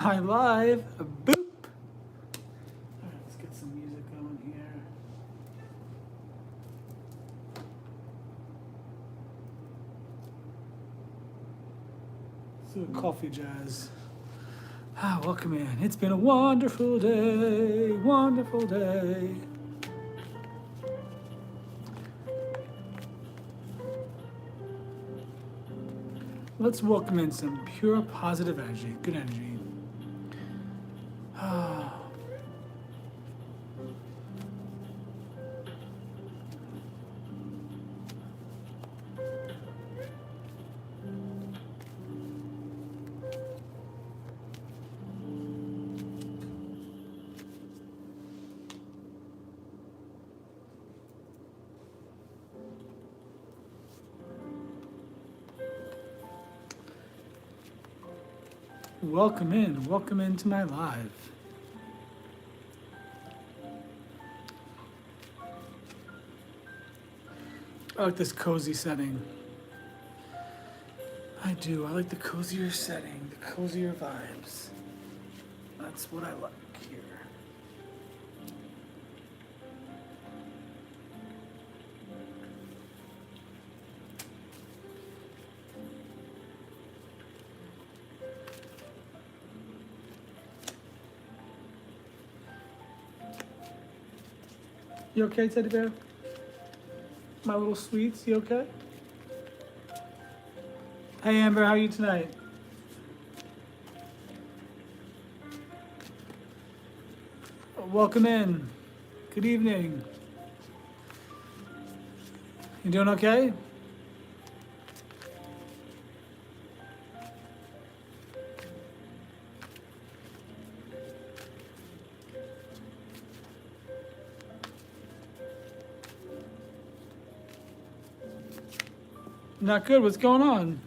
Hi live. Boop. All right, let's get some music going here. Let's do a coffee jazz. Welcome in. It's been a wonderful day. Wonderful day. Let's welcome in some pure positive energy. Good energy. Welcome in. Welcome into my live. I like this cozy setting. I do. I like the cozier setting, the cozier vibes. That's what I like here. You okay, teddy bear? My little sweets, you okay? Hey Amber, how are you tonight? Welcome in. Good evening. You doing okay? Not good. What's going on?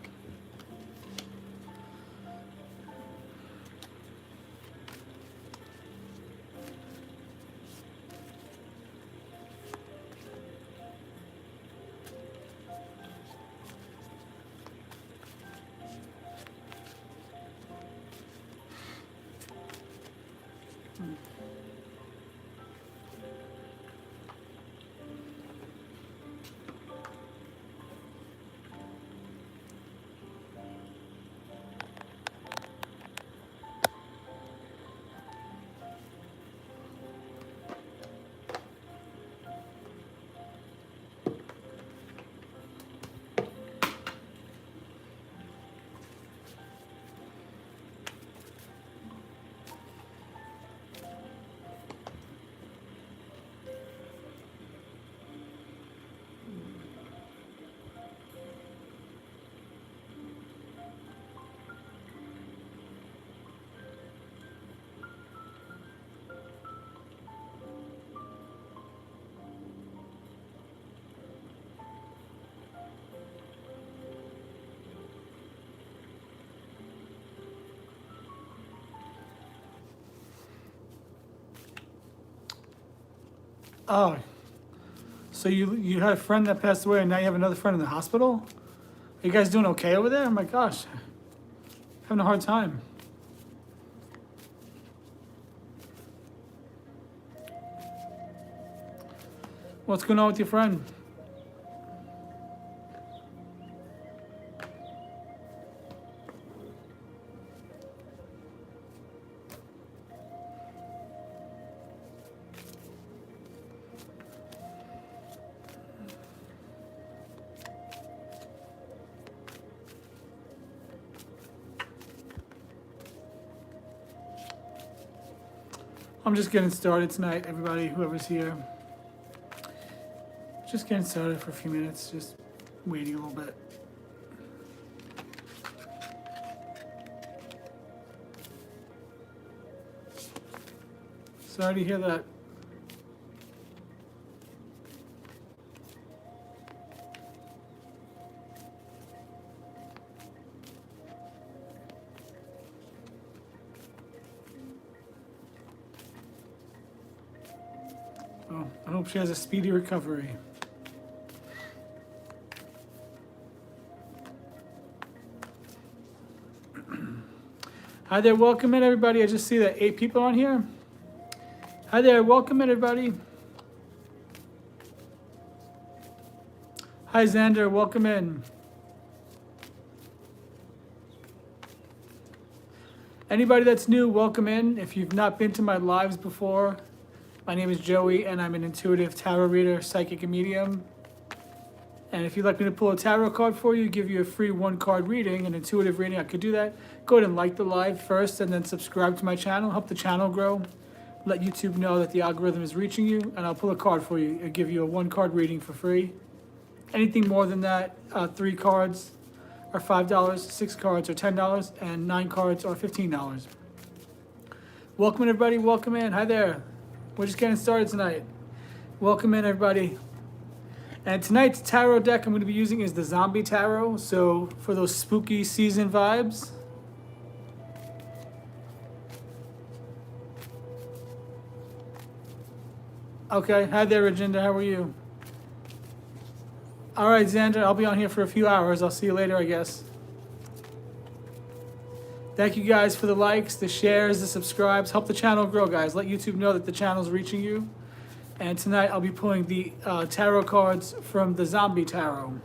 Oh, so you had a friend that passed away, and now you have another friend in the hospital? Are you guys doing okay over there? Oh my gosh, having a hard time. What's going on with your friend? I'm just getting started tonight, everybody, whoever's here. Just getting started for a few minutes, just waiting a little bit. Sorry to hear that. Well, I hope she has a speedy recovery. Hi there, welcome in everybody. I just see that 8 people on here. Hi there, welcome in everybody. Hi Xander, welcome in. Anybody that's new, welcome in. If you've not been to my lives before, my name is Joey and I'm an intuitive tarot reader, psychic and medium. And if you'd like me to pull a tarot card for you, give you a free 1-card reading, an intuitive reading, I could do that. Go ahead and like the live first and then subscribe to my channel. Help the channel grow. Let YouTube know that the algorithm is reaching you, and I'll pull a card for you. I'll give you a 1-card reading for free. Anything more than that, 3 cards are $5, 6 cards are $10, and 9 cards are $15. Welcome in everybody, welcome in. Hi there. We're just getting started tonight. Welcome in everybody. And tonight's tarot deck I'm going to be using is the Zombie Tarot. So for those spooky season vibes. Okay, hi there, Regina. How are you? All right, Xander, I'll be on here for a few hours. I'll see you later, I guess. Thank you guys for the likes, the shares, the subscribes. Help the channel grow, guys. Let YouTube know that the channel's reaching you. And tonight I'll be pulling the tarot cards from the Zombie Tarot.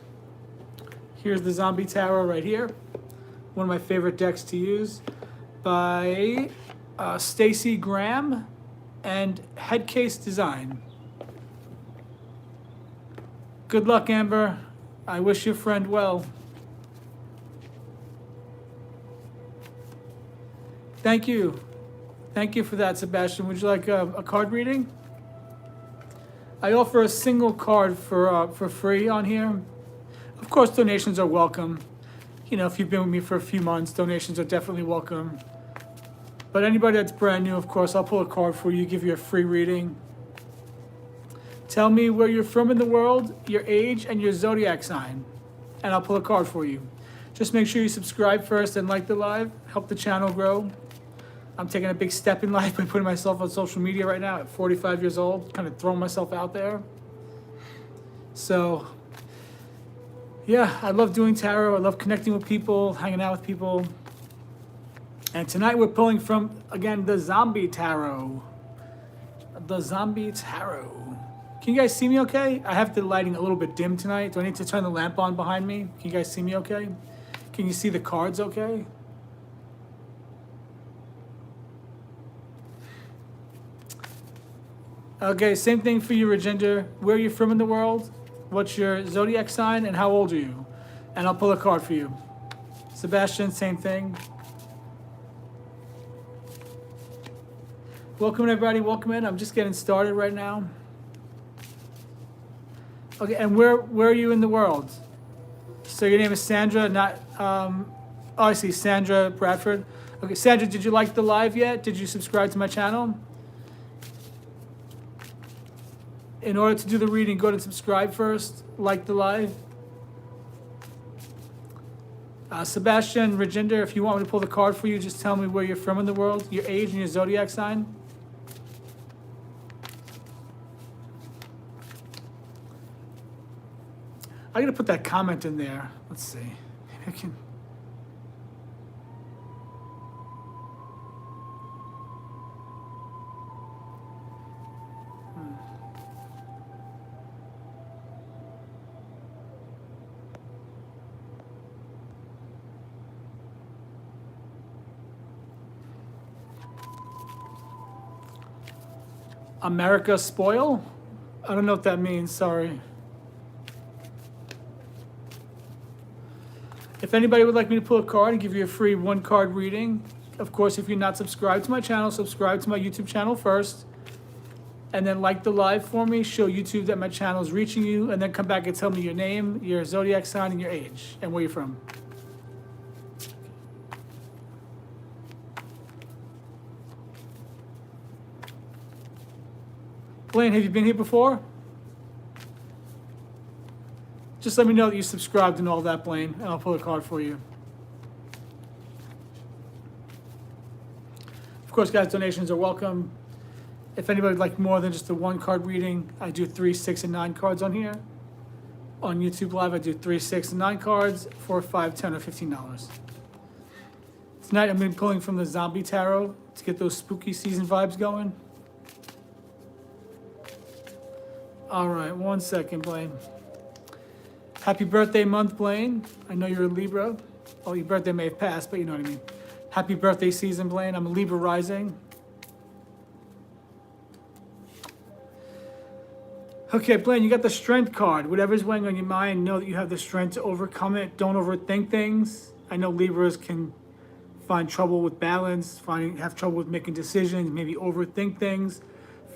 Here's the Zombie Tarot right here. One of my favorite decks to use by Stacy Graham and Headcase Design. Good luck, Amber. I wish your friend well. Thank you. Thank you for that, Sebastian. Would you like a card reading? I offer a single card for free on here. Of course, donations are welcome. You know, if you've been with me for a few months, donations are definitely welcome. But anybody that's brand new, of course, I'll pull a card for you, give you a free reading. Tell me where you're from in the world, your age, and your zodiac sign, and I'll pull a card for you. Just make sure you subscribe first and like the live. Help the channel grow. I'm taking a big step in life by putting myself on social media right now at 45 years old, kind of throwing myself out there. So, yeah, I love doing tarot. I love connecting with people, hanging out with people. And tonight we're pulling from, again, the Zombie Tarot. The Zombie Tarot. Can you guys see me okay? I have the lighting a little bit dim tonight. Do I need to turn the lamp on behind me? Can you guys see me okay? Can you see the cards okay? Okay, same thing for you, Regender. Where are you from in the world? What's your zodiac sign and how old are you? And I'll pull a card for you. Sebastian, same thing. Welcome in, everybody, welcome in. I'm just getting started right now. Okay, and where are you in the world? So your name is Sandra, not, oh, I see, Sandra Bradford. Okay, Sandra, did you like the live yet? Did you subscribe to my channel? In order to do the reading, go to subscribe first, like the live. Sebastian, Regender, if you want me to pull the card for you, just tell me where you're from in the world, your age and your zodiac sign. I'm going to put that comment in there. Let's see. Maybe I can. America spoil? I don't know what that means, sorry. If anybody would like me to pull a card and give you a free 1-card reading, of course, if you're not subscribed to my channel, subscribe to my YouTube channel first. And then like the live for me, show YouTube that my channel is reaching you, and then come back and tell me your name, your zodiac sign, and your age, and where you're from. Blaine, have you been here before? Just let me know that you subscribed and all that, Blaine, and I'll pull a card for you. Of course, guys, donations are welcome. If anybody would like more than just a 1-card reading, I do 3, 6, and 9 cards on here. On YouTube Live, I do 3, 6, and 9 cards for $5, $10, or $15. Tonight I'm going to be pulling from the Zombie Tarot to get those spooky season vibes going. All right, 1 second, Blaine. Happy birthday month, Blaine. I know you're a Libra. Oh, your birthday may have passed, but you know what I mean. Happy birthday season, Blaine. I'm a Libra rising. Okay, Blaine, you got the Strength card. Whatever's weighing on your mind, know that you have the strength to overcome it. Don't overthink things. I know Libras can find trouble with balance, have trouble with making decisions, maybe overthink things.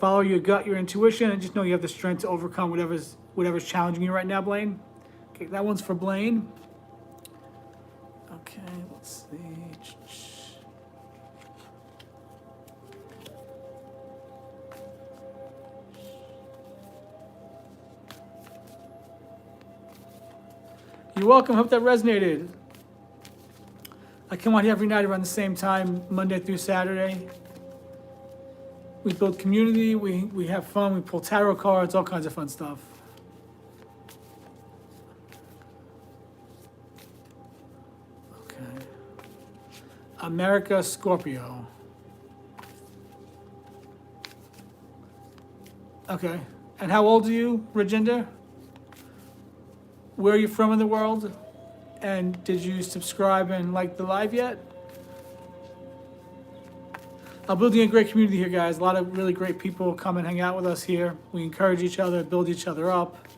Follow your gut, your intuition, and just know you have the strength to overcome whatever's challenging you right now, Blaine. Okay, that one's for Blaine. Okay, let's see. You're welcome. Hope that resonated. I come out here every night around the same time, Monday through Saturday. We build community, we have fun, we pull tarot cards, all kinds of fun stuff. Okay. America Scorpio. Okay. And how old are you, Rajinder? Where are you from in the world? And did you subscribe and like the live yet? I'm building a great community here, guys. A lot of really great people come and hang out with us here. We encourage each other, build each other up.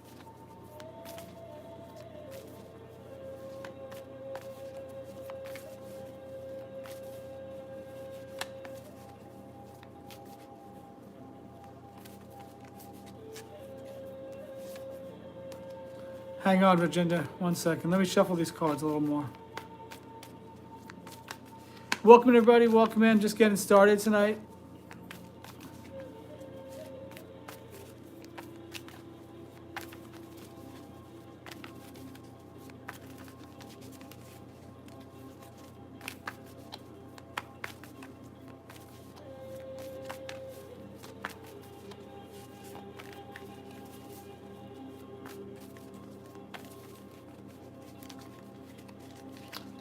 Hang on, Virginia, 1 second. Let me shuffle these cards a little more. Welcome, everybody. Welcome in. Just getting started tonight.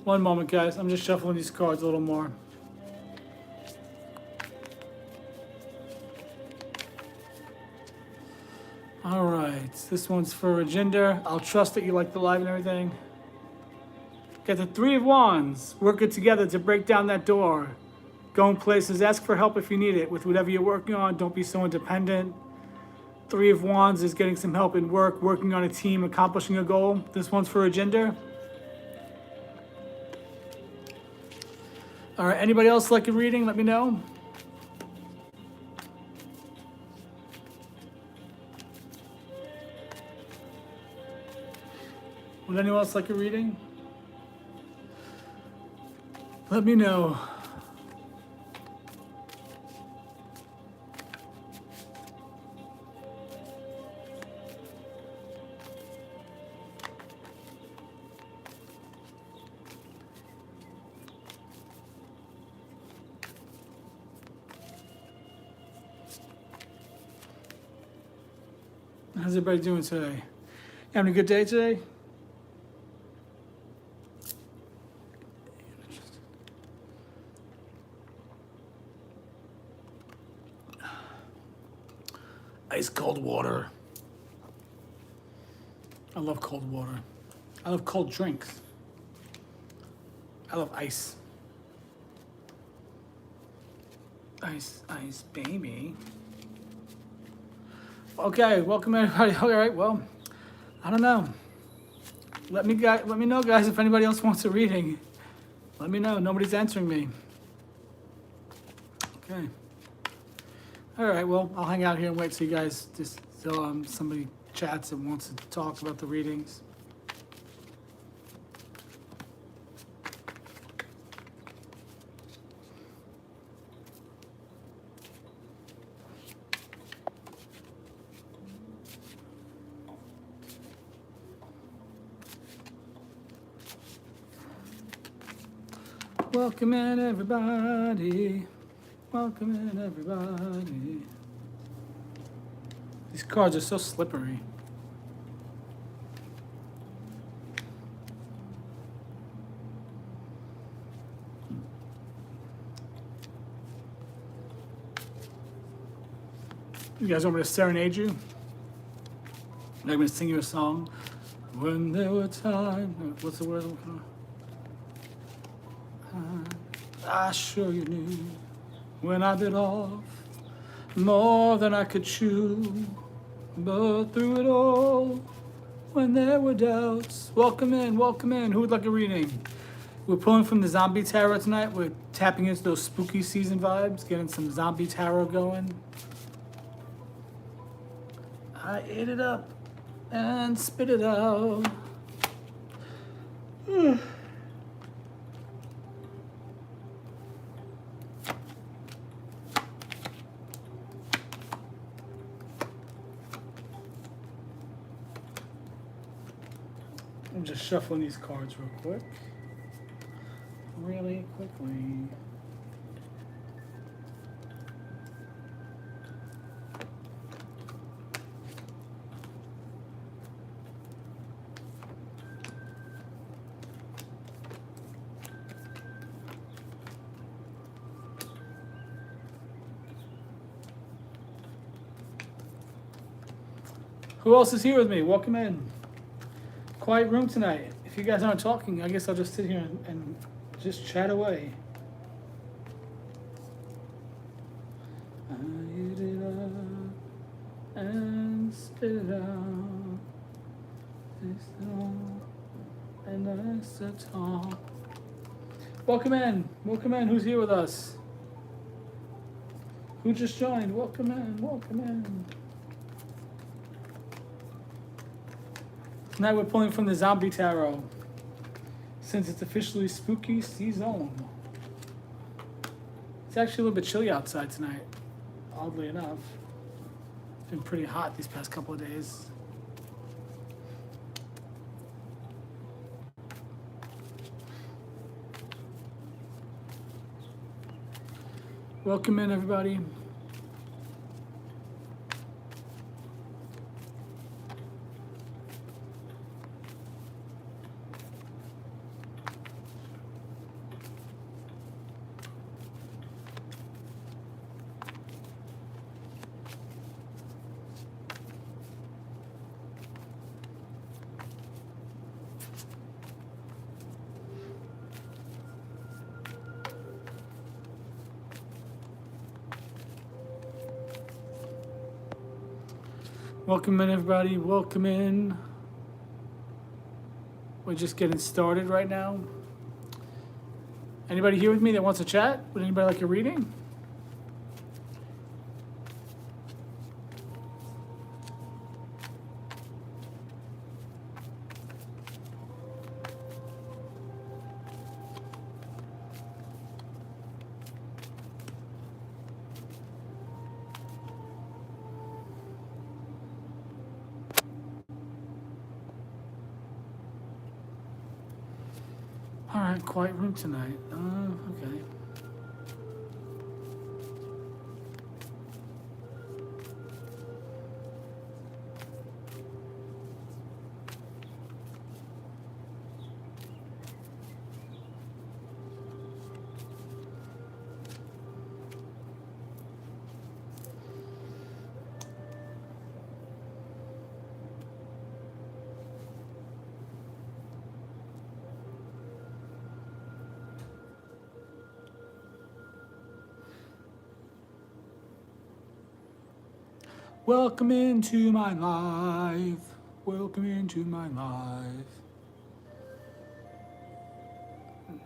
One moment, guys. I'm just shuffling these cards a little more. All right. This one's for Rajinder. I'll trust that you like the live and everything. Got the Three of Wands. Working together to break down that door. Going places. Ask for help if you need it with whatever you're working on. Don't be so independent. Three of Wands is getting some help in work, working on a team, accomplishing a goal. This one's for Rajinder. All right, anybody else like a reading? Let me know. Would anyone else like a reading? Let me know. How's everybody doing today? Having a good day today? Ice cold water. I love cold water. I love cold drinks. I love ice. Ice, ice, baby. Okay, welcome everybody. All right, well, I don't know. Let me know, guys, if anybody else wants a reading. Let me know. Nobody's answering me. Okay. All right, well, I'll hang out here and wait till you guys till somebody chats and wants to talk about the readings. Welcome in, everybody. Welcome in, everybody. These cards are so slippery. You guys want me to serenade you? I'm going to sing you a song. When there were times, what's the word? I sure you knew when I bit off more than I could chew. But through it all, when there were doubts, welcome in, welcome in. Who would like a reading? We're pulling from the zombie tarot tonight. We're tapping into those spooky season vibes, getting some zombie tarot going. I ate it up and spit it out. I'm just shuffling these cards real quick. Really quickly. Who else is here with me? Welcome in. Quiet room tonight. If you guys aren't talking, I guess I'll just sit here and just chat away. I eat it up and spit it out. It's all and I sit on. Welcome in. Welcome in. Who's here with us? Who just joined? Welcome in. Welcome in. Tonight we're pulling from the Zombie Tarot, since it's officially spooky season. It's actually a little bit chilly outside tonight, oddly enough. It's been pretty hot these past couple of days. Welcome in, everybody. Welcome in, everybody. Welcome in. We're just getting started right now. Anybody here with me that wants to chat? Would anybody like a reading? All right, quiet room tonight. Okay. Welcome into my life. Welcome into my life. 19.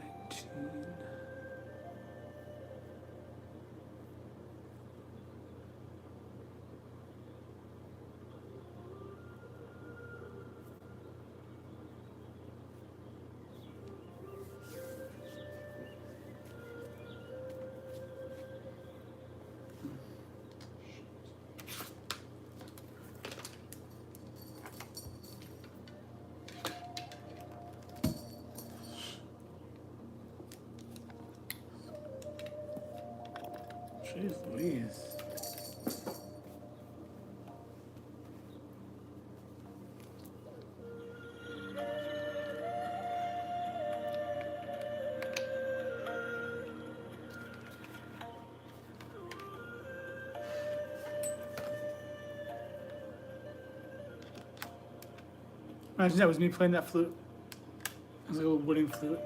Jeez Louise. Imagine that was me playing that flute. It was a little wooden flute.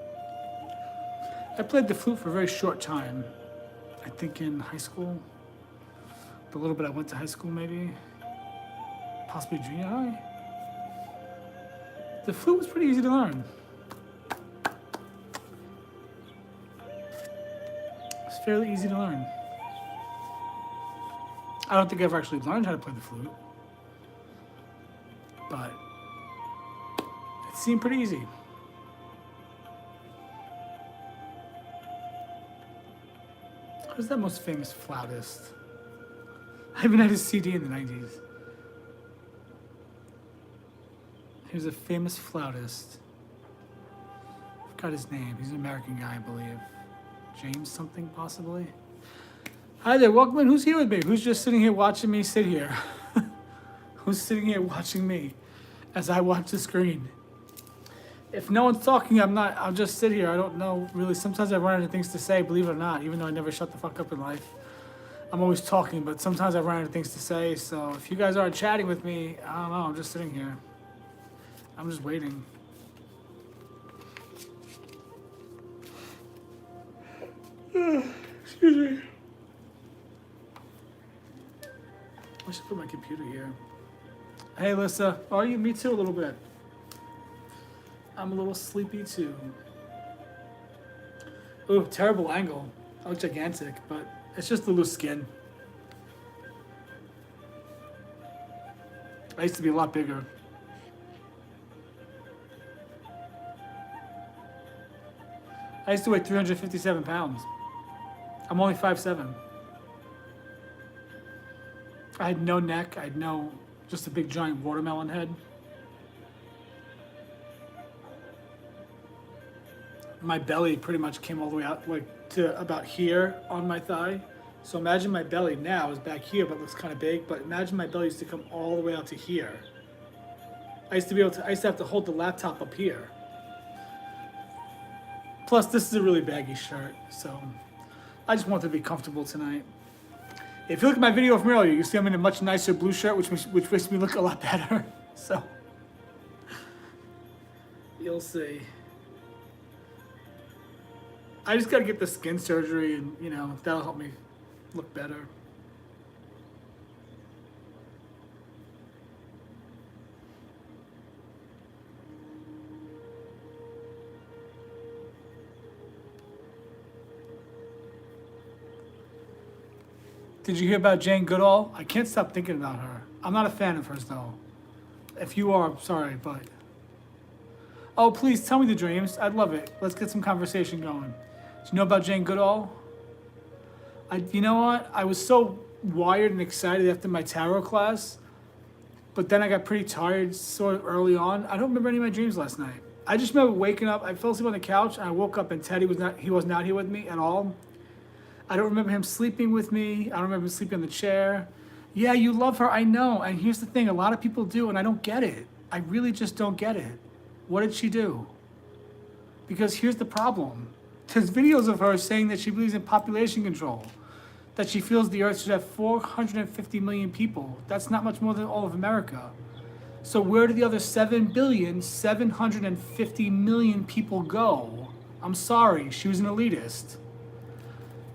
I played the flute for a very short time. I think in high school. The little bit I went to high school, maybe. Possibly junior high. The flute was pretty easy to learn. It's fairly easy to learn. I don't think I ever actually learned how to play the flute. But it seemed pretty easy. Who's that most famous flautist? I even had his CD in the 90s. He was a famous flautist. I forgot his name. He's an American guy, I believe. James something, possibly. Hi there, welcome in. Who's here with me? Who's just sitting here watching me sit here? Who's sitting here watching me as I watch the screen? If no one's talking, I'll just sit here. I don't know, really. Sometimes I run out of things to say, believe it or not, even though I never shut the fuck up in life. I'm always talking, but sometimes I run out of things to say. So if you guys aren't chatting with me, I don't know, I'm just sitting here. I'm just waiting. Excuse me. I should put my computer here. Hey, Lissa. Are you? Me too, a little bit. I'm a little sleepy too. Oh, terrible angle. I look gigantic, but it's just the loose skin. I used to be a lot bigger. I used to weigh 357 pounds. I'm only 5'7". I had no neck. I had just a big giant watermelon head. My belly pretty much came all the way out like to about here on my thigh. So imagine my belly now is back here, but looks kind of big. But imagine my belly used to come all the way out to here. I used to have to hold the laptop up here. Plus, this is a really baggy shirt, so I just wanted to be comfortable tonight. If you look at my video from earlier, you see I'm in a much nicer blue shirt, which makes me look a lot better. So you'll see. I just gotta get the skin surgery, and that'll help me look better. Did you hear about Jane Goodall? I can't stop thinking about her. I'm not a fan of hers, though. If you are, I'm sorry, but... Oh, please, tell me the dreams. I'd love it. Let's get some conversation going. Do you know about Jane Goodall? You know what? I was so wired and excited after my tarot class, but then I got pretty tired sort of early on. I don't remember any of my dreams last night. I just remember waking up. I fell asleep on the couch, and I woke up, and Teddy was not here with me at all. I don't remember him sleeping with me. I don't remember him sleeping in the chair. Yeah, you love her, I know. And here's the thing, a lot of people do, and I don't get it. I really just don't get it. What did she do? Because here's the problem. There's videos of her saying that she believes in population control, that she feels the earth should have 450 million people. That's not much more than all of America. So where did the other 7,750,000,000 people go? I'm sorry, she was an elitist.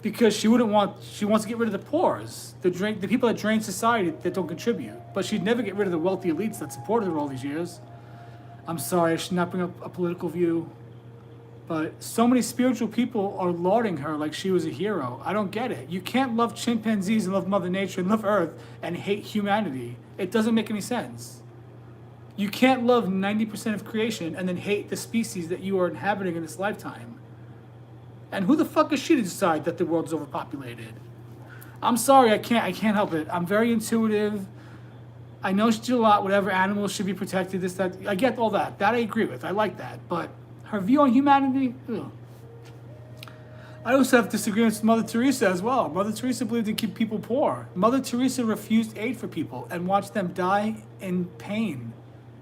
Because she wants to get rid of the poors, the people that drain society that don't contribute. But she'd never get rid of the wealthy elites that supported her all these years. I'm sorry, I should not bring up a political view. But so many spiritual people are lauding her like she was a hero. I don't get it. You can't love chimpanzees and love Mother Nature and love Earth and hate humanity. It doesn't make any sense. You can't love 90% of creation and then hate the species that you are inhabiting in this lifetime. And who the fuck is she to decide that the world's overpopulated? I'm sorry, I can't help it. I'm very intuitive. I know she did a lot, whatever, animals should be protected, this, that. I get all that. That I agree with. I like that. But her view on humanity, ugh. I also have disagreements with Mother Teresa as well. Mother Teresa believed in keep people poor. Mother Teresa refused aid for people and watched them die in pain,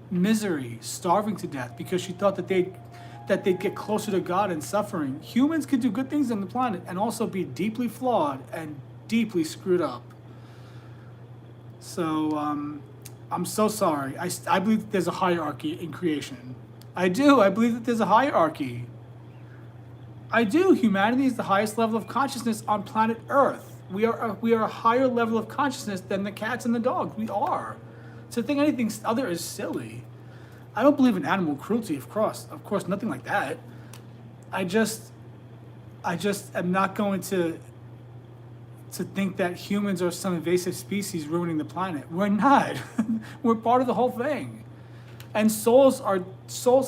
misery, starving to death because she thought that they'd get closer to God and suffering. Humans could do good things on the planet and also be deeply flawed and deeply screwed up. So I'm so sorry. I believe that there's a hierarchy in creation. I do. I believe that there's a hierarchy. I do. Humanity is the highest level of consciousness on planet Earth. We are a higher level of consciousness than the cats and the dogs. We are. To think anything other is silly. I don't believe in animal cruelty, of course, nothing like that. I just am not going to think that humans are some invasive species ruining the planet. We're not. We're part of the whole thing. And souls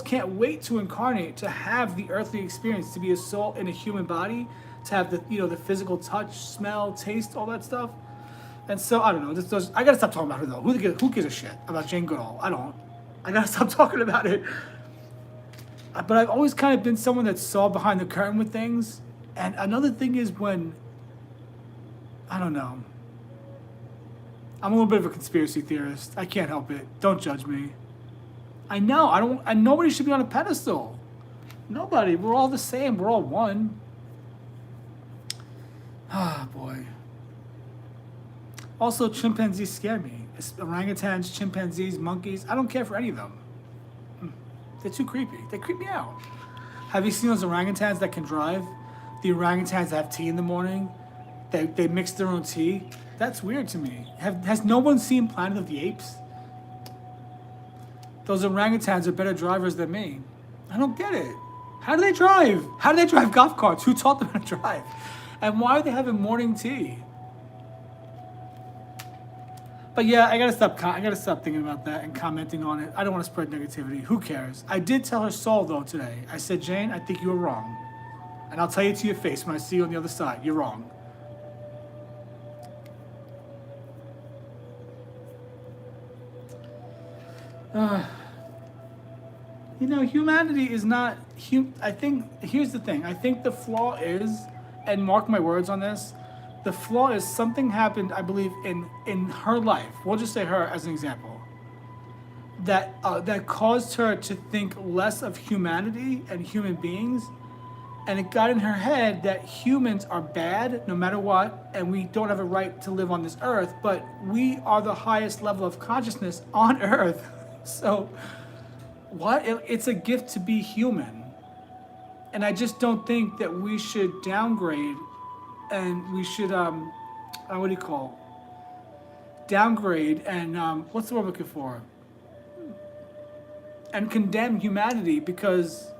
can't wait to incarnate, to have the earthly experience, to be a soul in a human body, to have the physical touch, smell, taste, all that stuff. And so I don't know. I gotta stop talking about her though. Who gives a shit about Jane Goodall? I don't. I gotta stop talking about it. But I've always kind of been someone that saw behind the curtain with things. And another thing is when, I don't know. I'm a little bit of a conspiracy theorist. I can't help it. Don't judge me. I know. And nobody should be on a pedestal. Nobody. We're all the same. We're all one. Ah, boy. Also, chimpanzees scare me. Orangutans, chimpanzees, monkeys. I don't care for any of them. They're too creepy. They creep me out. Have you seen those orangutans that can drive? The orangutans that have tea in the morning. They mix their own tea. That's weird to me. Has no one seen Planet of the Apes? Those orangutans are better drivers than me. I don't get it. How do they drive? How do they drive golf carts? Who taught them how to drive? And why are they having morning tea? But yeah, I gotta stop thinking about that and commenting on it. I don't want to spread negativity. Who cares? I did tell her soul though today. I said, Jane, I think you were wrong. And I'll tell you to your face when I see you on the other side. You're wrong. Humanity is not... I think... Here's the thing. I think the flaw is, and mark my words on this, the flaw is something happened, I believe, in her life. We'll just say her as an example. That caused her to think less of humanity and human beings. And it got in her head that humans are bad no matter what, and we don't have a right to live on this earth, but we are the highest level of consciousness on earth. So, what? It's a gift to be human. And I just don't think that we should downgrade and we should, what do you call? Downgrade and, what's the word I'm looking for? And condemn humanity because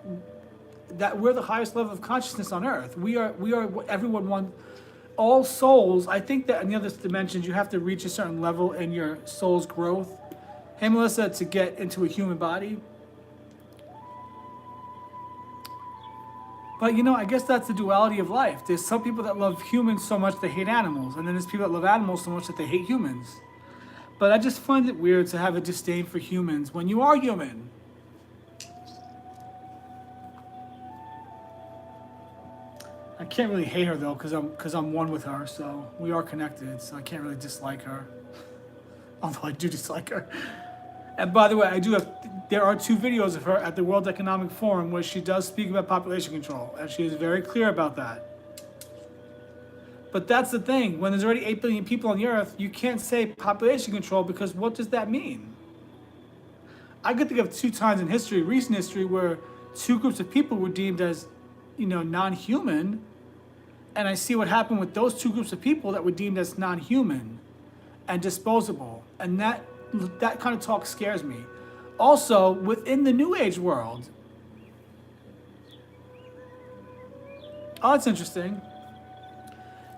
that we're the highest level of consciousness on earth. We are everyone one, all souls. I think that in the other dimensions, you have to reach a certain level in your soul's growth. Hey, Melissa, to get into a human body. But I guess that's the duality of life. There's some people that love humans so much they hate animals, and then there's people that love animals so much that they hate humans. But I just find it weird to have a disdain for humans when you are human. I can't really hate her though, because I'm one with her, so we are connected. So I can't really dislike her, although I do dislike her. And by the way, there are 2 videos of her at the World Economic Forum where she does speak about population control, and she is very clear about that. But that's the thing, when there's already 8 billion people on the earth, you can't say population control because what does that mean? I could think of 2 times in history, recent history, where 2 groups of people were deemed as, non-human, and I see what happened with those 2 groups of people that were deemed as non-human and disposable, and that kind of talk scares me. Also, within the New Age world, that's interesting.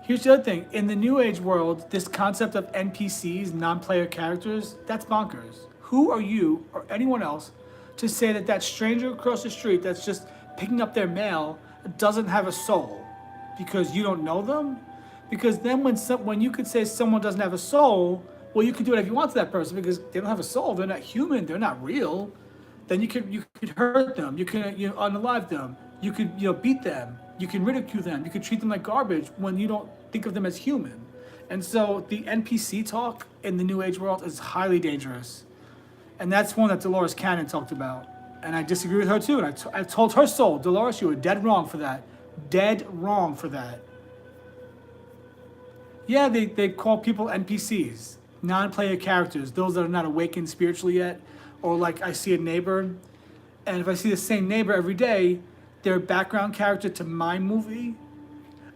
Here's the other thing. In the New Age world, this concept of NPCs, non-player characters, that's bonkers. Who are you or anyone else to say that stranger across the street that's just picking up their mail doesn't have a soul? Because you don't know them? Because then when you could say someone doesn't have a soul, well, you can do whatever you want to that person because they don't have a soul. They're not human. They're not real. Then you could hurt them. You can unalive them. You could beat them. You can ridicule them. You could treat them like garbage when you don't think of them as human. And so the NPC talk in the New Age world is highly dangerous. And that's one that Dolores Cannon talked about. And I disagree with her too. And I told her soul, Dolores, you were dead wrong for that. Dead wrong for that. Yeah, they call people NPCs. Non-player characters, those that are not awakened spiritually yet, or like I see a neighbor, and if I see the same neighbor every day, they're a background character to my movie.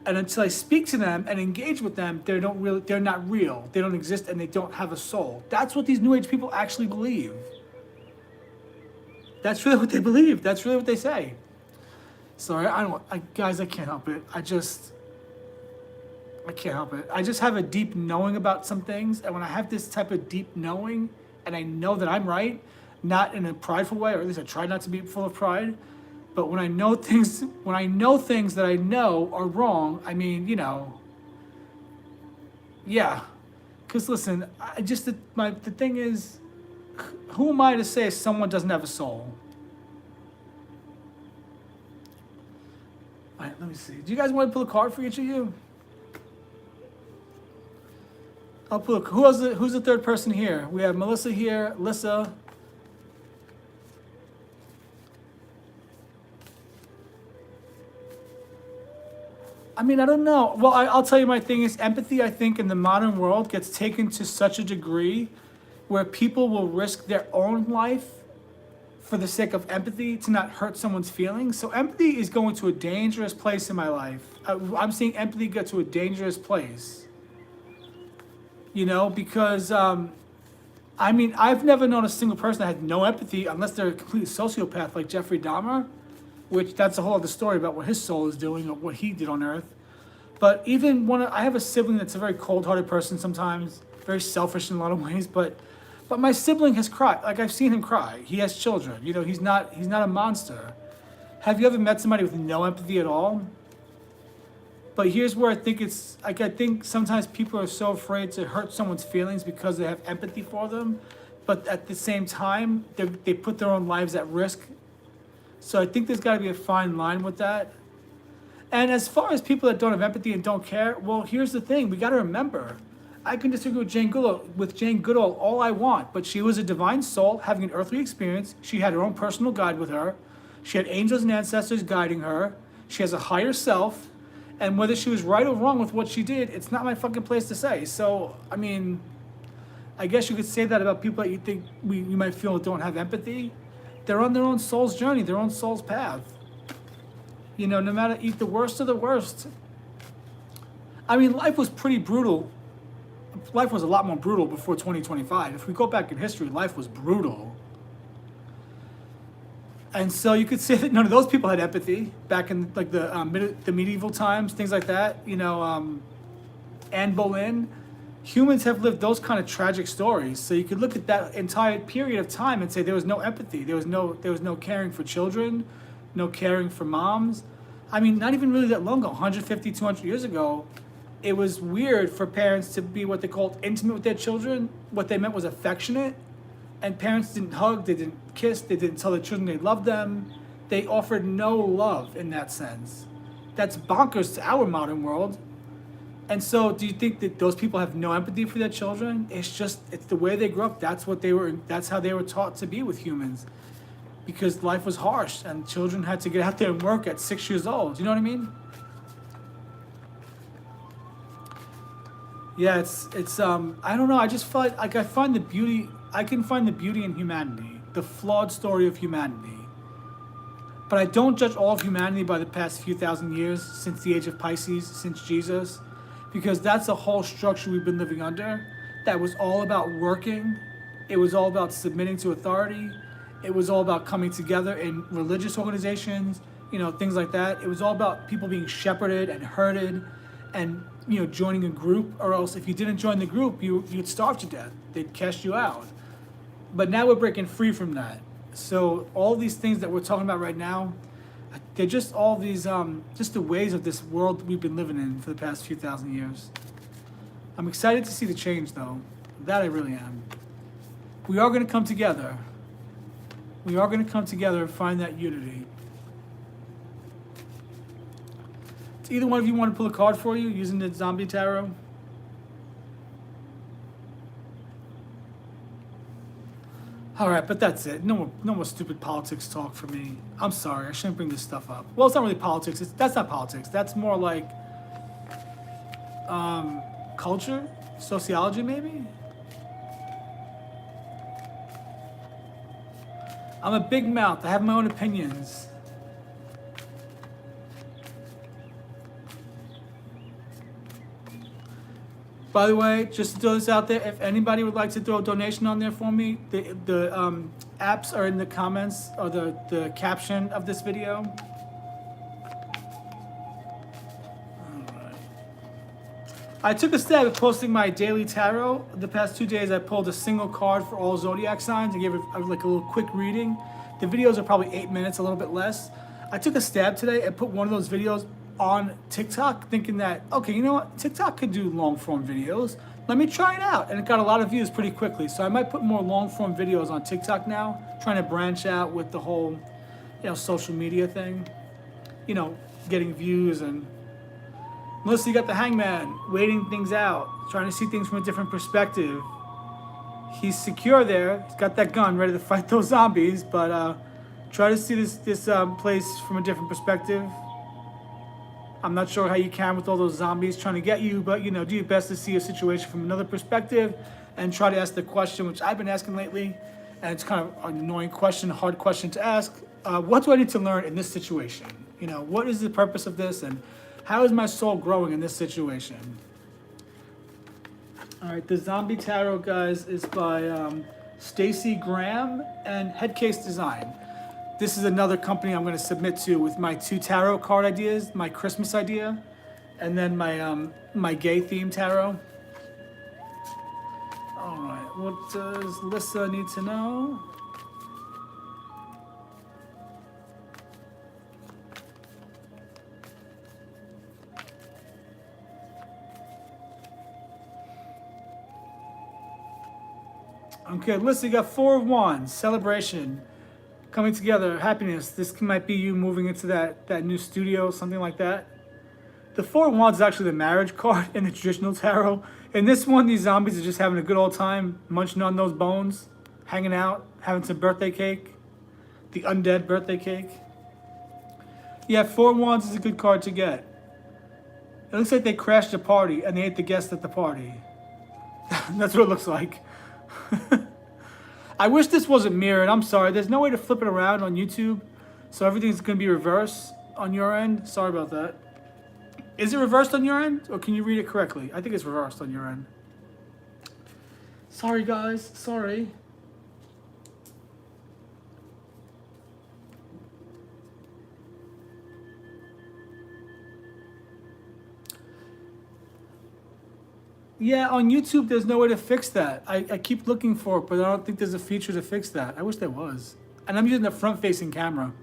And until I speak to them and engage with them, they're not real. They don't exist and they don't have a soul. That's what these New Age people actually believe. That's really what they believe. That's really what they say. Sorry, guys, I can't help it. I can't help it. I just have a deep knowing about some things, and when I have this type of deep knowing, and I know that I'm right, not in a prideful way, or at least I try not to be full of pride, but when I know things that I know are wrong, I mean, yeah. Because listen, the thing is, who am I to say someone doesn't have a soul? All right, let me see. Do you guys want to pull a card for each of you? I'll pull who's the third person here? We have Melissa here, Lissa. I mean, I don't know. Well, I'll tell you my thing is empathy, I think, in the modern world gets taken to such a degree where people will risk their own life for the sake of empathy to not hurt someone's feelings. So empathy is going to a dangerous place in my life. I'm seeing empathy get to a dangerous place. Because, I mean, I've never known a single person that had no empathy unless they're a complete sociopath like Jeffrey Dahmer, which that's a whole other story about what his soul is doing or what he did on Earth. But even I have a sibling that's a very cold-hearted person sometimes, very selfish in a lot of ways, but my sibling has cried. Like, I've seen him cry. He has children. He's not a monster. Have you ever met somebody with no empathy at all? But here's where I think I think sometimes people are so afraid to hurt someone's feelings because they have empathy for them, but at the same time, they put their own lives at risk. So I think there's got to be a fine line with that. And as far as people that don't have empathy and don't care, well, here's the thing. We got to remember, I can disagree with Jane Goodall all I want, but she was a divine soul having an earthly experience. She had her own personal guide with her. She had angels and ancestors guiding her. She has a higher self. And whether she was right or wrong with what she did, it's not my fucking place to say. So, I mean, I guess you could say that about people that you think you might feel don't have empathy. They're on their own soul's journey, their own soul's path. No matter, eat the worst of the worst. I mean, life was pretty brutal. Life was a lot more brutal before 2025. If we go back in history, life was brutal. And so you could say that none of those people had empathy back in like the medieval times, things like that. Anne Boleyn. Humans have lived those kind of tragic stories. So you could look at that entire period of time and say there was no empathy. There was no caring for children, no caring for moms. I mean, not even really that long ago, 150, 200 years ago, it was weird for parents to be what they called intimate with their children. What they meant was affectionate. And parents didn't hug, they didn't kiss, they didn't tell their children they loved them. They offered no love in that sense. That's bonkers to our modern world. And so do you think that those people have no empathy for their children? It's the way they grew up. That's how they were taught to be with humans. Because life was harsh and children had to get out there and work at 6 years old. You know what I mean? Yeah, it's I don't know, I just feel like I can find the beauty in humanity, the flawed story of humanity. But I don't judge all of humanity by the past few thousand years, since the age of Pisces, since Jesus, because that's a whole structure we've been living under that was all about working. It was all about submitting to authority. It was all about coming together in religious organizations, things like that. It was all about people being shepherded and herded and, joining a group, or else if you didn't join the group, you'd starve to death. They'd cast you out. But now we're breaking free from that. So all these things that we're talking about right now, they're just all these, just the ways of this world we've been living in for the past few thousand years. I'm excited to see the change, though. That I really am. We are going to come together. We are going to come together and find that unity. Does either one of you want to pull a card for you using the zombie tarot? All right, but that's it. No more stupid politics talk for me. I'm sorry, I shouldn't bring this stuff up. Well, it's not really politics. That's not politics. That's more like culture, sociology, maybe. I'm a big mouth. I have my own opinions. By the way, just to throw this out there, if anybody would like to throw a donation on there for me, the apps are in the comments or the caption of this video. Alright. I took a stab at posting my daily tarot. The past 2 days I pulled a single card for all zodiac signs and gave it like a little quick reading. The videos are probably 8 minutes, a little bit less. I took a stab today and put one of those videos on TikTok, thinking that, okay, you know what, TikTok could do long form videos. Let me try it out. And it got a lot of views pretty quickly. So I might put more long form videos on TikTok now, trying to branch out with the whole, social media thing. Getting views. And Melissa, you got the Hangman, waiting things out, trying to see things from a different perspective. He's secure there. He's got that gun ready to fight those zombies, but try to see this place from a different perspective. I'm not sure how you can with all those zombies trying to get you, but do your best to see a situation from another perspective and try to ask the question, which I've been asking lately, and it's kind of an annoying question, a hard question to ask. What do I need to learn in this situation? What is the purpose of this, and how is my soul growing in this situation? All right, the Zombie Tarot, guys, is by Stacy Graham and Headcase Design. This is another company I'm going to submit to with my 2 tarot card ideas, my Christmas idea, and then my gay theme tarot. All right, what does Lissa need to know? Okay, Lissa, you got 4 of Wands, celebration. Coming together, happiness. This might be you moving into that new studio, something like that. The 4 of Wands is actually the marriage card in the traditional tarot. In this one, these zombies are just having a good old time, munching on those bones, hanging out, having some birthday cake, the undead birthday cake. Yeah, 4 of Wands is a good card to get. It looks like they crashed a party and they ate the guests at the party. That's what it looks like. I wish this wasn't mirrored. I'm sorry. There's no way to flip it around on YouTube. So everything's going to be reversed on your end. Sorry about that. Is it reversed on your end? Or can you read it correctly? I think it's reversed on your end. Sorry, guys. Sorry. Yeah, on YouTube, there's no way to fix that. I keep looking for it, but I don't think there's a feature to fix that. I wish there was. And I'm using the front-facing camera.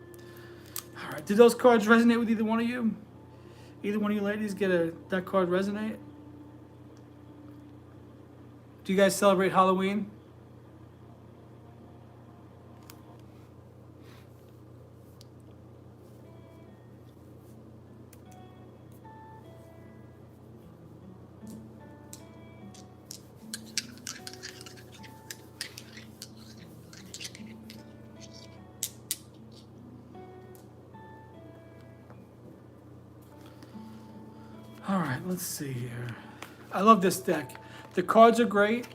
All right, did those cards resonate with either one of you? Either one of you ladies get that card resonate? Do you guys celebrate Halloween? All right, let's see here. I love this deck. The cards are great.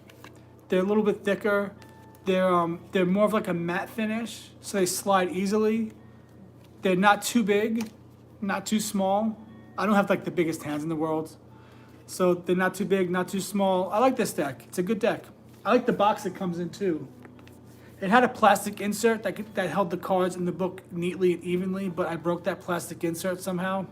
They're a little bit thicker. They're more of like a matte finish, so they slide easily. They're not too big, not too small. I don't have like the biggest hands in the world, so they're not too big, not too small. I like this deck. It's a good deck. I like the box it comes in too. It had a plastic insert that held the cards in the book neatly and evenly, but I broke that plastic insert somehow.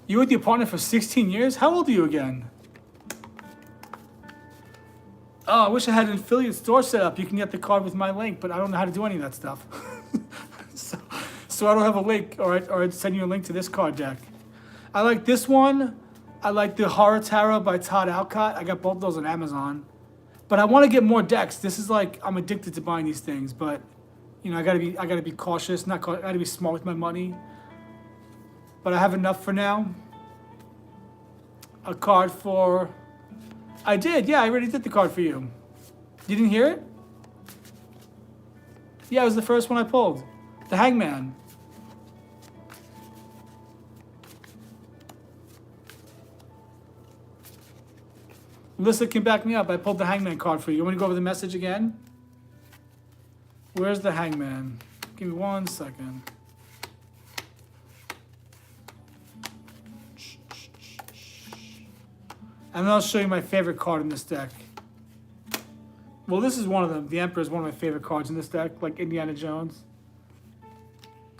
You were with your partner for 16 years? How old are you again? Oh, I wish I had an affiliate store set up. You can get the card with my link, but I don't know how to do any of that stuff. so I don't have a link, or I'd send you a link to this card deck. I like this one. I like the Horror Tarot by Todd Alcott. I got both of those on Amazon. But I want to get more decks. This is like, I'm addicted to buying these things, but I gotta be cautious. I gotta be smart with my money. But I have enough for now. A card for... I did, yeah, I already did the card for you. You didn't hear it? Yeah, it was the first one I pulled. The Hangman. Melissa can back me up. I pulled the Hangman card for you. You want me to go over the message again? Where's the Hangman? Give me 1 second. And then I'll show you my favorite card in this deck. Well, this is one of them. The Emperor is one of my favorite cards in this deck, like Indiana Jones.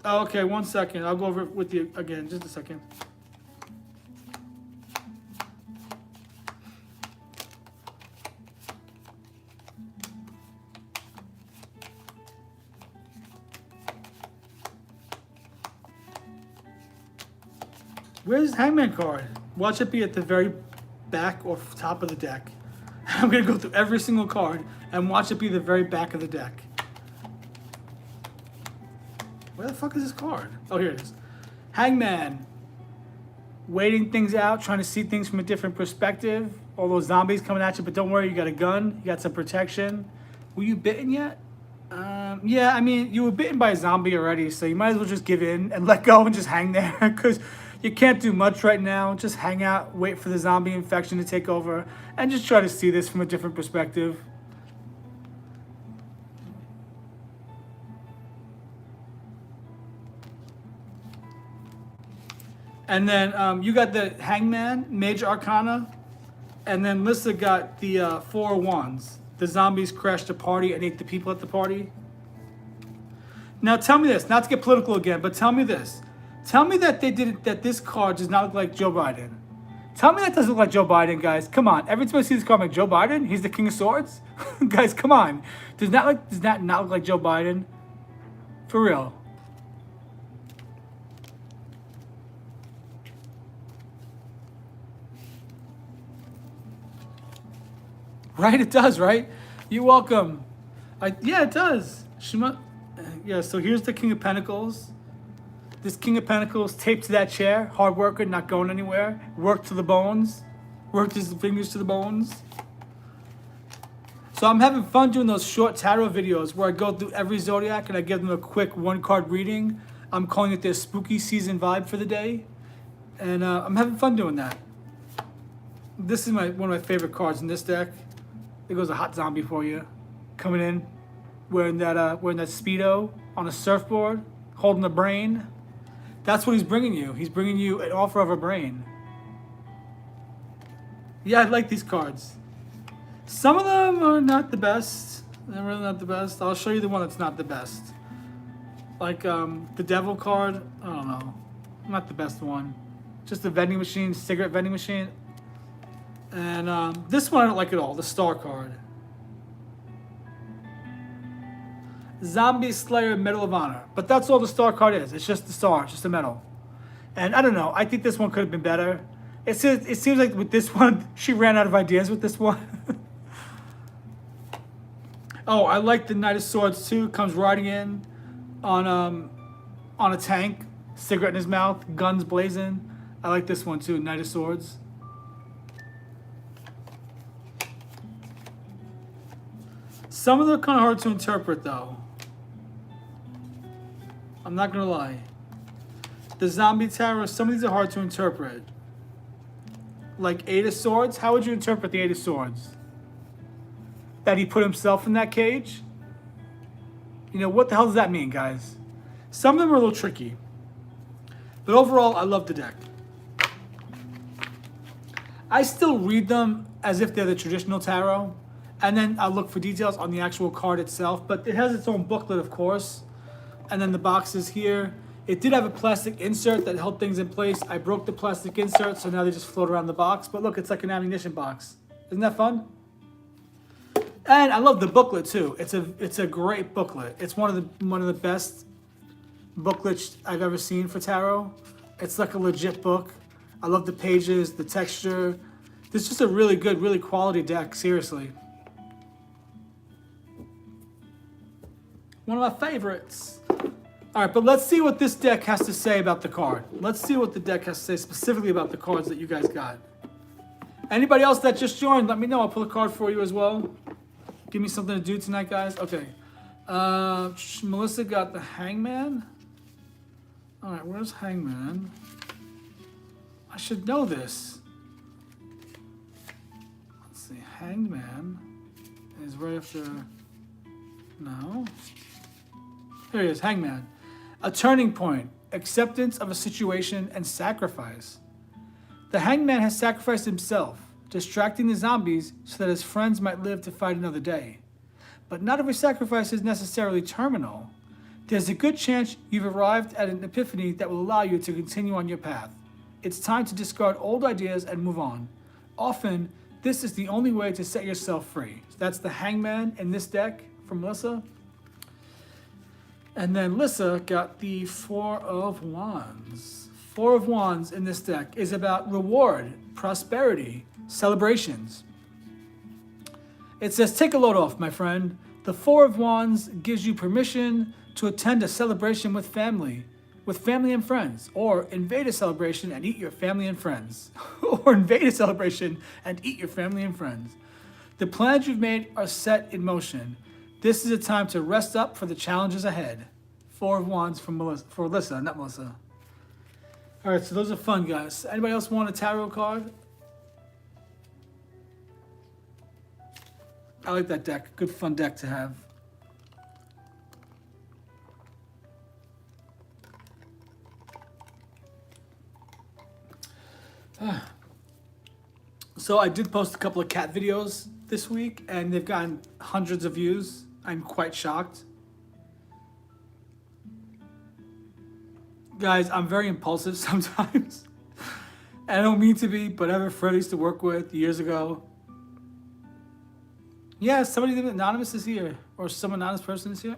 Oh, okay, 1 second. I'll go over it with you again. Just a second. Where's Hangman card? Watch it be at the very back or top of the deck. I'm going to go through every single card and watch it be the very back of the deck. Where the fuck is this card? Oh, here it is. Hangman. Waiting things out, trying to see things from a different perspective. All those zombies coming at you, but don't worry, you got a gun. You got some protection. Were you bitten yet? Yeah, I mean, you were bitten by a zombie already, so you might as well just give in and let go and just hang there, because you can't do much right now. Just hang out, wait for the zombie infection to take over, and just try to see this from a different perspective. And then you got the Hangman, Major Arcana, and then Lissa got the 4 of Wands. The zombies crashed the party and ate the people at the party. Now tell me this, not to get political again, but tell me this. Tell me that that this card does not look like Joe Biden. Tell me that doesn't look like Joe Biden, guys. Come on. Every time I see this card, I'm like, Joe Biden? He's the King of Swords? Guys, come on. Does that not look like Joe Biden? For real. Right, it does, right? You're welcome. Yeah, it does. Yeah, so here's the King of Pentacles. This King of Pentacles taped to that chair. Hard worker, not going anywhere. Worked to the bones. Worked his fingers to the bones. So I'm having fun doing those short tarot videos where I go through every zodiac and I give them a quick 1-card reading. I'm calling it their spooky season vibe for the day. And I'm having fun doing that. This is one of my favorite cards in this deck. There goes a hot zombie for you. Coming in, wearing that Speedo on a surfboard, holding a brain. That's what he's bringing you. He's bringing you an offer of a brain. Yeah, I like these cards. Some of them are not the best. They're really not the best. I'll show you the one that's not the best. Like the Devil card, I don't know. Not the best one. Just a vending machine, cigarette vending machine. And this one I don't like at all, the Star card. Zombie Slayer Medal of Honor. But that's all the Star card is. It's just the star, it's just a medal. And I don't know, I think this one could have been better. It seems like with this one, she ran out of ideas with this one. Oh, I like the Knight of Swords too. Comes riding in on a tank, cigarette in his mouth, guns blazing. I like this one too, Knight of Swords. Some of them are kind of hard to interpret though. I'm not gonna lie. The Zombie Tarot, some of these are hard to interpret. Like 8 of Swords, how would you interpret the 8 of Swords? That he put himself in that cage? You know, what the hell does that mean, guys? Some of them are a little tricky. But overall, I love the deck. I still read them as if they're the traditional tarot. And then I'll look for details on the actual card itself. But it has its own booklet, of course. And then the box is here. It did have a plastic insert that held things in place. I broke the plastic insert, so now they just float around the box. But look, it's like an ammunition box. Isn't that fun? And I love the booklet too. It's a great booklet. It's one of the best booklets I've ever seen for tarot. It's like a legit book. I love the pages, the texture. This is just a really good, really quality deck, seriously. One of my favorites. All right, but let's see what this deck has to say about the card. Let's see what the deck has to say specifically about the cards that you guys got. Anybody else that just joined, let me know. I'll pull a card for you as well. Give me something to do tonight, guys. Okay. Melissa got the Hangman. All right, where's Hangman? I should know this. Let's see. Hanged Man is right after. No. Here he is. Hanged Man. A turning point. Acceptance of a situation and sacrifice. The Hanged Man has sacrificed himself, distracting the zombies so that his friends might live to fight another day. But not every sacrifice is necessarily terminal. There's a good chance you've arrived at an epiphany that will allow you to continue on your path. It's time to discard old ideas and move on. Often, this is the only way to set yourself free. So that's the Hangman in this deck from Melissa. And then Lissa got the Four of Wands. Four of Wands in this deck is about reward, prosperity, celebrations. It says, take a load off, my friend. The Four of Wands gives you permission to attend a celebration with family and friends, or invade a celebration and eat your family and friends. Or invade a celebration and eat your family and friends. The plans you've made are set in motion. This is a time to rest up for the challenges ahead. Four of Wands from Melissa, for Alyssa, not Melissa. All right, so those are fun, guys. Anybody else want a tarot card? I like that deck. Good, fun deck to have. So I did post a couple of cat videos this week, and they've gotten hundreds of views. I'm quite shocked. Guys, I'm very impulsive sometimes. I don't mean to be, but I have a friend I used to work with years ago. Yeah, somebody anonymous is here, or some anonymous person is here.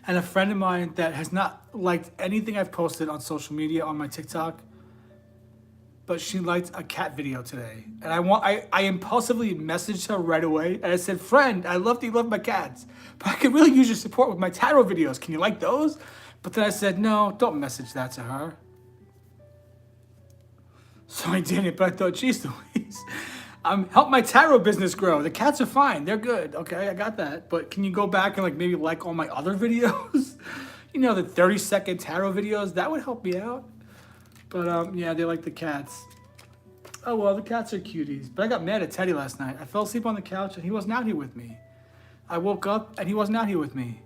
And a friend of mine that has not liked anything I've posted on social media, on my TikTok, but she liked a cat video today. And I impulsively messaged her right away, and I said, friend, I love that you love my cats, but I could really use your support with my tarot videos. Can you like those? But then I said, no, don't message that to her. So I didn't, but I thought, geez Louise, help my tarot business grow. The cats are fine, they're good, okay, I got that. But can you go back and like maybe like all my other videos? You know, the 30-second tarot videos, that would help me out. But yeah, they like the cats. Oh well, the cats are cuties. But I got mad at Teddy last night. I fell asleep on the couch and he wasn't out here with me. I woke up and he wasn't out here with me.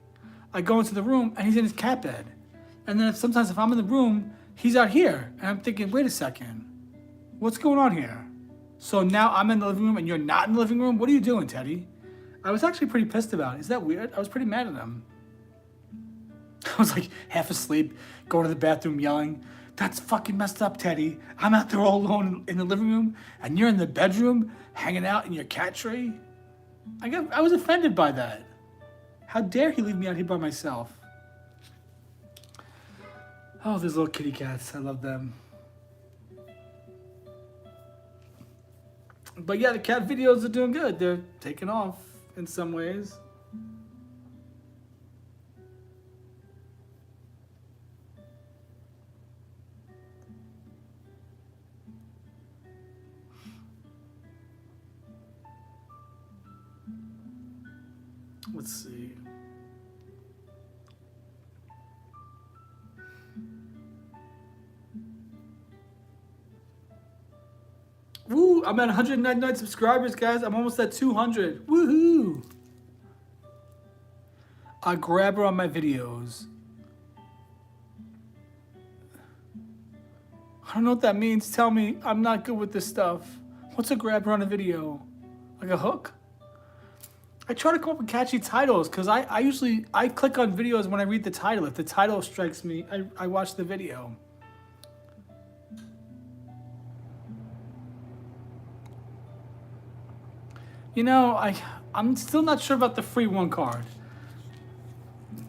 I go into the room and he's in his cat bed. And then sometimes if I'm in the room, he's out here. And I'm thinking, wait a second, what's going on here? So now I'm in the living room and you're not in the living room? What are you doing, Teddy? I was actually pretty pissed about it. Is that weird? I was pretty mad at him. I was like half asleep, going to the bathroom yelling, that's fucking messed up, Teddy. I'm out there all alone in the living room and you're in the bedroom hanging out in your cat tree. I was offended by that. How dare he leave me out here by myself? Oh, these little kitty cats. I love them. But yeah, the cat videos are doing good. They're taking off in some ways. Let's see. Woo! I'm at 199 subscribers, guys. I'm almost at 200. Woohoo! I grab her on my videos. I don't know what that means. Tell me. I'm not good with this stuff. What's a grab her on a video? Like a hook? I try to come up with catchy titles because I usually click on videos when I read the title. If the title strikes me, I watch the video. You know, I'm still not sure about the free one card.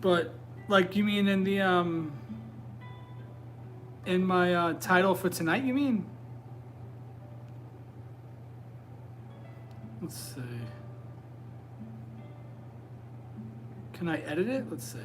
But like you mean in the in my title for tonight, you mean? Let's see. Can I edit it? Let's see.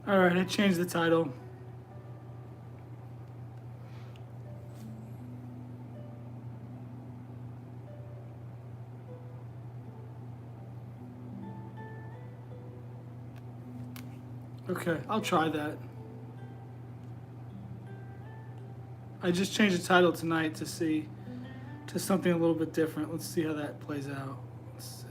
All right, I changed the title. Okay, I'll try that. I just changed the title tonight to something a little bit different. Let's see how that plays out. Let's see.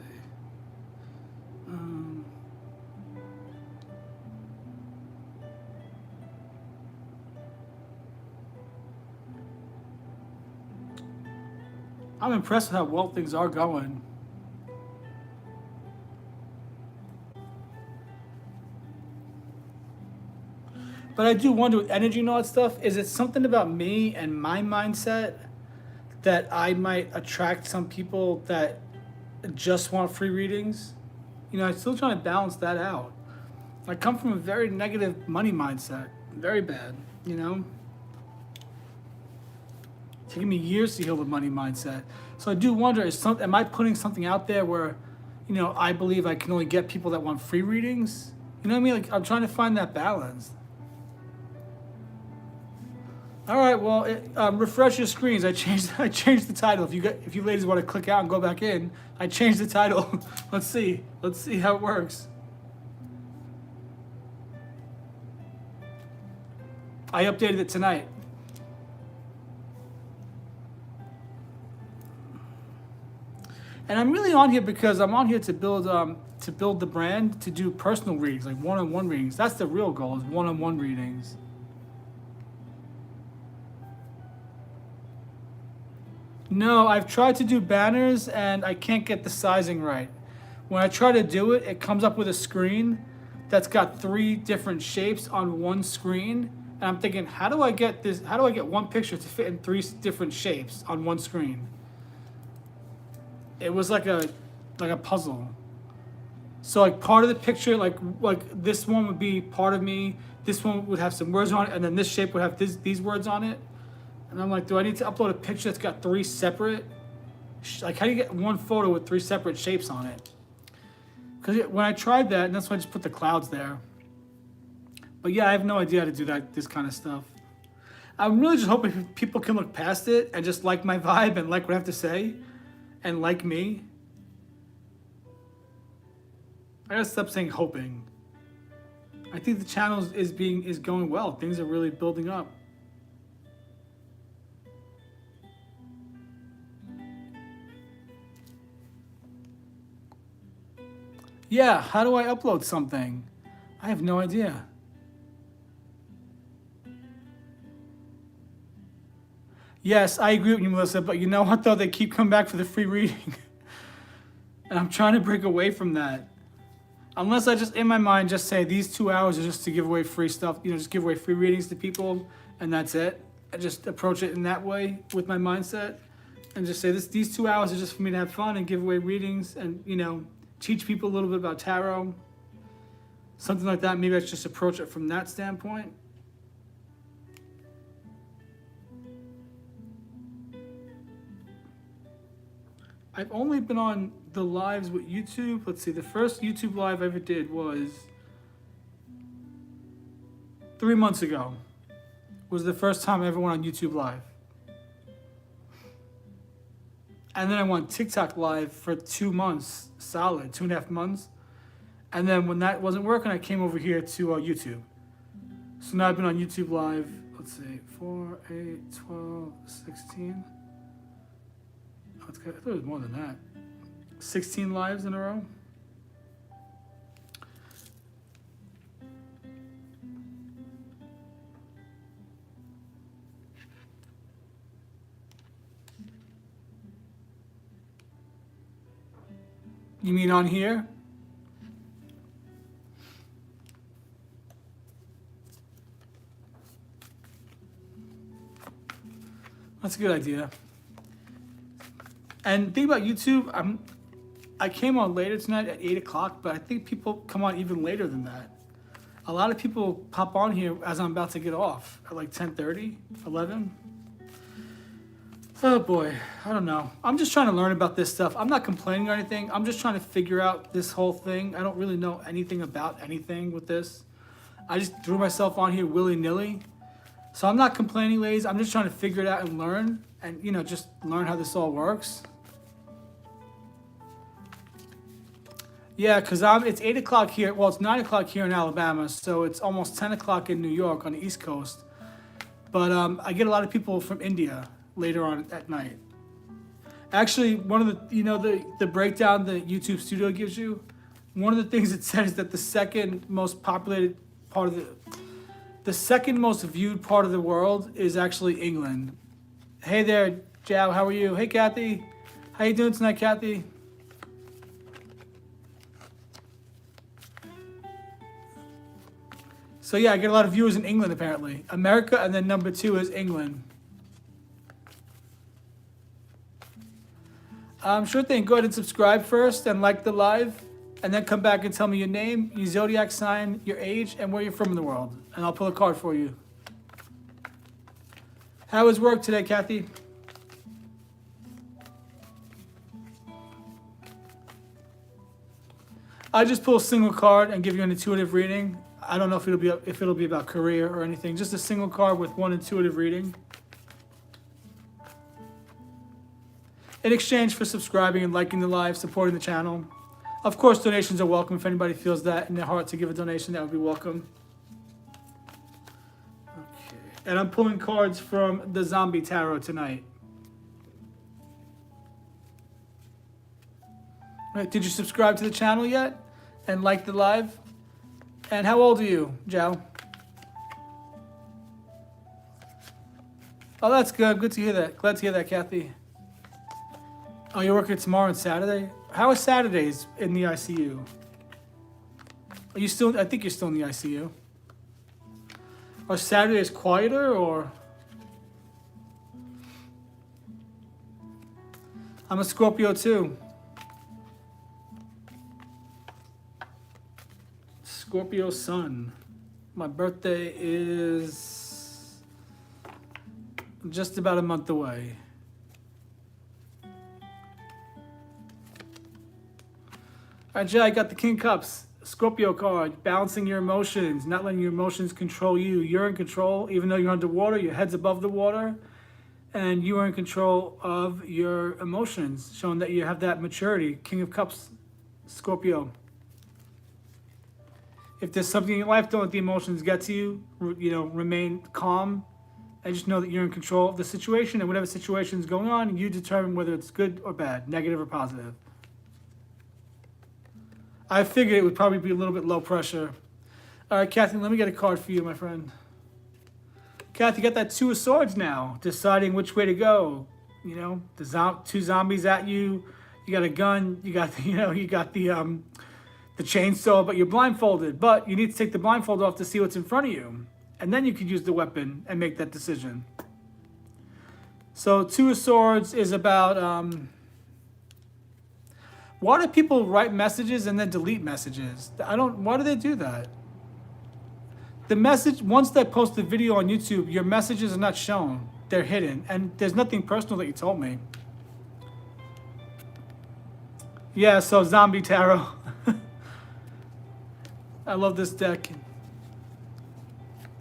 I'm impressed with how well things are going. But I do wonder with energy and all that stuff, is it something about me and my mindset that I might attract some people that just want free readings? You know, I'm still trying to balance that out. I come from a very negative money mindset, very bad, you know? It's taking me years to heal the money mindset. So I do wonder, am I putting something out there where, you know, I believe I can only get people that want free readings? You know what I mean? Like, I'm trying to find that balance. All right, well, refresh your screens. I changed the title. If you ladies want to click out and go back in, I changed the title. Let's see how it works. I updated it tonight. And I'm really on here because I'm on here to build the brand, to do personal readings, like one-on-one readings. That's the real goal, is one-on-one readings. No, I've tried to do banners and I can't get the sizing right. When I try to do it, it comes up with a screen that's got 3 different shapes on one screen. And I'm thinking, how do I get one picture to fit in 3 different shapes on one screen? It was like a puzzle. So like part of the picture, like this one would be part of me, this one would have some words on it, and then this shape would have these words on it. And I'm like, do I need to upload a picture that's got 3 separate, like how do you get one photo with 3 separate shapes on it? Because when I tried that, and that's why I just put the clouds there. But yeah, I have no idea how to do this kind of stuff. I'm really just hoping people can look past it and just like my vibe and like what I have to say and like me. I gotta stop saying hoping. I think the channel is going well. Things are really building up. Yeah, how do I upload something? I have no idea. Yes, I agree with you, Melissa, but you know what though? They keep coming back for the free reading. And I'm trying to break away from that. Unless I just, in my mind, just say these 2 hours are just to give away free stuff, you know, just give away free readings to people, and that's it. I just approach it in that way with my mindset, and just say these 2 hours are just for me to have fun and give away readings and, you know, teach people a little bit about tarot. Something like that. Maybe I should just approach it from that standpoint. I've only been on the lives with YouTube. Let's see, the first YouTube live I ever did was 3 months ago. Was the first time I ever went on YouTube live. And then I went TikTok live for 2 months, solid, 2.5 months. And then when that wasn't working, I came over here to YouTube. So now I've been on YouTube live, let's see, 4, 8, 12, 16. I thought it was more than that. 16 lives in a row. You mean on here? That's a good idea. And the thing about YouTube, I came on later tonight at 8 o'clock, but I think people come on even later than that. A lot of people pop on here as I'm about to get off at like 10:30, 11. Oh boy, I don't know. I'm just trying to learn about this stuff. I'm not complaining or anything. I'm just trying to figure out this whole thing. I don't really know anything about anything with this. I just threw myself on here willy-nilly. So I'm not complaining, ladies. I'm just trying to figure it out and learn. And, you know, just learn how this all works. Yeah, because it's 8 o'clock here. Well, it's 9 o'clock here in Alabama. So it's almost 10 o'clock in New York on the East Coast. But I get a lot of people from India later on at night. Actually, one of the, you know, the breakdown the YouTube Studio gives you, one of the things it says is that the second most populated part of the second most viewed part of the world is actually England. Hey there, Joe, how are you? Hey, Kathy. How you doing tonight, Kathy? So yeah, I get a lot of viewers in England, apparently. America, and then number 2 is England. Sure thing. Go ahead and subscribe first and like the live, and then come back and tell me your name, your zodiac sign, your age, and where you're from in the world. And I'll pull a card for you. How was work today, Kathy? I just pull a single card and give you an intuitive reading. I don't know if it'll be about career or anything. Just a single card with one intuitive reading. In exchange for subscribing and liking the live, supporting the channel. Of course, donations are welcome. If anybody feels that in their heart to give a donation, that would be welcome. Okay. And I'm pulling cards from the Zombie Tarot tonight. Right, did you subscribe to the channel yet? And like the live? And how old are you, Joe? Oh, that's good. Good to hear that. Glad to hear that, Kathy. Oh, you're working tomorrow and Saturday? How are Saturdays in the ICU? Are you still? I think you're still in the ICU. Are Saturdays quieter or? I'm a Scorpio too. Scorpio sun. My birthday is just about a month away. All right, Jay, I got the King Cups. Scorpio card. Balancing your emotions. Not letting your emotions control you. You're in control. Even though you're underwater, your head's above the water. And you are in control of your emotions. Showing that you have that maturity. King of Cups. Scorpio. If there's something in your life, don't let the emotions get to you. You know, remain calm. And just know that you're in control of the situation. And whatever situation is going on, you determine whether it's good or bad. Negative or positive. I figured it would probably be a little bit low pressure. All right, Kathy, let me get a card for you, my friend. Kathy, you got that 2 of Swords now, deciding which way to go. You know, the 2 zombies at you. You got a gun. You got, you got the chainsaw, but you're blindfolded. But you need to take the blindfold off to see what's in front of you, and then you could use the weapon and make that decision. So 2 of Swords is about. Why do people write messages and then delete messages? Why do they do that? The message, once they post the video on YouTube, your messages are not shown. They're hidden. And there's nothing personal that you told me. Yeah, so Zombie Tarot. I love this deck.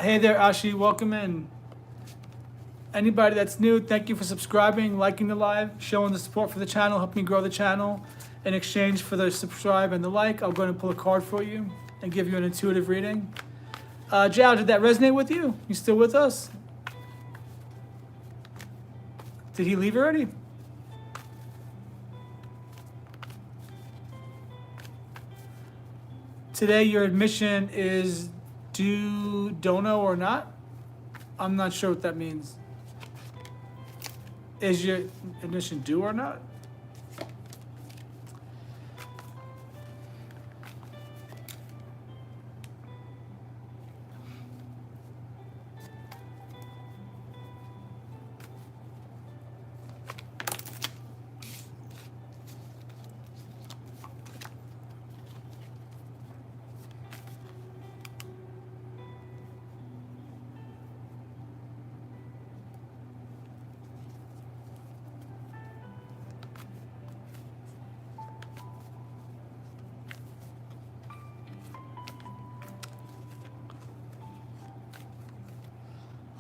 Hey there, Ashi. Welcome in. Anybody that's new, thank you for subscribing, liking the live, showing the support for the channel, helping me grow the channel. In exchange for the subscribe and the like, I'll go ahead and pull a card for you and give you an intuitive reading. Jao, did that resonate with you? You still with us? Did he leave already? Today your admission is due, don't know or not? I'm not sure what that means. Is your admission due or not?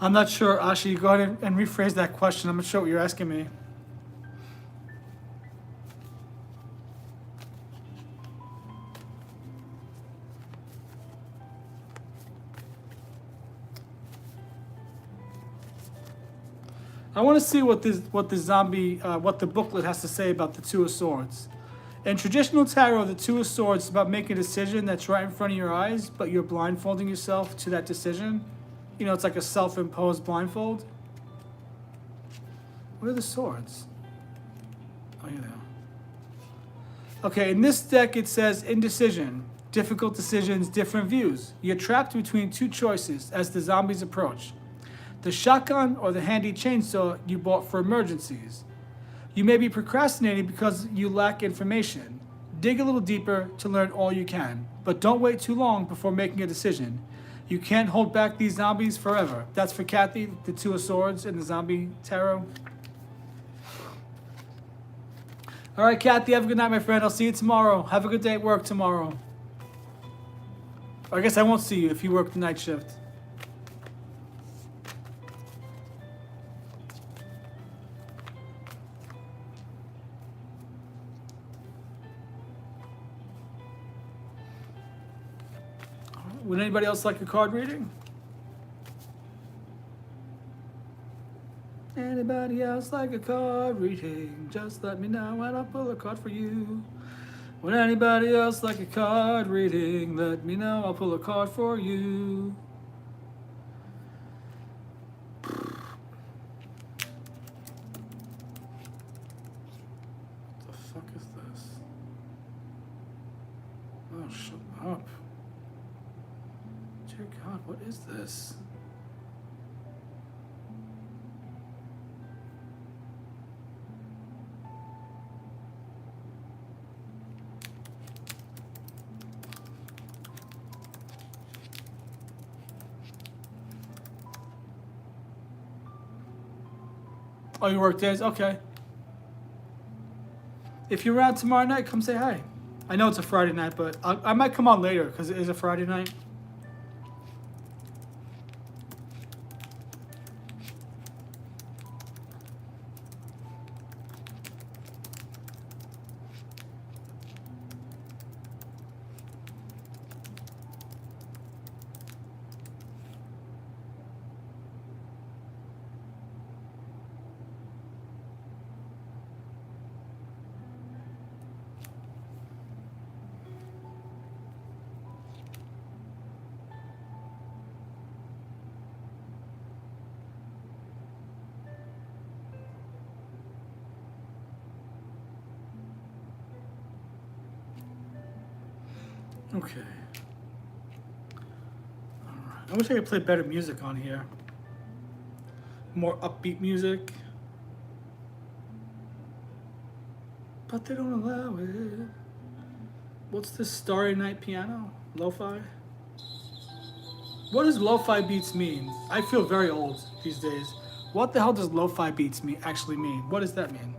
I'm not sure, Ashi. Go ahead and rephrase that question. I'm not sure what you're asking me. I want to see what the booklet has to say about the Two of Swords. In traditional tarot, the Two of Swords is about making a decision that's right in front of your eyes, but you're blindfolding yourself to that decision. You know, it's like a self-imposed blindfold. What are the swords? Oh, here they are. Okay, in this deck it says indecision, difficult decisions, different views. You're trapped between two choices as the zombies approach. The shotgun or the handy chainsaw you bought for emergencies. You may be procrastinating because you lack information. Dig a little deeper to learn all you can, but don't wait too long before making a decision. You can't hold back these zombies forever. That's for Kathy, the Two of Swords in the Zombie Tarot. All right, Kathy, have a good night, my friend. I'll see you tomorrow. Have a good day at work tomorrow. I guess I won't see you if you work the night shift. Would anybody else like a card reading? Anybody else like a card reading? Just let me know and I'll pull a card for you. Would anybody else like a card reading? Let me know, I'll pull a card for you. What the fuck is this? Oh, shut up. Dear God, what is this? Oh, you work days? Okay. If you're around tomorrow night, come say hi. I know it's a Friday night, but I might come on later because it is a Friday night. Okay. All right. I wish I could play better music on here. More upbeat music. But they don't allow it. What's this Starry Night piano? Lo-fi? What does lo-fi beats mean? I feel very old these days. What the hell does lo-fi beats actually mean? What does that mean?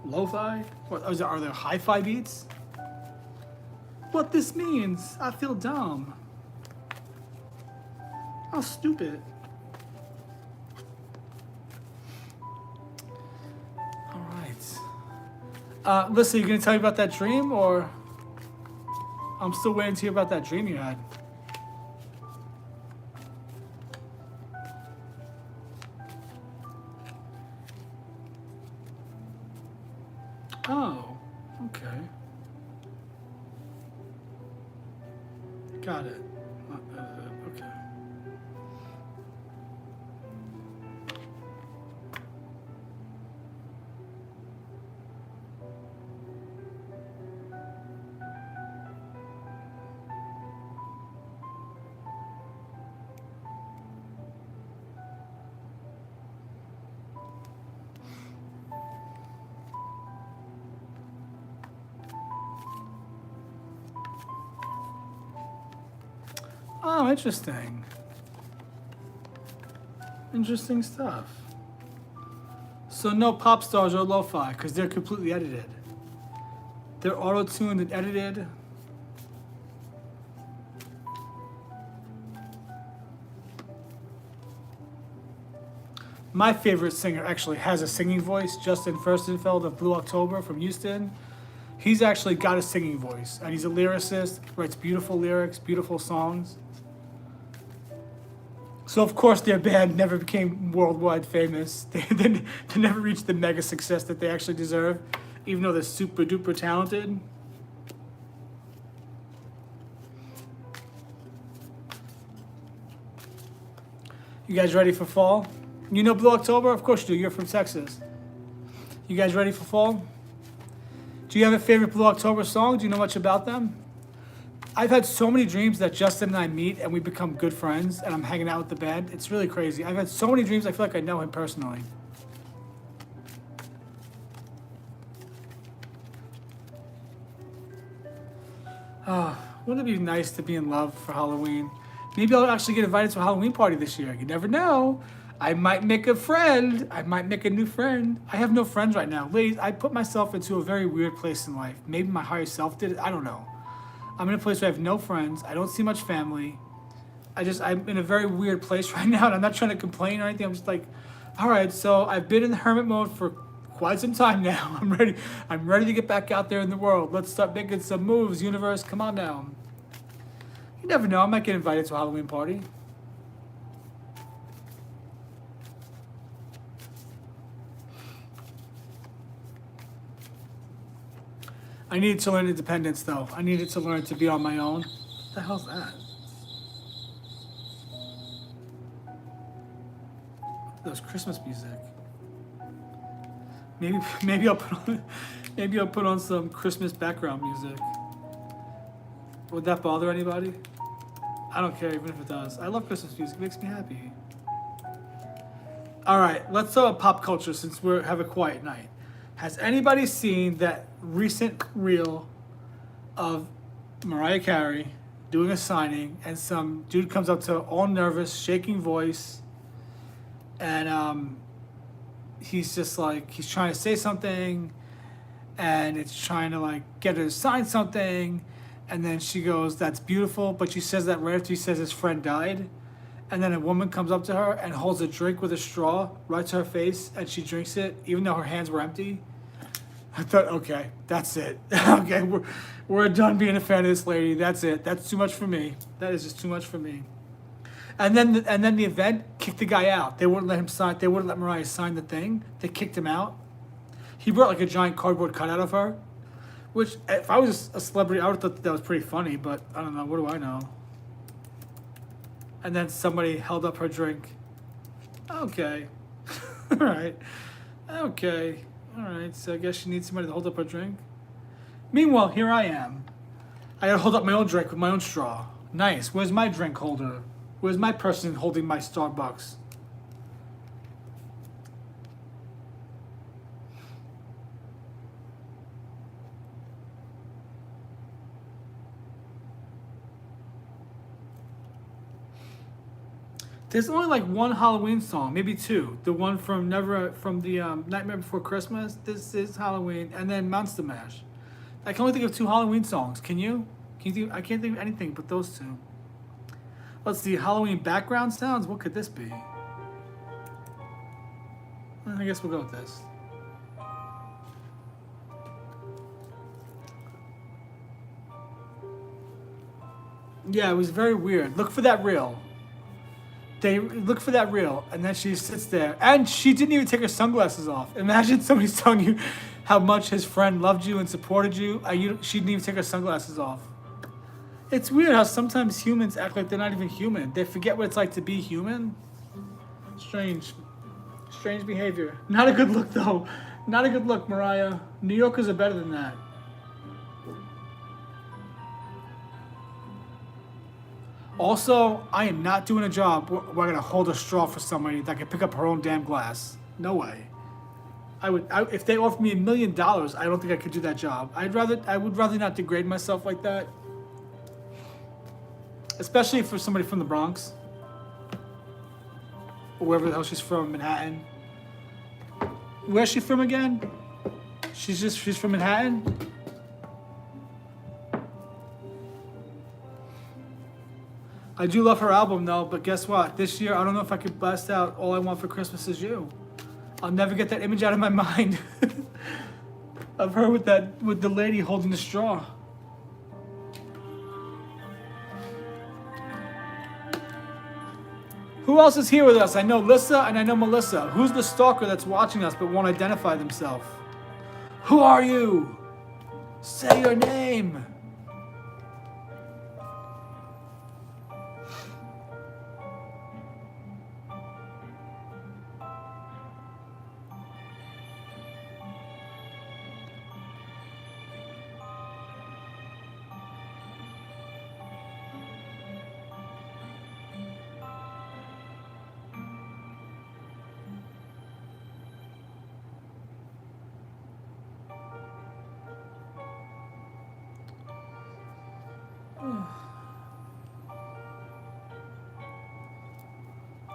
Lo-fi? What, are there hi-fi beats? What this means? I feel dumb. How stupid. All right. Listen, you gonna tell me about that dream, or I'm still waiting to hear about that dream you had? Oh, okay. Got it. Okay. Oh, interesting. Interesting stuff. So no pop stars or lo-fi, because they're completely edited. They're auto-tuned and edited. My favorite singer actually has a singing voice. Justin Furstenfeld of Blue October from Houston. He's actually got a singing voice, and he's a lyricist, writes beautiful lyrics, beautiful songs. So of course their band never became worldwide famous. They never reached the mega success that they actually deserve, even though they're super duper talented. You guys ready for fall? You know Blue October? Of course you do. You're from Texas. You guys ready for fall? Do you have a favorite Blue October song? Do you know much about them? I've had so many dreams that Justin and I meet and we become good friends and I'm hanging out with the band. It's really crazy. I've had so many dreams I feel like I know him personally. Wouldn't it be nice to be in love for Halloween? Maybe I'll actually get invited to a Halloween party this year. You never know. I might make a friend. I might make a new friend. I have no friends right now. Ladies, I put myself into a very weird place in life. Maybe my higher self did it. I don't know. I'm in a place where I have no friends. I don't see much family. I'm in a very weird place right now, and I'm not trying to complain or anything. I'm just like, all right, so I've been in the hermit mode for quite some time now. I'm ready. I'm ready to get back out there in the world. Let's start making some moves, universe. Come on now. You never know. I might get invited to a Halloween party. I needed to learn independence, though. I needed to learn to be on my own. What the hell's that? That was Christmas music. Maybe I'll put on some Christmas background music. Would that bother anybody? I don't care, even if it does. I love Christmas music. It makes me happy. All right, let's talk about pop culture since we have a quiet night. Has anybody seen that recent reel of Mariah Carey doing a signing and some dude comes up to her all nervous, shaking voice, and he's just like, he's trying to say something and it's trying to like get her to sign something, and then she goes, "That's beautiful," but she says that right after he says his friend died. And then a woman comes up to her and holds a drink with a straw right to her face, and she drinks it, even though her hands were empty. I thought, okay, that's it. Okay, we're done being a fan of this lady. That's it. That's too much for me. That is just too much for me. And then the event kicked the guy out. They wouldn't let him sign. They wouldn't let Mariah sign the thing. They kicked him out. He brought like a giant cardboard cutout of her, which if I was a celebrity, I would have thought that was pretty funny. But I don't know. What do I know? And then somebody held up her drink. Okay. All right. Okay. All right. So I guess she needs somebody to hold up her drink. Meanwhile, here I am. I gotta hold up my own drink with my own straw. Nice. Where's my drink holder? Where's my person holding my Starbucks? There's only like one Halloween song, maybe two. The one from Nightmare Before Christmas. This is Halloween, and then Monster Mash. I can only think of two Halloween songs. Can you? I can't think of anything but those two. Let's see. Halloween background sounds. What could this be? I guess we'll go with this. Yeah, it was very weird. Look for that reel. They look for that reel, and then she sits there, and she didn't even take her sunglasses off. Imagine somebody telling you how much his friend loved you and supported you, and she didn't even take her sunglasses off. It's weird how sometimes humans act like they're not even human. They forget what it's like to be human. Strange behavior. Not a good look, though. Not a good look, Mariah. New Yorkers are better than that. Also, I am not doing a job where I'm gonna hold a straw for somebody that can pick up her own damn glass. No way. If they offered me $1 million, I don't think I could do that job. I would rather not degrade myself like that. Especially for somebody from the Bronx. Or wherever the hell she's from, Manhattan. Where's she from again? She's from Manhattan? I do love her album though, but guess what? This year, I don't know if I could blast out All I Want for Christmas Is You. I'll never get that image out of my mind of her with the lady holding the straw. Who else is here with us? I know Lissa and I know Melissa. Who's the stalker that's watching us but won't identify themselves? Who are you? Say your name.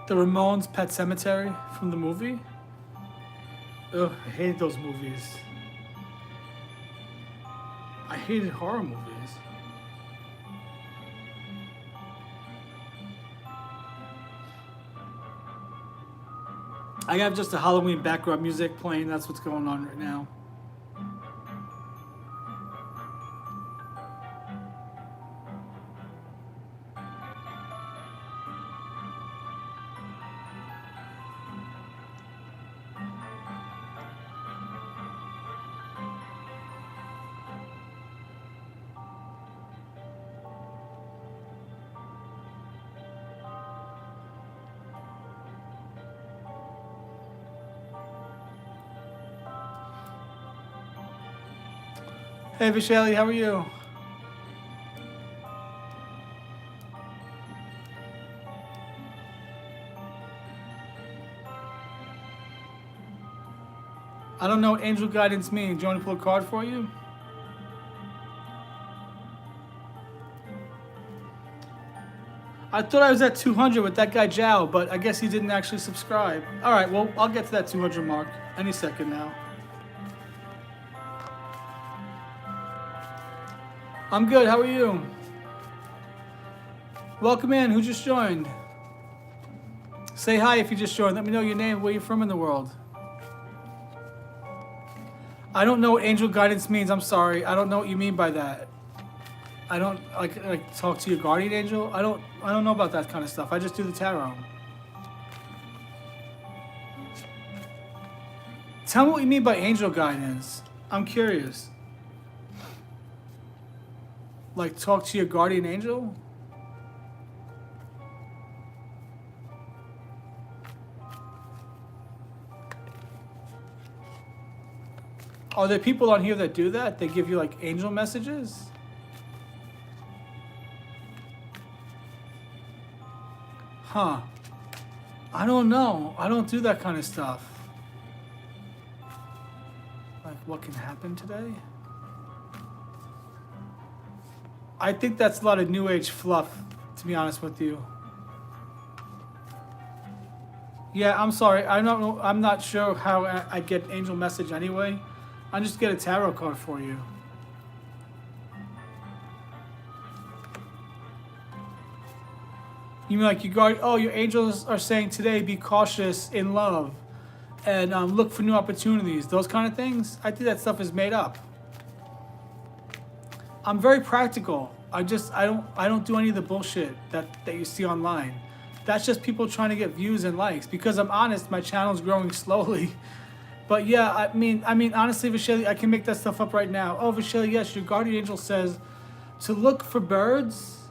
The Ramones' Pet Cemetery from the movie. Ugh, I hated those movies. I hated horror movies. I have just a Halloween background music playing. That's what's going on right now. Hey Vishali, how are you? I don't know what angel guidance means. Do you want to pull a card for you? I thought I was at 200 with that guy Zhao, but I guess he didn't actually subscribe. All right, well, I'll get to that 200 mark any second now. I'm good, how are you? Welcome in, who just joined? Say hi if you just joined. Let me know your name, where you're from in the world. I don't know what angel guidance means, I'm sorry. I don't know what you mean by that. I don't like talk to your guardian angel. I don't know about that kind of stuff. I just do the tarot. Tell me what you mean by angel guidance. I'm curious. Like talk to your guardian angel? Are there people on here that do that? They give you like angel messages? Huh. I don't know. I don't do that kind of stuff. Like what can happen today? I think that's a lot of new age fluff, to be honest with you. Yeah, I'm sorry. I don't know. I'm not sure how I get angel message anyway. I'll just get a tarot card for you. You mean like you guard? Oh, your angels are saying today, be cautious in love, and look for new opportunities. Those kind of things. I think that stuff is made up. I'm very practical. I don't do any of the bullshit that you see online. That's just people trying to get views and likes. Because I'm honest, my channel's growing slowly. But yeah, I mean, honestly, Vishali, I can make that stuff up right now. Oh, Vishali, yes, your guardian angel says to look for birds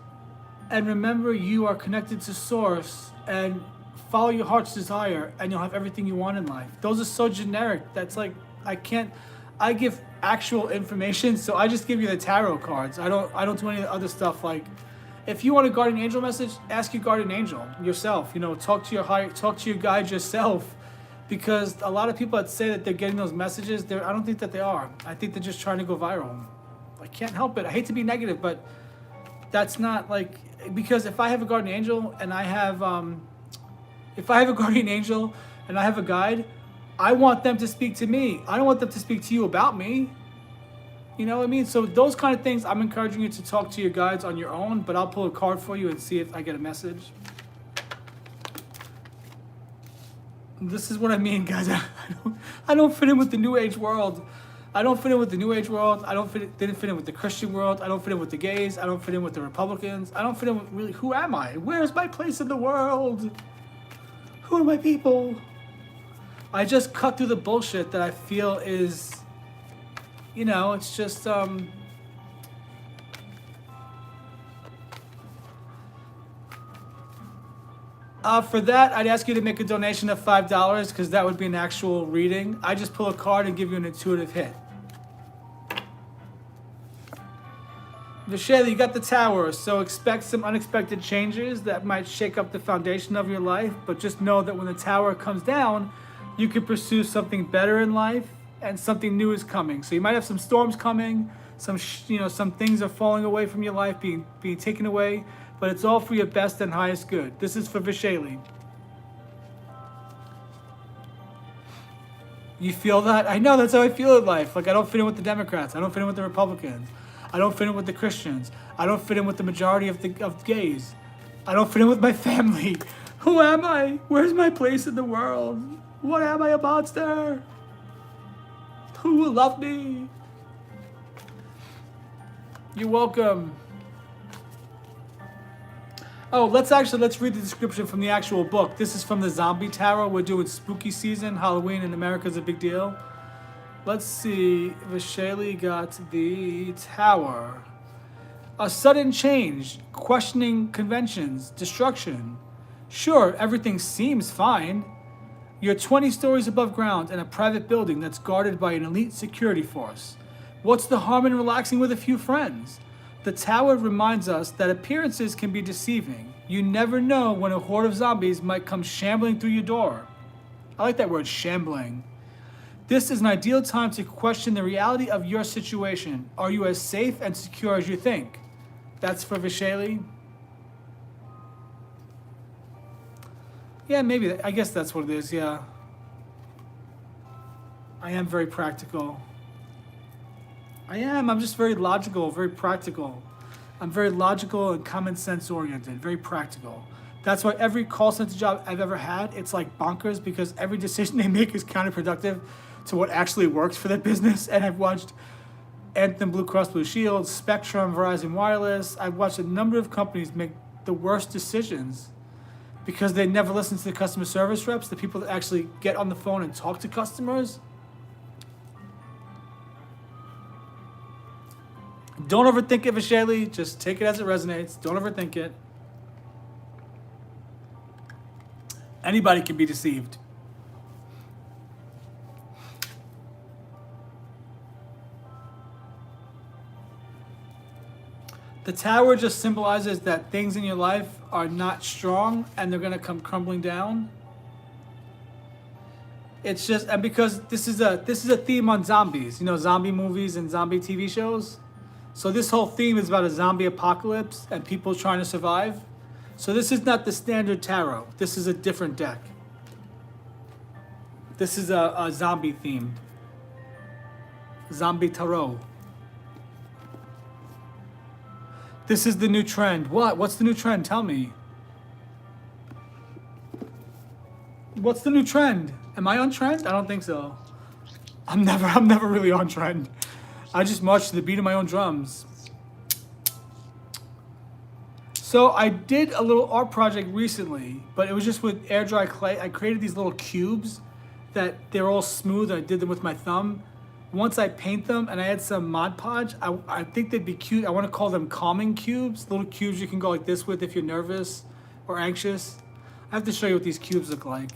and remember you are connected to source and follow your heart's desire and you'll have everything you want in life. Those are so generic. That's like, I give actual information, so I just give you the tarot cards. I don't do any of the other stuff. Like, if you want a guardian angel message, ask your guardian angel yourself. You know, talk to your guide yourself, because a lot of people that say that they're getting those messages, I don't think that they are. I think they're just trying to go viral. I can't help it. I hate to be negative, but that's not like, because if I have a guardian angel and I have a guide, I want them to speak to me. I don't want them to speak to you about me. You know what I mean? So those kind of things, I'm encouraging you to talk to your guides on your own, but I'll pull a card for you and see if I get a message. This is what I mean, guys. I don't fit in with the New Age world. I don't fit in with the New Age world. Didn't fit in with the Christian world. I don't fit in with the gays. I don't fit in with the Republicans. I don't fit in with really, who am I? Where's my place in the world? Who are my people? I just cut through the bullshit that I feel is, you know, it's just, for that, I'd ask you to make a donation of $5 because that would be an actual reading. I just pull a card and give you an intuitive hit. Vishayla, you got the Tower, so expect some unexpected changes that might shake up the foundation of your life, but just know that when the Tower comes down, you can pursue something better in life and something new is coming. So you might have some storms coming, some things are falling away from your life, being taken away, but it's all for your best and highest good. This is for Vishayla. You feel that? I know, that's how I feel in life. Like, I don't fit in with the Democrats. I don't fit in with the Republicans. I don't fit in with the Christians. I don't fit in with the majority of gays. I don't fit in with my family. Who am I? Where's my place in the world? What am I, a monster? Who will love me? You're welcome. Oh, let's read the description from the actual book. This is from the Zombie Tarot. We're doing spooky season. Halloween in America is a big deal. Let's see. Vishayla got the Tower. A sudden change, questioning conventions, destruction. Sure, everything seems fine. You're 20 stories above ground in a private building that's guarded by an elite security force. What's the harm in relaxing with a few friends? The Tower reminds us that appearances can be deceiving. You never know when a horde of zombies might come shambling through your door. I like that word, shambling. This is an ideal time to question the reality of your situation. Are you as safe and secure as you think? That's for Vishayla. Yeah, maybe. I guess that's what it is, yeah. I am very practical. I'm just very logical, very practical. I'm very logical and common sense oriented, very practical. That's why every call center job I've ever had, it's like bonkers because every decision they make is counterproductive to what actually works for the business. And I've watched Anthem, Blue Cross Blue Shield, Spectrum, Verizon Wireless. I've watched a number of companies make the worst decisions because they never listen to the customer service reps, the people that actually get on the phone and talk to customers. Don't overthink it, Vishayla. Just take it as it resonates. Don't overthink it. Anybody can be deceived. The Tower just symbolizes that things in your life are not strong and they're going to come crumbling down. It's just, and because this is a theme on zombies, you know, zombie movies and zombie TV shows. So this whole theme is about a zombie apocalypse and people trying to survive. So this is not the standard tarot. This is a different deck. This is a zombie theme. Zombie tarot. This is the new trend. What? What's the new trend? Tell me. What's the new trend? Am I on trend? I don't think so. I'm never really on trend. I just march to the beat of my own drums. So I did a little art project recently, but it was just with air dry clay. I created these little cubes that they're all smooth. I did them with my thumb. Once I paint them and I add some Mod Podge, I think they'd be cute. I want to call them calming cubes. Little cubes you can go like this with if you're nervous or anxious. I have to show you what these cubes look like.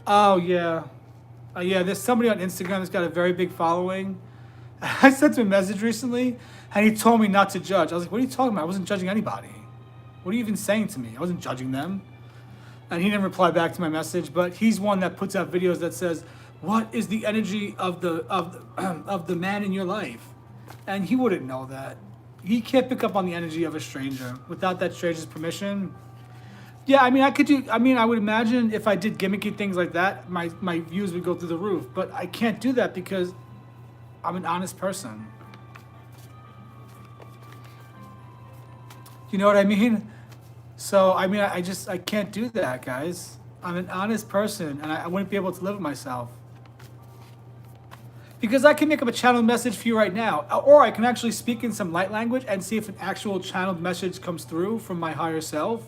Oh, yeah. Yeah, there's somebody on Instagram that's got a very big following. I sent him a message recently, and he told me not to judge. I was like, what are you talking about? I wasn't judging anybody. What are you even saying to me? I wasn't judging them. And he didn't reply back to my message, but he's one that puts out videos that says, what is the energy of the man in your life? And he wouldn't know that. He can't pick up on the energy of a stranger without that stranger's permission. Yeah, I mean, I could do. I mean, I would imagine if I did gimmicky things like that, my views would go through the roof. But I can't do that because I'm an honest person. You know what I mean? So I mean, I can't do that, guys. I'm an honest person, and I wouldn't be able to live with myself. Because I can make up a channeled message for you right now, or I can actually speak in some light language and see if an actual channeled message comes through from my higher self,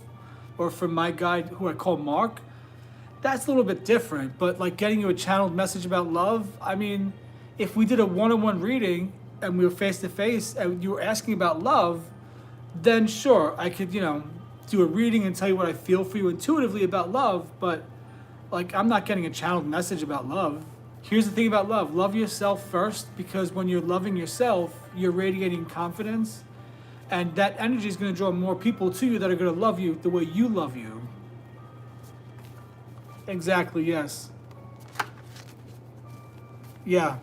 or from my guide, who I call Mark. That's a little bit different. But like getting you a channeled message about love, I mean, if we did a one-on-one reading and we were face to face and you were asking about love, then sure, I could, do a reading and tell you what I feel for you intuitively about love. But like, I'm not getting a channeled message about love. Here's the thing about love. Love yourself first, because when you're loving yourself, you're radiating confidence. And that energy is going to draw more people to you that are going to love you the way you love you. Exactly, yes. Yeah.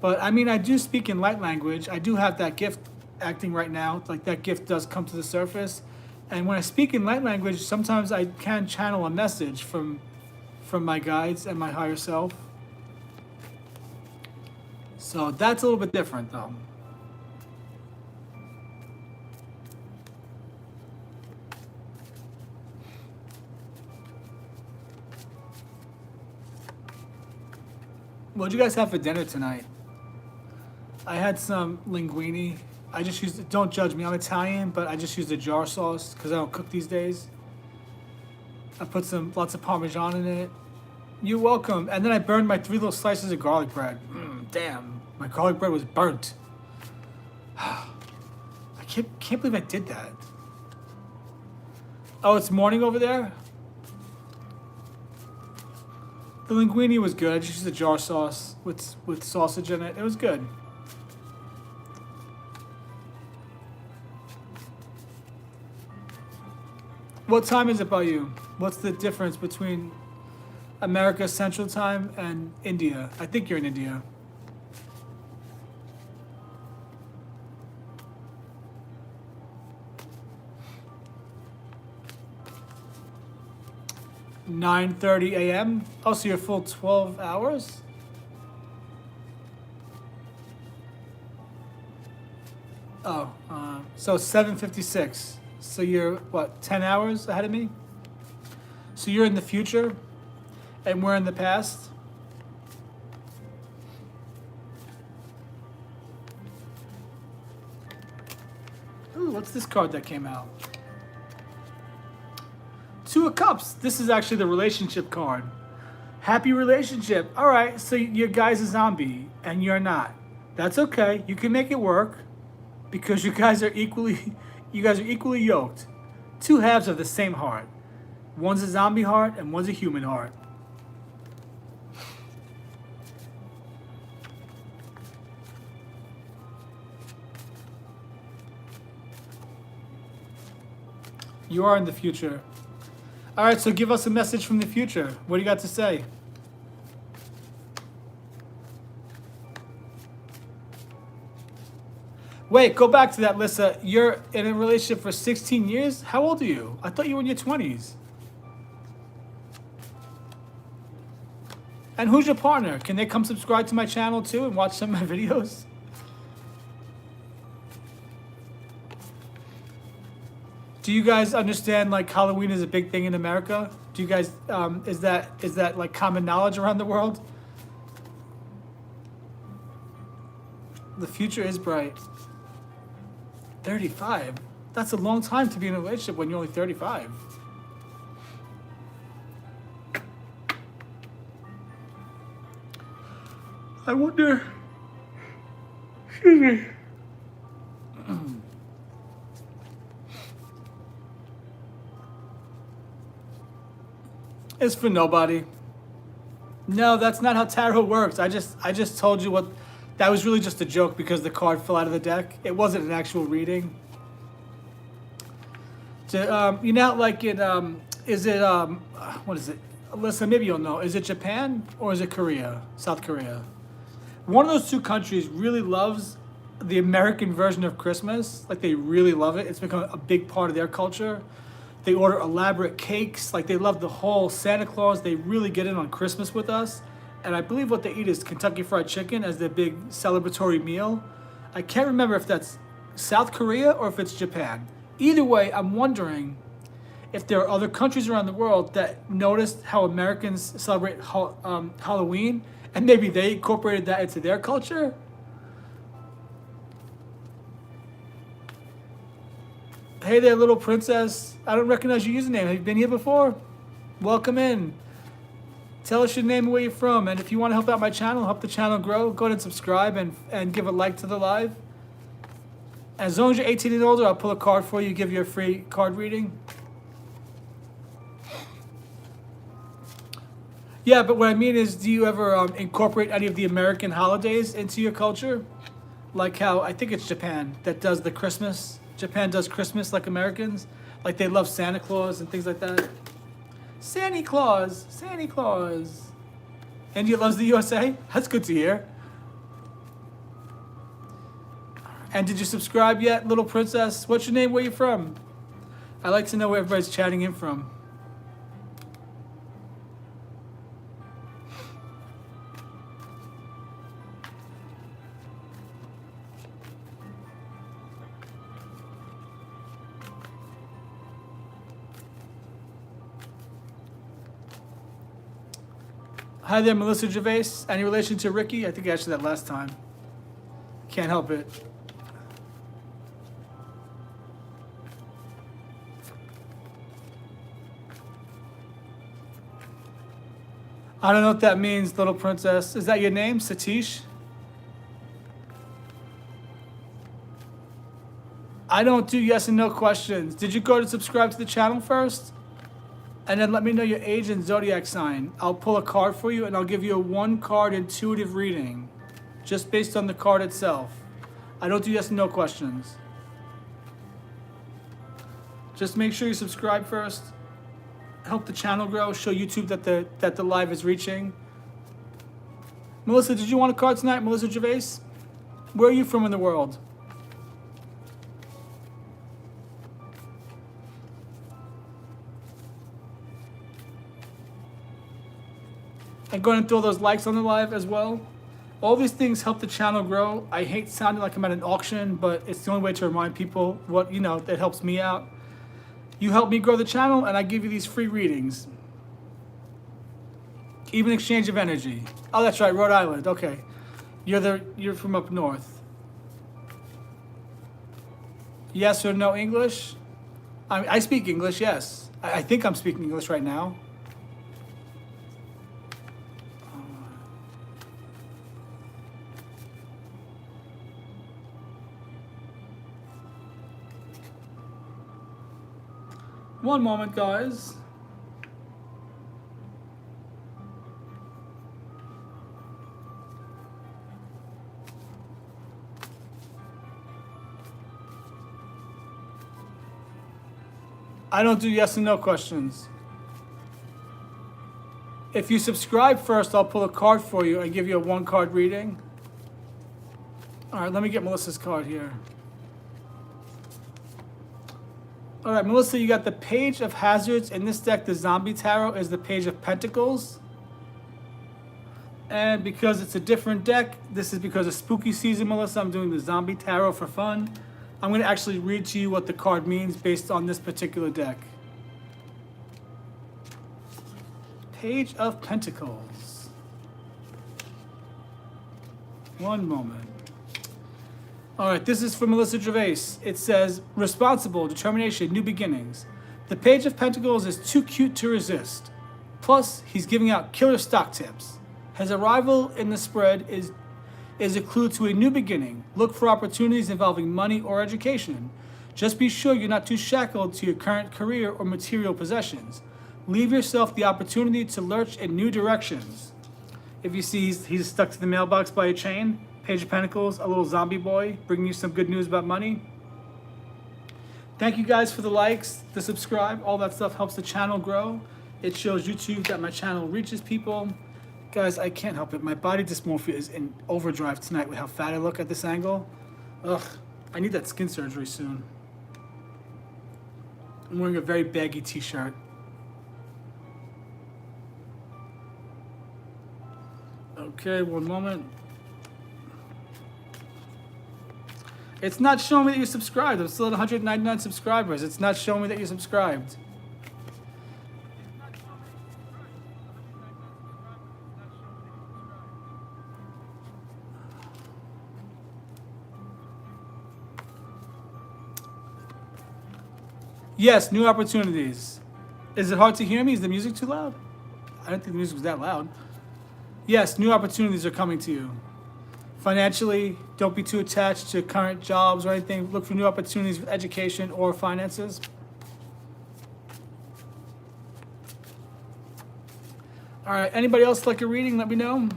But I mean, I do speak in light language. I do have that gift acting right now. Like, that gift does come to the surface. And when I speak in light language, sometimes I can channel a message from my guides and my higher self. So that's a little bit different though. What'd you guys have for dinner tonight? I had some linguine. I just used, don't judge me, I'm Italian, but I just used a jar sauce because I don't cook these days. I put lots of Parmesan in it. You're welcome. And then I burned my 3 little slices of garlic bread. Damn, my garlic bread was burnt. I can't believe I did that. Oh, it's morning over there? The linguine was good. I just used a jar sauce with sausage in it. It was good. What time is it by you? What's the difference between America Central Time and India? I think you're in India. (9:30 a.m.) Oh, so you're full 12 hours? Oh, so 7:56. So you're, what, 10 hours ahead of me? So you're in the future, and we're in the past? Ooh, what's this card that came out? 2 of Cups. This is actually the relationship card. Happy relationship. All right, so your guy's a zombie, and you're not. That's okay. You can make it work, because you guys are equally yoked. 2 halves of the same heart. One's a zombie heart, and one's a human heart. You are in the future. All right, so give us a message from the future. What do you got to say? Wait, go back to that, Lissa. You're in a relationship for 16 years? How old are you? I thought you were in your 20s. And who's your partner? Can they come subscribe to my channel too and watch some of my videos? Do you guys understand, like, Halloween is a big thing in America? Do you guys, is that like common knowledge around the world? The future is bright. 35? That's a long time to be in a relationship when you're only 35. I wonder, excuse me. It's for nobody. No, that's not how tarot works. I just told you what, that was really just a joke because the card fell out of the deck. It wasn't an actual reading. You know, like it, is it, what is it? Listen, maybe you'll know. Is it Japan or is it Korea? South Korea. One of those 2 countries really loves the American version of Christmas. Like, they really love it. It's become a big part of their culture. They order elaborate cakes. Like, they love the whole Santa Claus. They really get in on Christmas with us. And I believe what they eat is Kentucky Fried Chicken as their big celebratory meal. I can't remember if that's South Korea or if it's Japan. Either way, I'm wondering if there are other countries around the world that noticed how Americans celebrate Halloween, and maybe they incorporated that into their culture. Hey there, little princess. I don't recognize your username. Have you been here before? Welcome in. Tell us your name and where you're from. And if you want to help out my channel, help the channel grow, go ahead and subscribe and give a like to the live. As long as you're 18 and older, I'll pull a card for you, give you a free card reading. Yeah, but what I mean is, do you ever incorporate any of the American holidays into your culture? Like how, I think it's Japan that does the Christmas. Japan does Christmas like Americans. Like they love Santa Claus and things like that. Santa Claus, Santa Claus. India loves the USA? That's good to hear. And did you subscribe yet, little princess? What's your name? Where you from? I like to know where everybody's chatting in from. Hi there, Melissa Gervais. Any relation to Ricky? I think I asked you that last time. Can't help it. I don't know what that means, little princess. Is that your name, Satish? I don't do yes and no questions. Did you go to subscribe to the channel first? And then let me know your age and zodiac sign. I'll pull a card for you and I'll give you a 1-card intuitive reading just based on the card itself. I don't do yes and no questions. Just make sure you subscribe first. Help the channel grow. Show YouTube that the live is reaching. Melissa, did you want a card tonight? Melissa Gervais? Where are you from in the world? And go ahead and throw those likes on the live as well. All these things help the channel grow. I hate sounding like I'm at an auction, but it's the only way to remind people what, that helps me out. You help me grow the channel, and I give you these free readings. Even exchange of energy. Oh, that's right, Rhode Island. Okay. You're from up north. Yes or no English? I speak English, yes. I think I'm speaking English right now. One moment, guys. I don't do yes and no questions. If you subscribe first, I'll pull a card for you and give you a 1-card reading. All right, let me get Melissa's card here. All right, Melissa, you got the Page of Hazards. In this deck, the Zombie Tarot is the Page of Pentacles. And because it's a different deck, this is because of spooky season, Melissa, I'm doing the Zombie Tarot for fun. I'm going to actually read to you what the card means based on this particular deck. Page of Pentacles. One moment. All right, this is for Melissa Gervais. It says, responsible, determination, new beginnings. The Page of Pentacles is too cute to resist. Plus, he's giving out killer stock tips. His arrival in the spread is a clue to a new beginning. Look for opportunities involving money or education. Just be sure you're not too shackled to your current career or material possessions. Leave yourself the opportunity to lurch in new directions. If you see he's stuck to the mailbox by a chain, Page of Pentacles, a little zombie boy, bringing you some good news about money. Thank you guys for the likes, the subscribe, all that stuff helps the channel grow. It shows YouTube that my channel reaches people. Guys, I can't help it. My body dysmorphia is in overdrive tonight with how fat I look at this angle. Ugh, I need that skin surgery soon. I'm wearing a very baggy t-shirt. Okay, one moment. It's not showing me that you're subscribed. I'm still at 199 subscribers. It's not showing me that you're subscribed. Yes, new opportunities. Is it hard to hear me? Is the music too loud? I didn't think the music was that loud. Yes, new opportunities are coming to you. Financially, don't be too attached to current jobs or anything. Look for new opportunities with education or finances. All right, anybody else like a reading? Let me know.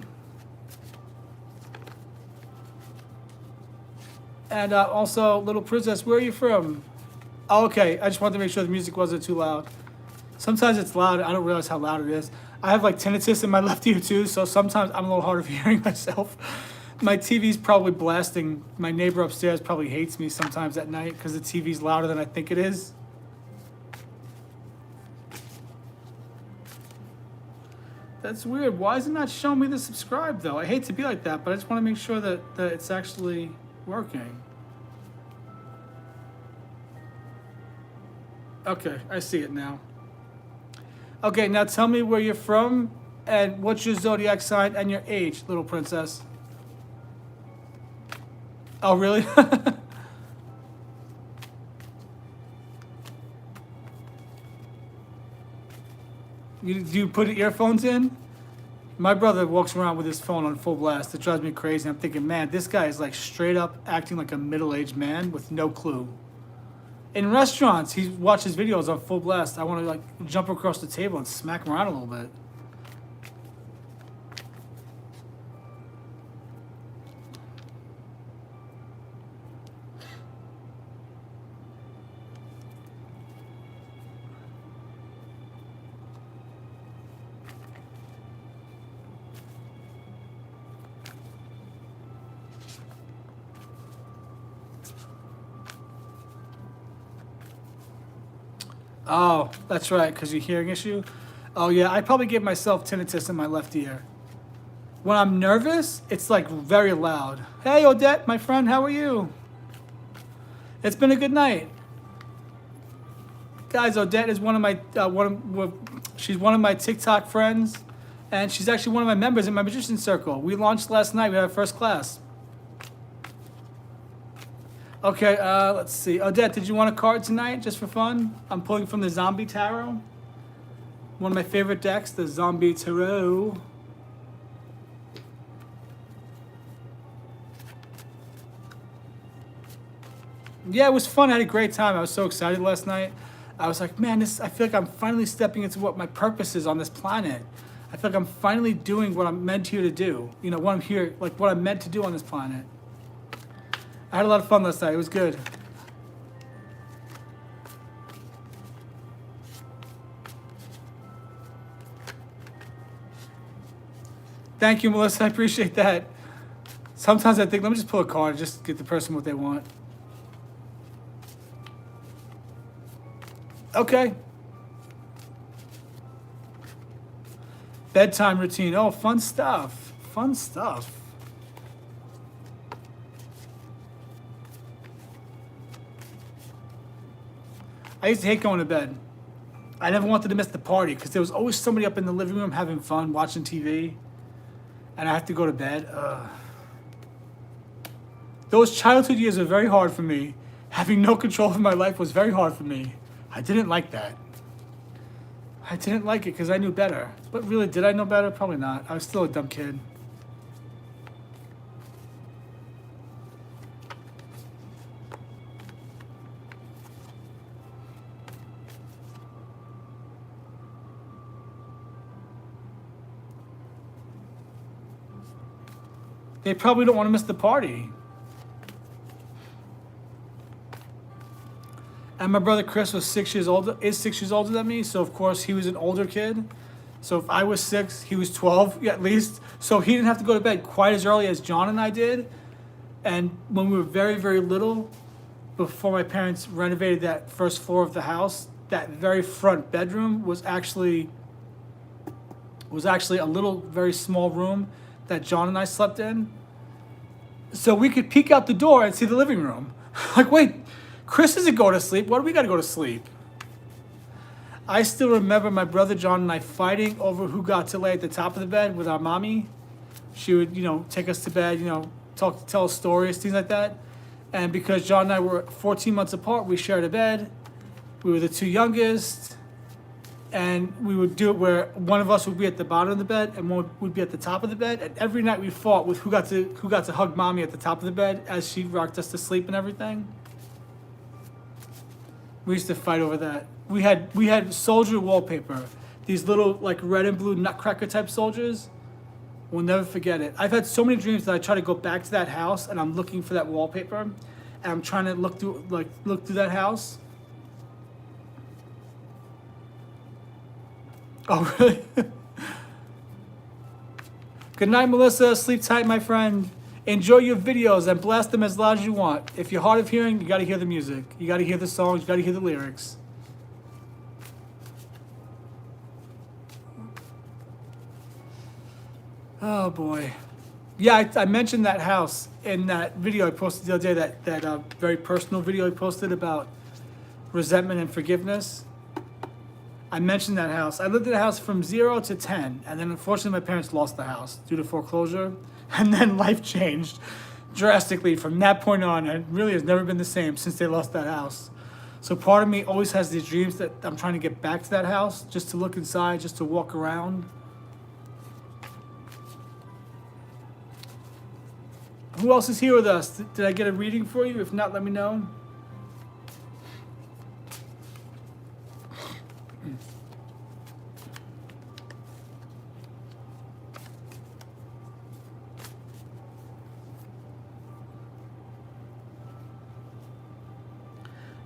And also, Little Princess, where are you from? Oh, okay, I just wanted to make sure the music wasn't too loud. Sometimes it's loud, I don't realize how loud it is. I have like tinnitus in my left ear too, so sometimes I'm a little hard of hearing myself. My TV's probably blasting. My neighbor upstairs probably hates me sometimes at night because the TV's louder than I think it is. That's weird. Why is it not showing me the subscribe though? I hate to be like that, but I just want to make sure that it's actually working. Okay, I see it now. Okay, now tell me where you're from and what's your zodiac sign and your age, little princess. Oh, really? Do you put earphones in? My brother walks around with his phone on full blast. It drives me crazy. I'm thinking, man, this guy is like straight up acting like a middle-aged man with no clue. In restaurants, he watches videos on full blast. I want to like jump across the table and smack him around a little bit. Oh, that's right, because your hearing issue. Oh yeah, I probably give myself tinnitus in my left ear. When I'm nervous, it's like very loud. Hey Odette, my friend, how are you? It's been a good night. Guys, Odette is one of my she's one of my TikTok friends, and she's actually one of my members in my magician circle. We launched last night. We had our first class. Okay, let's see. Odette, did you want a card tonight, just for fun? I'm pulling from the Zombie Tarot. One of my favorite decks, the Zombie Tarot. Yeah, it was fun. I had a great time. I was so excited last night. I was like, man, I feel like I'm finally stepping into what my purpose is on this planet. I feel like I'm finally doing what I'm meant here to do. You know, what I'm here, like what I'm meant to do on this planet. I had a lot of fun last night. It was good. Thank you, Melissa. I appreciate that. Sometimes I think, let me just pull a card, just get the person what they want. Okay. Bedtime routine. Oh, fun stuff. Fun stuff. I used to hate going to bed. I never wanted to miss the party because there was always somebody up in the living room having fun, watching TV. And I have to go to bed. Those childhood years are very hard for me. Having no control of my life was very hard for me. I didn't like that. I didn't like it because I knew better. But really, did I know better? Probably not. I was still a dumb kid. They probably don't want to miss the party. And my brother Chris was 6 years older, is 6 years older than me. So of course he was an older kid. So if I was 6, he was 12 at least. So he didn't have to go to bed quite as early as John and I did. And when we were very, very little, before my parents renovated that first floor of the house, that very front bedroom was actually a little very small room that John and I slept in. So we could peek out the door and see the living room. Like, wait, Chris isn't going to sleep. Why do we got to go to sleep? I still remember my brother John and I fighting over who got to lay at the top of the bed with our mommy. She would, take us to bed, tell us stories, things like that. And because John and I were 14 months apart, we shared a bed. We were the two youngest. And we would do it where one of us would be at the bottom of the bed and one would be at the top of the bed. And every night we fought with who got to hug mommy at the top of the bed as she rocked us to sleep and everything. We used to fight over that. We had soldier wallpaper, these little like red and blue nutcracker type soldiers. We'll never forget it. I've had so many dreams that I try to go back to that house and I'm looking for that wallpaper, and I'm trying to look through that house. Oh really? Good night, Melissa. Sleep tight, my friend. Enjoy your videos and blast them as loud as you want. If you're hard of hearing, you got to hear the music. You got to hear the songs. You got to hear the lyrics. Oh boy. Yeah, I mentioned that house in that video I posted the other day, that very personal video I posted about resentment and forgiveness. I mentioned that house. I lived in the house from 0 to 10, and then unfortunately my parents lost the house due to foreclosure, and then life changed drastically from that point on, and it really has never been the same since they lost that house. So part of me always has these dreams that I'm trying to get back to that house, just to look inside, just to walk around. Who else is here with us? Did I get a reading for you? If not, let me know.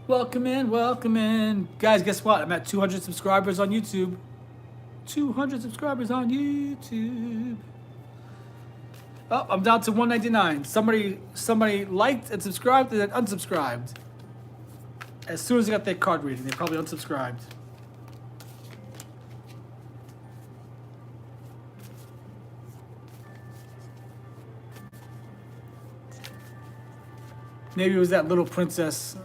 Welcome in, welcome in. Guys, guess what? I'm at 200 subscribers on YouTube. 200 subscribers on YouTube. Oh, I'm down to 199. Somebody liked and subscribed and then unsubscribed. As soon as they got their card reading, they probably unsubscribed. Maybe it was that little princess.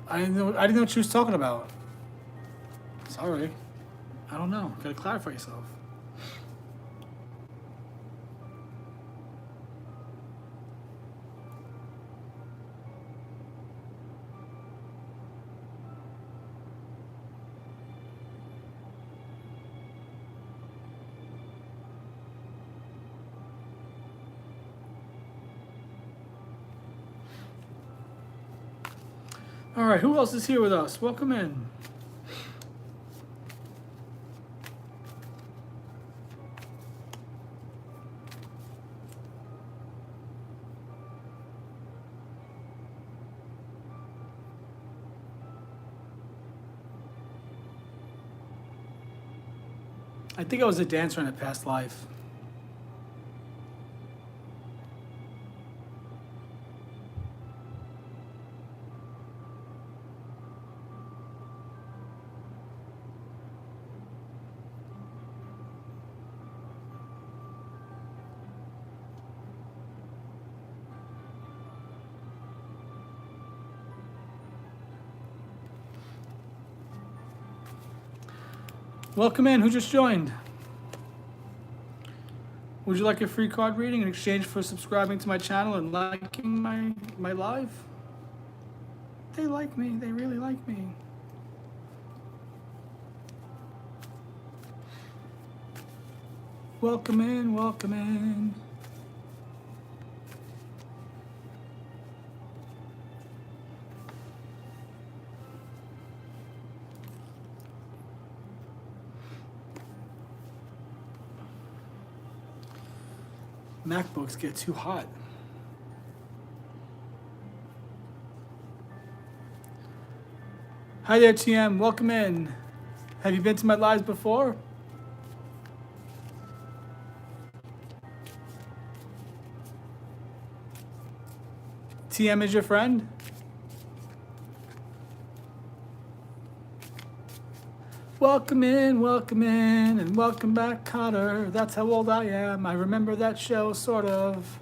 I didn't know what she was talking about. Sorry. I don't know. Gotta clarify yourself. All right, who else is here with us? Welcome in. I think I was a dancer in a past life. Welcome in. Who just joined? Would you like a free card reading in exchange for subscribing to my channel and liking my live? They like me. They really like me. Welcome in. Welcome in. MacBooks get too hot. Hi there, TM. Welcome in. Have you been to my lives before? TM is your friend? welcome in, and welcome back, Cotter. That's how old I am. I remember that show, sort of.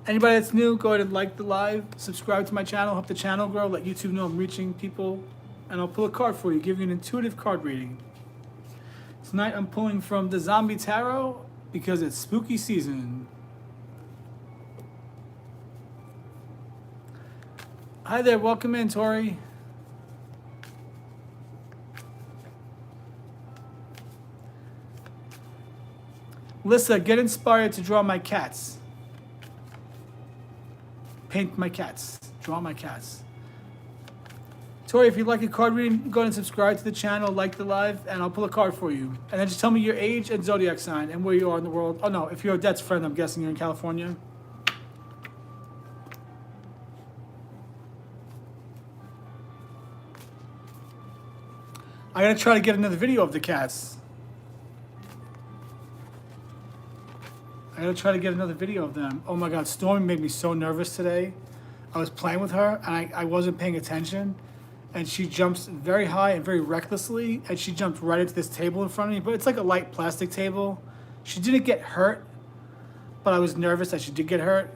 Anybody that's new, go ahead and like the live, subscribe to my channel, help the channel grow, let YouTube know I'm reaching people, and I'll pull a card for you, give you an intuitive card reading. Tonight I'm pulling from the Zombie Tarot because it's spooky season. Hi there, welcome in, Tori. Lissa, get inspired to draw my cats. Paint my cats. Draw my cats. Tori, if you'd like a card reading, go ahead and subscribe to the channel, like the live, and I'll pull a card for you. And then just tell me your age and zodiac sign and where you are in the world. Oh no, if you're Odette's friend, I'm guessing you're in California. I gotta try to get another video of the cats. I gotta try to get another video of them. Oh my God, Stormy made me so nervous today. I was playing with her and I wasn't paying attention. And she jumps very high and very recklessly. And she jumped right into this table in front of me. But it's like a light plastic table. She didn't get hurt, but I was nervous that she did get hurt.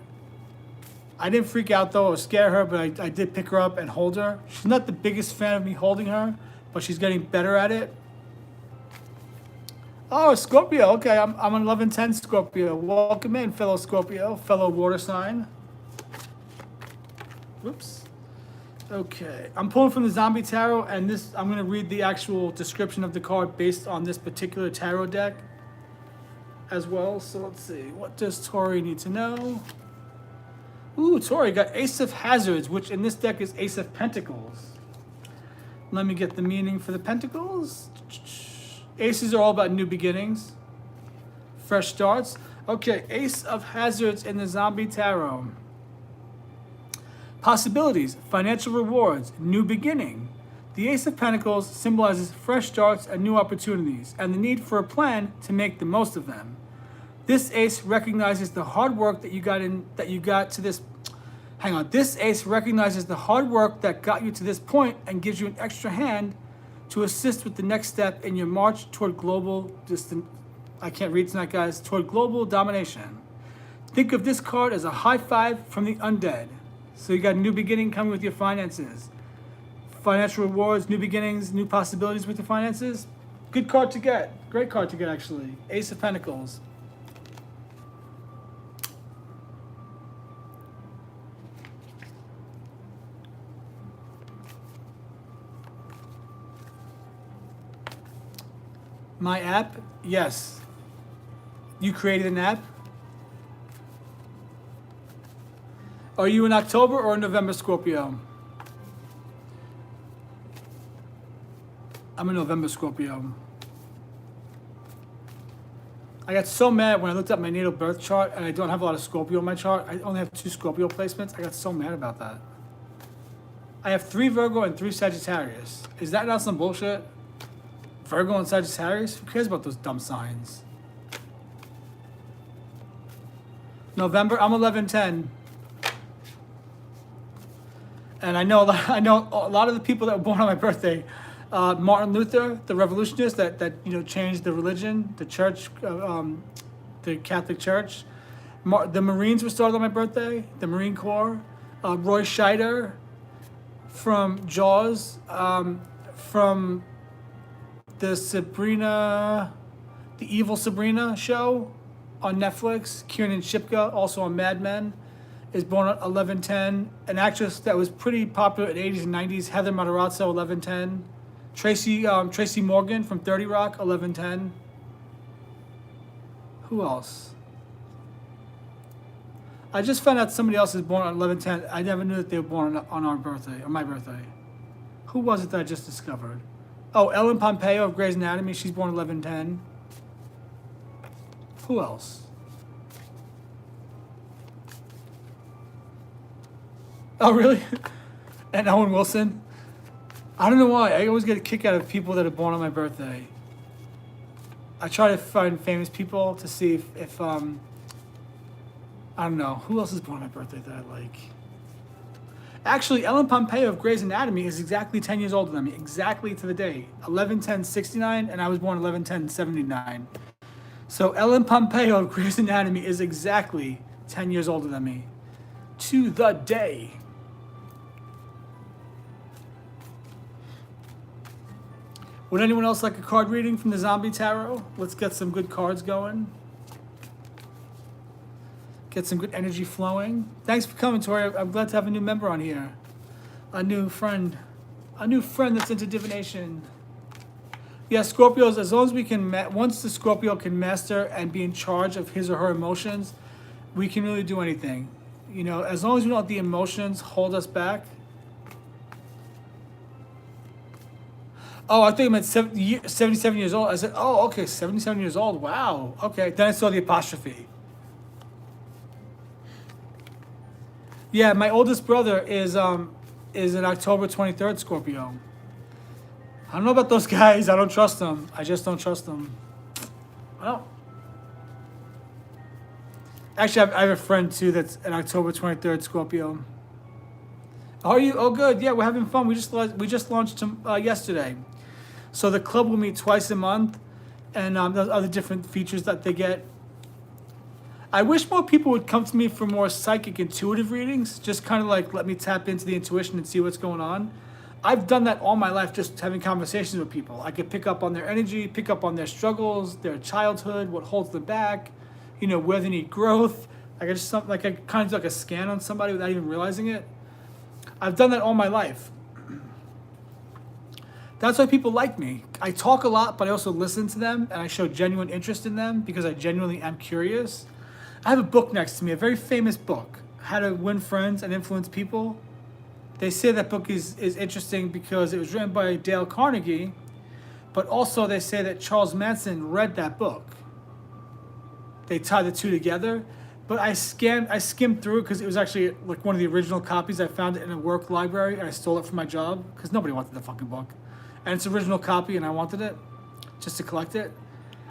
I didn't freak out though, I was scared of her, but I did pick her up and hold her. She's not the biggest fan of me holding her, but she's getting better at it. Oh, Scorpio. Okay, I'm an 11-10 Scorpio. Welcome in, fellow Scorpio, fellow water sign. Whoops. Okay, I'm pulling from the Zombie Tarot, and this I'm going to read the actual description of the card based on this particular tarot deck as well. So let's see. What does Tori need to know? Ooh, Tori got Ace of Hazards, which in this deck is Ace of Pentacles. Let me get the meaning for the Pentacles. Aces are all about new beginnings, fresh starts. Okay, Ace of Hazards in the Zombie Tarot. Possibilities, financial rewards, new beginning. The Ace of Pentacles symbolizes fresh starts and new opportunities, and the need for a plan to make the most of them. This ace recognizes the hard work that you got to this. Hang on. This ace recognizes the hard work that got you to this point and gives you an extra hand to assist with the next step in your march toward global I can't read tonight, guys. Toward global domination. Think of this card as a high five from the undead. So you got a new beginning coming with your finances. Financial rewards, new beginnings, new possibilities with your finances. Good card to get. Great card to get, actually. Ace of Pentacles. My app? Yes. You created an app? Are you in October or November Scorpio? I'm a November Scorpio. I got so mad when I looked at my natal birth chart and I don't have a lot of Scorpio in my chart. I only have 2 Scorpio placements. I got so mad about that. I have 3 Virgo and 3 Sagittarius. Is that not some bullshit? Virgo and Sagittarius? Who cares about those dumb signs? November, I'm 11-10. And I know a lot of the people that were born on my birthday. Martin Luther, the revolutionist that changed the religion, the church, the Catholic Church. The Marines were started on my birthday, the Marine Corps. Roy Scheider from Jaws, from the Evil Sabrina show on Netflix. Kiernan Shipka, also on Mad Men, is born at 11-10. An actress that was pretty popular in the 80s and 90s, Heather Matarazzo, 11-10. Tracy Morgan from 30 Rock, 11-10. Who else? I just found out somebody else is born on 11-10. I never knew that they were born on our birthday, on my birthday. Who was it that I just discovered? Oh, Ellen Pompeo of Grey's Anatomy. She's born 11-10. Who else? Oh, really? And Owen Wilson? I don't know why. I always get a kick out of people that are born on my birthday. I try to find famous people to see if I don't know. Who else is born on my birthday that I like? Actually, Ellen Pompeo of Grey's Anatomy is exactly 10 years older than me, exactly to the day. 11/10/69, and I was born 11/10/79. So Ellen Pompeo of Grey's Anatomy is exactly 10 years older than me. To the day. Would anyone else like a card reading from the Zombie Tarot? Let's get some good cards going. Get some good energy flowing. Thanks for coming, Tori. I'm glad to have a new member on here. A new friend that's into divination. Yeah, Scorpios, as long as we can, once the Scorpio can master and be in charge of his or her emotions, we can really do anything. You know, as long as we don't let the emotions hold us back. Oh, I think it meant 77 years old. I said, oh, okay, 77 years old. Wow. Okay, then I saw the apostrophe. Yeah, my oldest brother is an October 23rd Scorpio. I don't know about those guys. I don't trust them. I just don't trust them. Well, actually, I have a friend too that's an October 23rd Scorpio. How are you? Oh, good. Yeah, we're having fun. We just launched yesterday. So the club will meet twice a month, and there's other different features that they get. I wish more people would come to me for more psychic, intuitive readings. Just kind of like let me tap into the intuition and see what's going on. I've done that all my life, just having conversations with people. I could pick up on their energy, pick up on their struggles, their childhood, what holds them back, you know, where they need growth. I kind of do like a scan on somebody without even realizing it. I've done that all my life. That's why people like me. I talk a lot, but I also listen to them, and I show genuine interest in them because I genuinely am curious. I have a book next to me, a very famous book, How to Win Friends and Influence People. They say that book is interesting because it was written by Dale Carnegie, but also they say that Charles Manson read that book. They tie the two together, but I skimmed through because it was actually like one of the original copies. I found it in a work library and I stole it from my job because nobody wanted the fucking book. And it's an original copy and I wanted it just to collect it.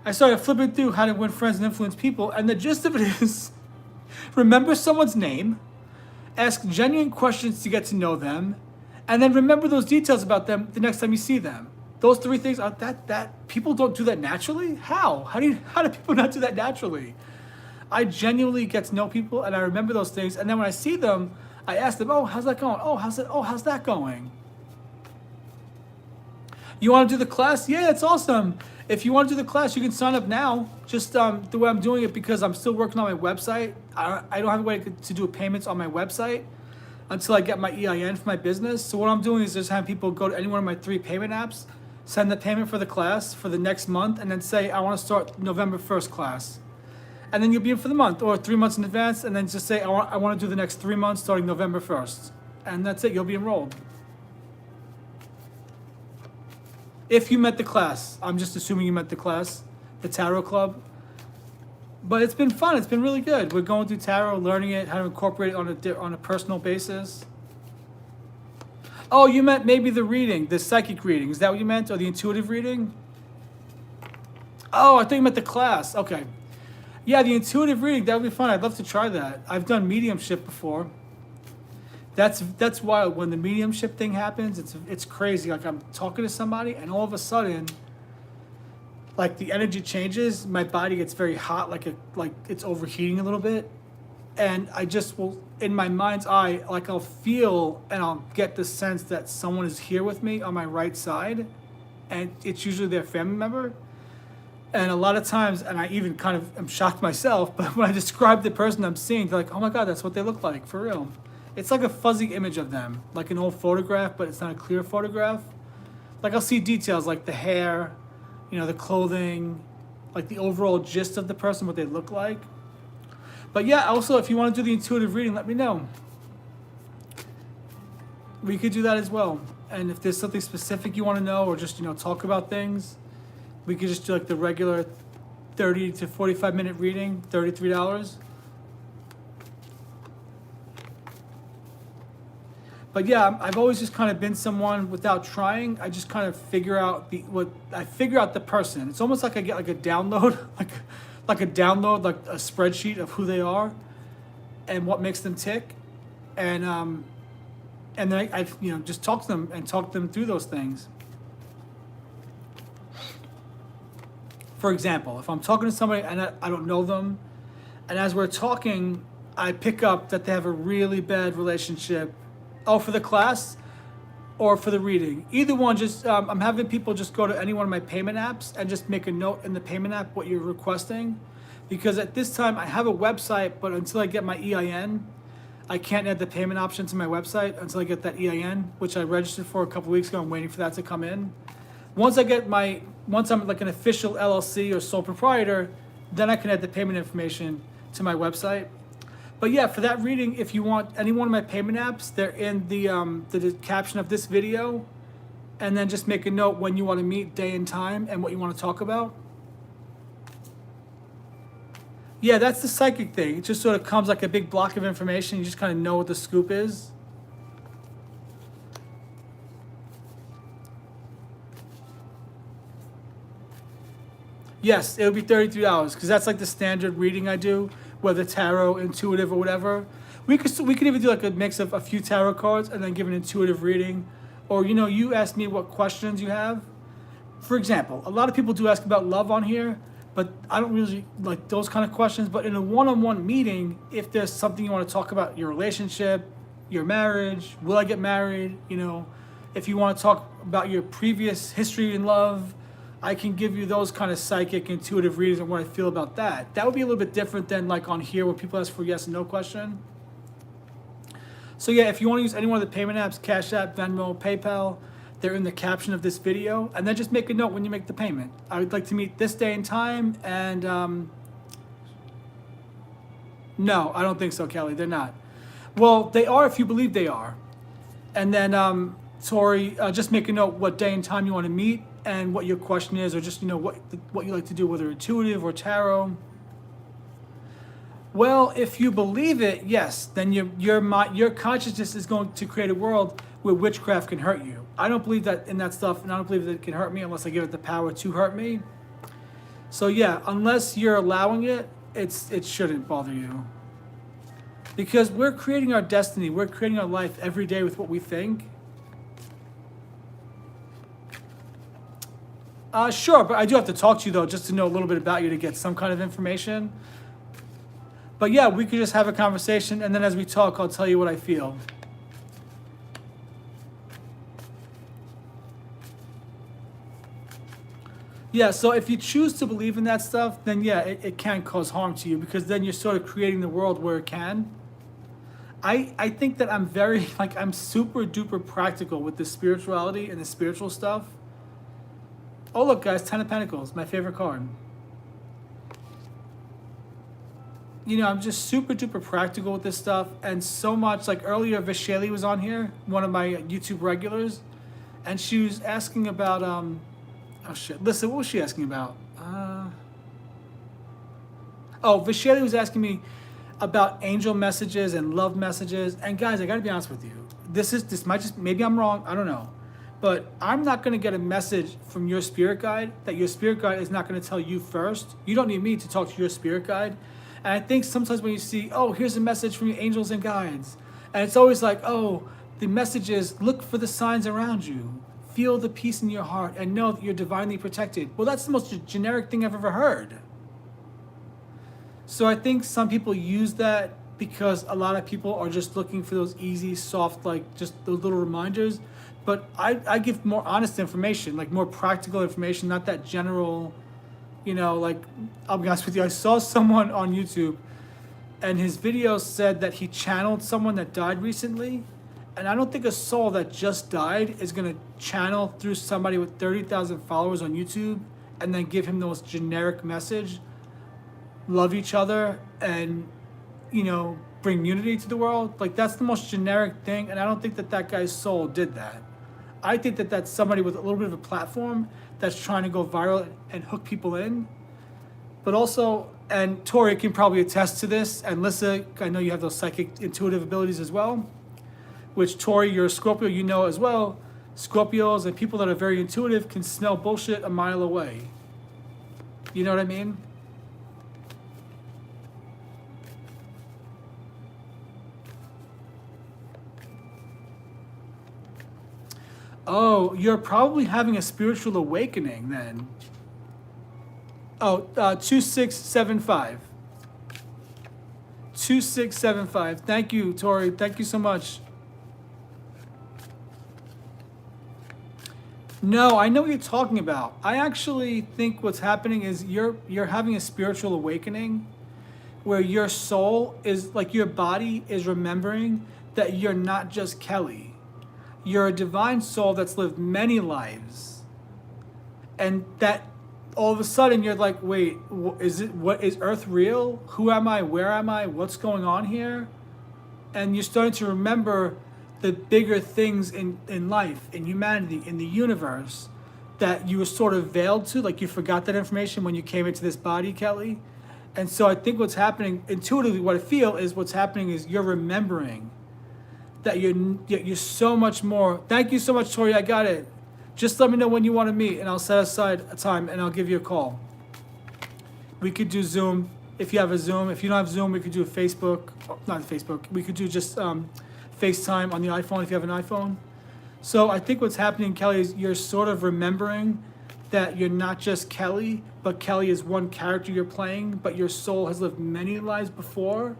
I started flipping through How to Win Friends and Influence People, and the gist of it is remember someone's name, ask genuine questions to get to know them, and then remember those details about them the next time you see them. Those three things are that people don't do that naturally? How? How do people not do that naturally? I genuinely get to know people and I remember those things, and then when I see them, I ask them, oh, how's that going? Oh, how's that going? You want to do the class? Yeah, it's awesome. If you want to do the class, you can sign up now. Just the way I'm doing it, because I'm still working on my website. I don't have a way to do payments on my website until I get my EIN for my business. So what I'm doing is just having people go to any one of my 3 payment apps, send the payment for the class for the next month, and then say, I want to start November 1st class. And then you'll be in for the month, or 3 months in advance, and then just say, I want to do the next 3 months starting November 1st. And that's it, you'll be enrolled. If you met the class, I'm just assuming you met the class, the Tarot Club. But it's been fun, it's been really good. We're going through tarot, learning it, how to incorporate it on a personal basis. Oh, you meant maybe the reading, the psychic reading. Is that what you meant, or the intuitive reading? Oh, I thought you meant the class, okay. Yeah, the intuitive reading, that would be fun. I'd love to try that. I've done mediumship before. That's wild. When the mediumship thing happens, it's crazy. Like I'm talking to somebody, and all of a sudden, like the energy changes. My body gets very hot, like it's overheating a little bit, and I just will, in my mind's eye, like I'll feel and I'll get the sense that someone is here with me on my right side, and it's usually their family member. And a lot of times, and I even kind of am shocked myself, but when I describe the person I'm seeing, they're like, oh my God, that's what they look like, for real. It's like a fuzzy image of them, like an old photograph, but it's not a clear photograph. Like I'll see details like the hair, the clothing, like the overall gist of the person, what they look like. But yeah, also if you want to do the intuitive reading, let me know. We could do that as well. And if there's something specific you want to know, or just, talk about things, we could just do like the regular 30 to 45 minute reading, $33. But yeah, I've always just kind of been someone without trying. I just kind of figure out the person. It's almost like I get like a download, like a spreadsheet of who they are and what makes them tick. And And then I just talk to them and talk them through those things. For example, if I'm talking to somebody and I don't know them, and as we're talking, I pick up that they have a really bad relationship. Oh, for the class or for the reading. Either one, just I'm having people just go to any one of my payment apps and just make a note in the payment app what you're requesting. Because at this time, I have a website, but until I get my EIN, I can't add the payment option to my website until I get that EIN, which I registered for a couple weeks ago. I'm waiting for that to come in. Once I'm like an official LLC or sole proprietor, then I can add the payment information to my website. But yeah, for that reading, if you want any one of my payment apps, they're in the caption of this video, and then just make a note when you want to meet, day and time, and what you want to talk about. Yeah, that's the psychic thing. It just sort of comes like a big block of information. You just kind of know what the scoop is. Yes, it would be $33 because that's like the standard reading I do, whether tarot, intuitive, or whatever. We could even do like a mix of a few tarot cards and then give an intuitive reading. Or, you ask me what questions you have. For example, a lot of people do ask about love on here, but I don't really like those kind of questions. But in a one-on-one meeting, if there's something you want to talk about, your relationship, your marriage, will I get married, if you want to talk about your previous history in love, I can give you those kind of psychic, intuitive readings and what I feel about that. That would be a little bit different than like on here where people ask for yes and no question. So yeah, if you want to use any one of the payment apps, CashApp, Venmo, PayPal, they're in the caption of this video. And then just make a note when you make the payment. I would like to meet this day and time. And no, I don't think so, Kelly. They're not. Well, they are if you believe they are. And then Tori, just make a note what day and time you want to meet and what your question is, or just what you like to do, whether intuitive or tarot. Well, if you believe it, yes, then your consciousness is going to create a world where witchcraft can hurt you. I don't believe that in that stuff, and I don't believe that it can hurt me unless I give it the power to hurt me. So yeah, unless you're allowing it, it shouldn't bother you. Because we're creating our destiny, we're creating our life every day with what we think. Sure, but I do have to talk to you though, just to know a little bit about you to get some kind of information. But yeah, we could just have a conversation, and then as we talk, I'll tell you what I feel. Yeah, so if you choose to believe in that stuff, then yeah, it can cause harm to you, because then you're sort of creating the world where it can. I think that I'm I'm super duper practical with the spirituality and the spiritual stuff. Oh, look, guys, 10 of Pentacles, my favorite card. I'm just super duper practical with this stuff, and so much, like earlier, Vishali was on here, one of my YouTube regulars, and she was asking about, oh shit, listen, what was she asking about? Vishali was asking me about angel messages and love messages, and guys, I gotta be honest with you, this might just, maybe I'm wrong, I don't know. But I'm not going to get a message from your spirit guide that your spirit guide is not going to tell you first. You don't need me to talk to your spirit guide. And I think sometimes when you see, oh, here's a message from your angels and guides, and it's always like, oh, the message is, look for the signs around you. Feel the peace in your heart and know that you're divinely protected. Well, that's the most generic thing I've ever heard. So I think some people use that because a lot of people are just looking for those easy, soft, like just those little reminders. But I give more honest information, like more practical information, not that general, like, I'll be honest with you, I saw someone on YouTube and his video said that he channeled someone that died recently. And I don't think a soul that just died is going to channel through somebody with 30,000 followers on YouTube and then give him those generic message, love each other and, bring unity to the world. Like, that's the most generic thing. And I don't think that guy's soul did that. I think that that's somebody with a little bit of a platform that's trying to go viral and hook people in. But also, and Tori can probably attest to this, and Lissa, I know you have those psychic intuitive abilities as well, which Tori, you're a Scorpio, as well. Scorpios and people that are very intuitive can smell bullshit a mile away. You know what I mean? Oh, you're probably having a spiritual awakening then. Oh, 2675. 2675. Thank you, Tori. Thank you so much. No, I know what you're talking about. I actually think what's happening is you're having a spiritual awakening where your soul is like your body is remembering that you're not just Kelly. You're a divine soul that's lived many lives. And that all of a sudden you're like, wait, what is Earth real? Who am I? Where am I? What's going on here? And you're starting to remember the bigger things in life, in humanity, in the universe that you were sort of veiled to, like you forgot that information when you came into this body, Kelly. And so I think what's happening, intuitively, what I feel is what's happening is you're remembering that you're so much more. Thank you so much, Tori. I got it. Just let me know when you want to meet, and I'll set aside a time, and I'll give you a call. We could do Zoom if you have a Zoom. If you don't have Zoom, we could do a Facebook. Not Facebook. We could do just FaceTime on the iPhone if you have an iPhone. So I think what's happening, Kelly, is you're sort of remembering that you're not just Kelly, but Kelly is one character you're playing, but your soul has lived many lives before.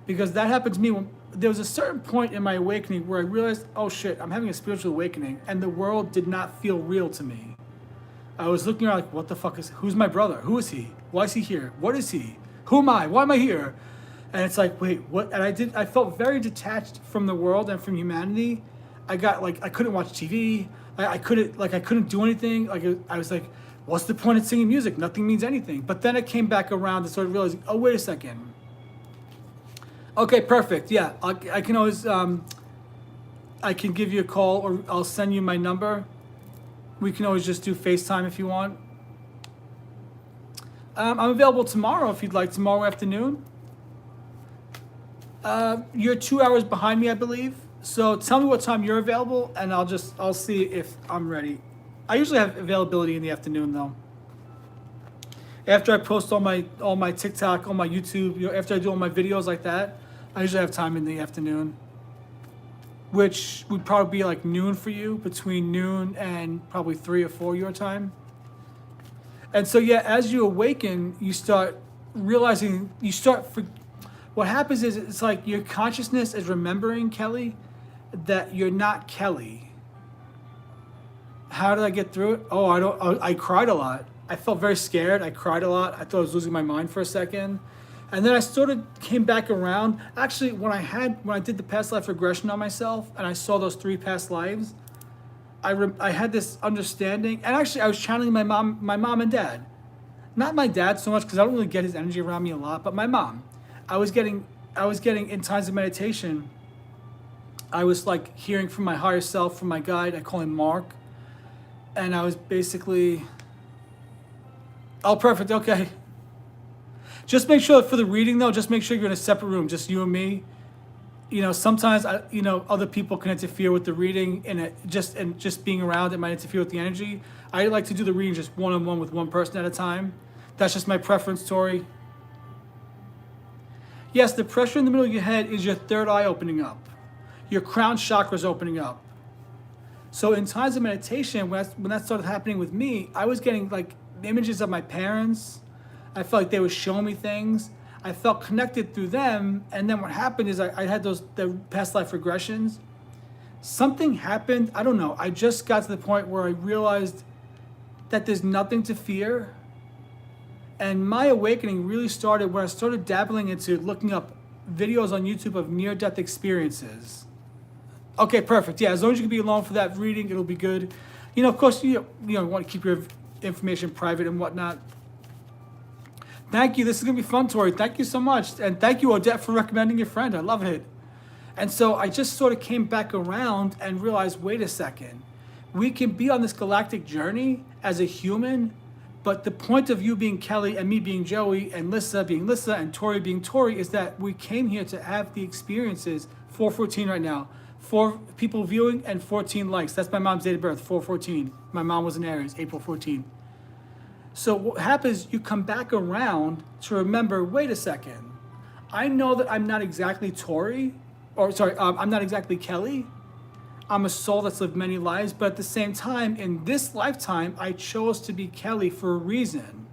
Because that happened to me when there was a certain point in my awakening where I realized, oh shit, I'm having a spiritual awakening, and the world did not feel real to me. I was looking around like, what the fuck who's my brother? Who is he? Why is he here? What is he? Who am I? Why am I here? And it's like, wait, what? And I felt very detached from the world and from humanity. I couldn't watch TV. I couldn't do anything. I was like, what's the point of singing music? Nothing means anything. But then I came back around and started realizing, oh, wait a second. Okay, perfect. Yeah, I can always, I can give you a call, or I'll send you my number. We can always just do FaceTime if you want. I'm available tomorrow if you'd like, tomorrow afternoon. You're 2 hours behind me, I believe. So tell me what time you're available, and I'll see if I'm ready. I usually have availability in the afternoon though. After I post all my TikTok, all my YouTube, after I do all my videos like that, I usually have time in the afternoon, which would probably be like noon for you, between noon and probably 3 or 4 your time. And so yeah, as you awaken, you start realizing, what happens is it's like your consciousness is remembering, Kelly, that you're not Kelly. How did I get through it? I cried a lot. I felt very scared. I cried a lot. I thought I was losing my mind for a second. And then I sort of came back around. Actually, when I did the past life regression on myself and I saw those 3 past lives, I had this understanding. And actually, I was channeling my mom and dad. Not my dad so much because I don't really get his energy around me a lot, but my mom. I was getting in times of meditation, I was like hearing from my higher self, from my guide. I call him Mark. And I was basically, oh, perfect. Okay. Just make sure for the reading though, just make sure you're in a separate room, just you and me. Sometimes other people can interfere with the reading, and just being around it might interfere with the energy. I like to do the reading just one-on-one with one person at a time. That's just my preference, Tori. Yes, the pressure in the middle of your head is your third eye opening up. Your crown chakra is opening up. So in times of meditation, when that started happening with me, I was getting like images of my parents. I felt like they were showing me things. I felt connected through them. And then what happened is I had the past life regressions. Something happened. I don't know. I just got to the point where I realized that there's nothing to fear. And my awakening really started when I started dabbling into looking up videos on YouTube of near-death experiences. Okay, perfect. Yeah, as long as you can be alone for that reading, it'll be good. Of course, you want to keep your information private and whatnot. Thank you. This is going to be fun, Tori. Thank you so much. And thank you, Odette, for recommending your friend. I love it. And so I just sort of came back around and realized, wait a second. We can be on this galactic journey as a human, but the point of you being Kelly and me being Joey and Lissa being Lissa and Tori being Tori is that we came here to have the experiences. 414 right now. 4 people viewing and 14 likes. That's my mom's date of birth, 414. My mom was in Aries, April 14. So what happens, you come back around to remember, wait a second. I know that I'm not exactly Tori, I'm not exactly Kelly. I'm a soul that's lived many lives, but at the same time, in this lifetime, I chose to be Kelly for a reason.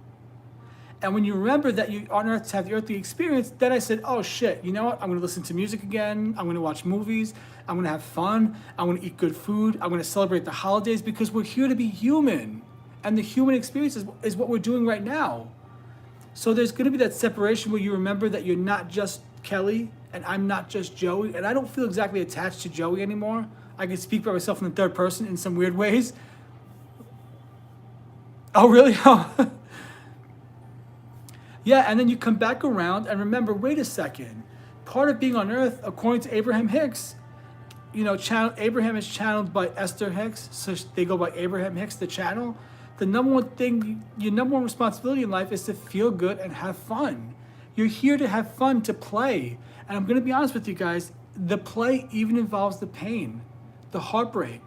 And when you remember that you're on earth to have the earthly experience, then I said, oh shit, you know what? I'm gonna listen to music again. I'm gonna watch movies. I'm gonna have fun. I'm gonna eat good food. I'm gonna celebrate the holidays because we're here to be human. And the human experience is what we're doing right now. So there's gonna be that separation where you remember that you're not just Kelly and I'm not just Joey. And I don't feel exactly attached to Joey anymore. I can speak by myself in the third person in some weird ways. Oh, really? Yeah, and then you come back around and remember, wait a second. Part of being on earth, according to Abraham Hicks, you know, Abraham is channeled by Esther Hicks, so they go by Abraham Hicks, the channel. The number one thing, your number one responsibility in life is to feel good and have fun. You're here to have fun, to play. And I'm going to be honest with you guys, the play even involves the pain, the heartbreak.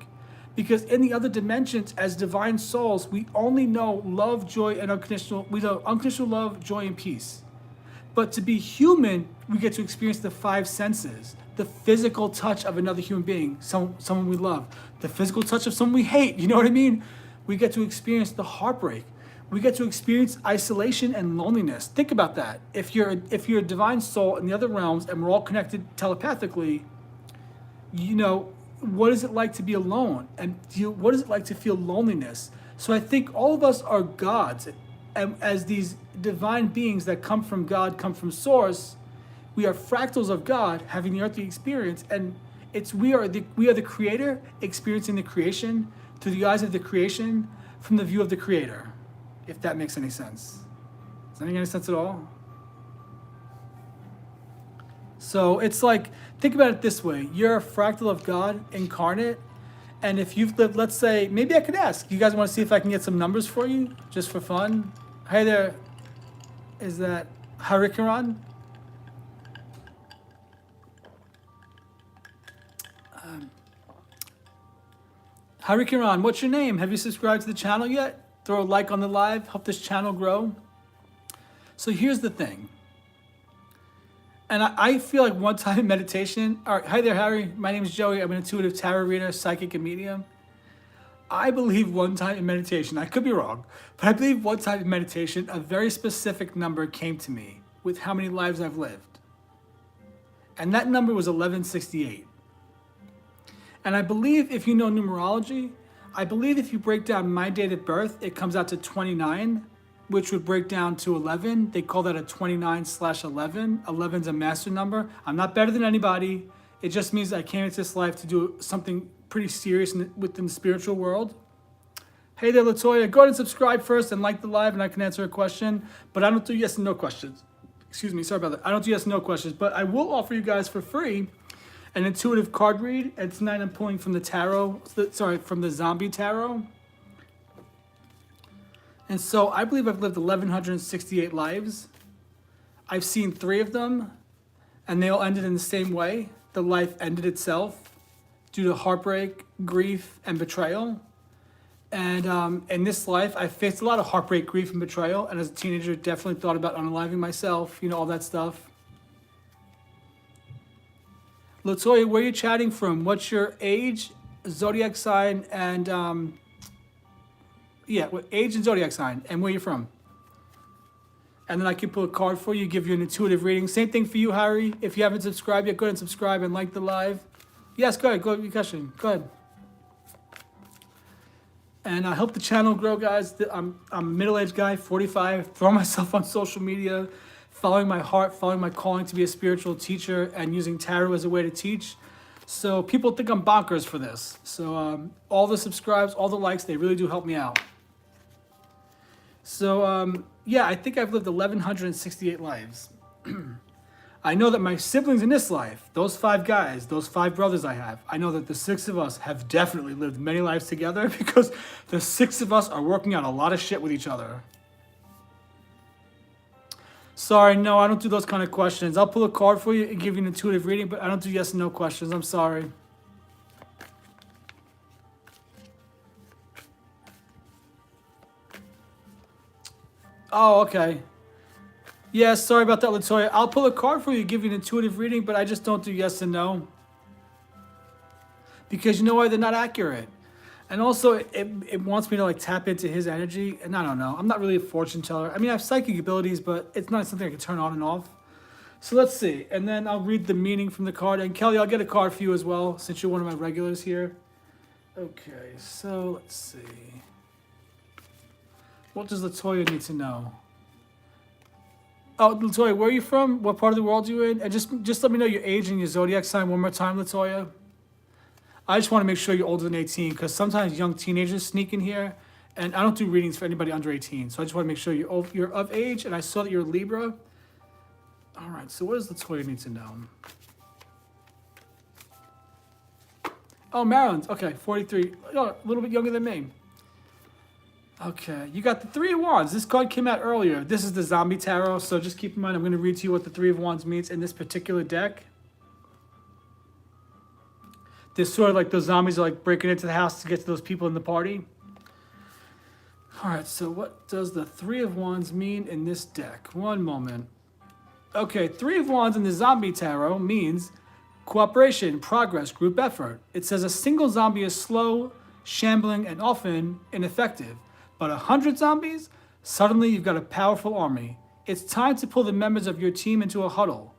Because in the other dimensions, as divine souls, we only know love, joy, and unconditional. We know unconditional love, joy, and peace. But to be human, we get to experience the five senses. The physical touch of another human being, someone we love. The physical touch of someone we hate, you know what I mean? We get to experience the heartbreak. We get to experience isolation and loneliness. Think about that. If you're a divine soul in the other realms and we're all connected telepathically, you know, what is it like to be alone? And what is it like to feel loneliness? So I think all of us are gods. And as these divine beings that come from God, come from Source, we are fractals of God having the earthly experience. And we are the creator experiencing the creation through the eyes of the creation from the view of the creator, if that makes any sense. Does that make any sense at all? So it's like, think about it this way. You're a fractal of God incarnate. And if you've lived, let's say, maybe I could ask, you guys want to see if I can get some numbers for you, just for fun? Hey there, is that Harikaran? Harikaran, what's your name? Have you subscribed to the channel yet? Throw a like on the live, help this channel grow. So here's the thing. And I feel like one time in meditation, all right, hi there, Harry. My name is Joey. I'm an intuitive tarot reader, psychic, and medium. I believe one time in meditation, I could be wrong, but I believe one time in meditation, a very specific number came to me with how many lives I've lived. And that number was 1168. And I believe if you know numerology, I believe if you break down my date of birth, it comes out to 29, which would break down to 11. They call that a 29/11. 11's a master number. I'm not better than anybody. It just means I came into this life to do something pretty serious within the spiritual world. Hey there, Latoya. Go ahead and subscribe first and like the live, and I can answer a question. But I don't do yes and no questions. Excuse me, sorry about that. I don't do yes and no questions, but I will offer you guys for free an intuitive card read. And tonight I'm pulling from the tarot, from the zombie tarot. And so I believe I've lived 1,168 lives. I've seen 3 of them, and they all ended in the same way. The life ended itself due to heartbreak, grief, and betrayal. And in this life, I faced a lot of heartbreak, grief, and betrayal. And as a teenager, definitely thought about unaliving myself, you know, all that stuff. Latoya, where are you chatting from? What's your age, zodiac sign, and age and zodiac sign, and where you're from? And then I can pull a card for you, give you an intuitive reading. Same thing for you, Harry. If you haven't subscribed yet, go ahead and subscribe and like the live. Yes, go ahead. Go ahead, question. Go ahead. And I help the channel grow, guys. I'm a middle-aged guy, 45, throwing myself on social media, following my heart, following my calling to be a spiritual teacher, and using tarot as a way to teach. So people think I'm bonkers for this. So all the subscribes, all the likes, they really do help me out. So yeah, I think I've lived 1,168 lives. I know that my siblings in this life, those 5 guys, those 5 brothers I have, I know that the 6 of us have definitely lived many lives together because the 6 of us are working out a lot of shit with each other. Sorry, no, I don't do those kind of questions. I'll pull a card for you and give you an intuitive reading, but I don't do yes and no questions. I'm sorry. Oh, okay. Yeah, sorry about that, Latoya. I'll pull a card for you, give you an intuitive reading, but I just don't do yes and no. because you know why? They're not accurate. And also, it wants me to like tap into his energy. And I don't know. I'm not really a fortune teller. I mean, I have psychic abilities, but it's not something I can turn on and off. So let's see. And then I'll read the meaning from the card. And Kelly, I'll get a card for you as well, since you're one of my regulars here. Okay, so let's see. What does Latoya need to know? Oh, Latoya, where are you from? What part of the world are you in? And just let me know your age and your zodiac sign one more time, Latoya. I just want to make sure you're older than 18, because sometimes young teenagers sneak in here, and I don't do readings for anybody under 18. So I just want to make sure you're of age, and I saw that you're a Libra. All right, so what does Latoya need to know? Oh, Maryland. Okay, 43. Oh, a little bit younger than me. Okay, you got the Three of Wands. This card came out earlier. This is the Zombie Tarot, so just keep in mind I'm going to read to you what the Three of Wands means in this particular deck. There's sort of like those zombies are like breaking into the house to get to those people in the party. All right, so what does the Three of Wands mean in this deck? One moment. Okay, Three of Wands in the Zombie Tarot means cooperation, progress, group effort. It says a single zombie is slow, shambling, and often ineffective. But 100 zombies? Suddenly you've got a powerful army. It's time to pull the members of your team into a huddle.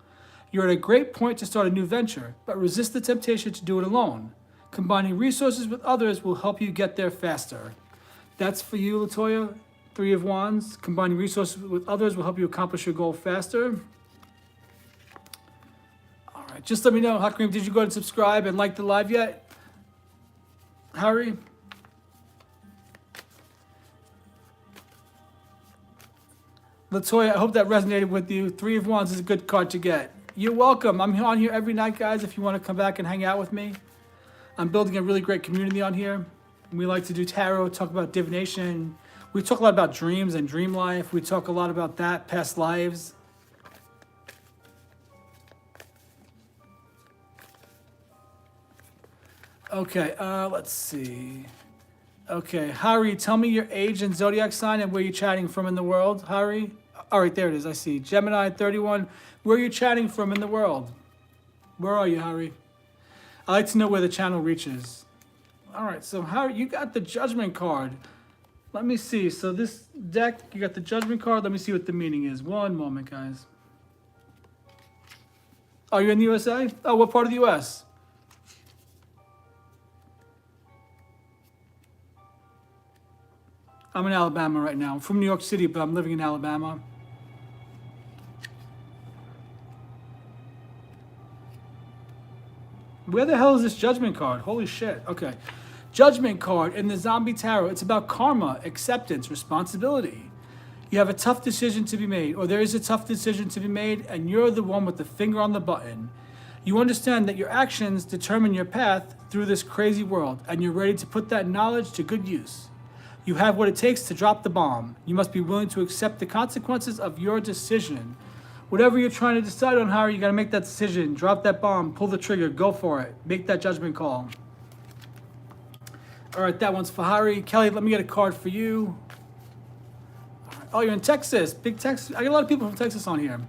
You're at a great point to start a new venture, but resist the temptation to do it alone. Combining resources with others will help you get there faster. That's for you, Latoya. Three of Wands. Combining resources with others will help you accomplish your goal faster. All right, just let me know. Hakeem, did you go and subscribe and like the live yet? Harry? Latoya, I hope that resonated with you. Three of Wands is a good card to get. You're welcome. I'm on here every night, guys, if you want to come back and hang out with me. I'm building a really great community on here. We like to do tarot, talk about divination. We talk a lot about dreams and dream life. We talk a lot about that, past lives. Okay, let's see. Okay, Hari, tell me your age and zodiac sign and where you're chatting from in the world, Hari. All right, there it is. I see. Gemini 31. Where are you chatting from in the world? Where are you, Hari? I like to know where the channel reaches. All right, so Hari, you got the Judgment card. Let me see. So this deck, you got the Judgment card. Let me see what the meaning is. One moment, guys. Oh, you're in the USA? Oh, what part of the US? I'm in Alabama right now. I'm from New York City, but I'm living in Alabama. Where the hell is this Judgment card? Holy shit. Okay. Judgment card in the Zombie Tarot. It's about karma, acceptance, responsibility. You have a tough decision to be made, or there is a tough decision to be made, and you're the one with the finger on the button. You understand that your actions determine your path through this crazy world, and you're ready to put that knowledge to good use. You have what it takes to drop the bomb. You must be willing to accept the consequences of your decision. Whatever you're trying to decide on, Harry, you got to make that decision. Drop that bomb, pull the trigger, go for it. Make that judgment call. All right, that one's for Harry. Kelly, let me get a card for you. Oh, you're in Texas. Big Texas. I got a lot of people from Texas on here.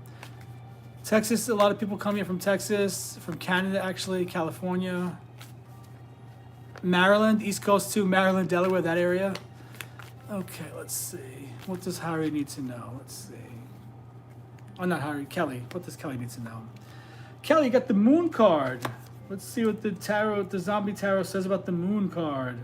Texas, a lot of people come here from Texas, from Canada, actually, California. Maryland, East Coast too, Maryland, Delaware, that area. Okay, let's see. What does Harry need to know? Let's see. Oh, not Harry, Kelly. What does Kelly need to know? Kelly, you got the Moon card. Let's see what the tarot, the Zombie Tarot says about the Moon card.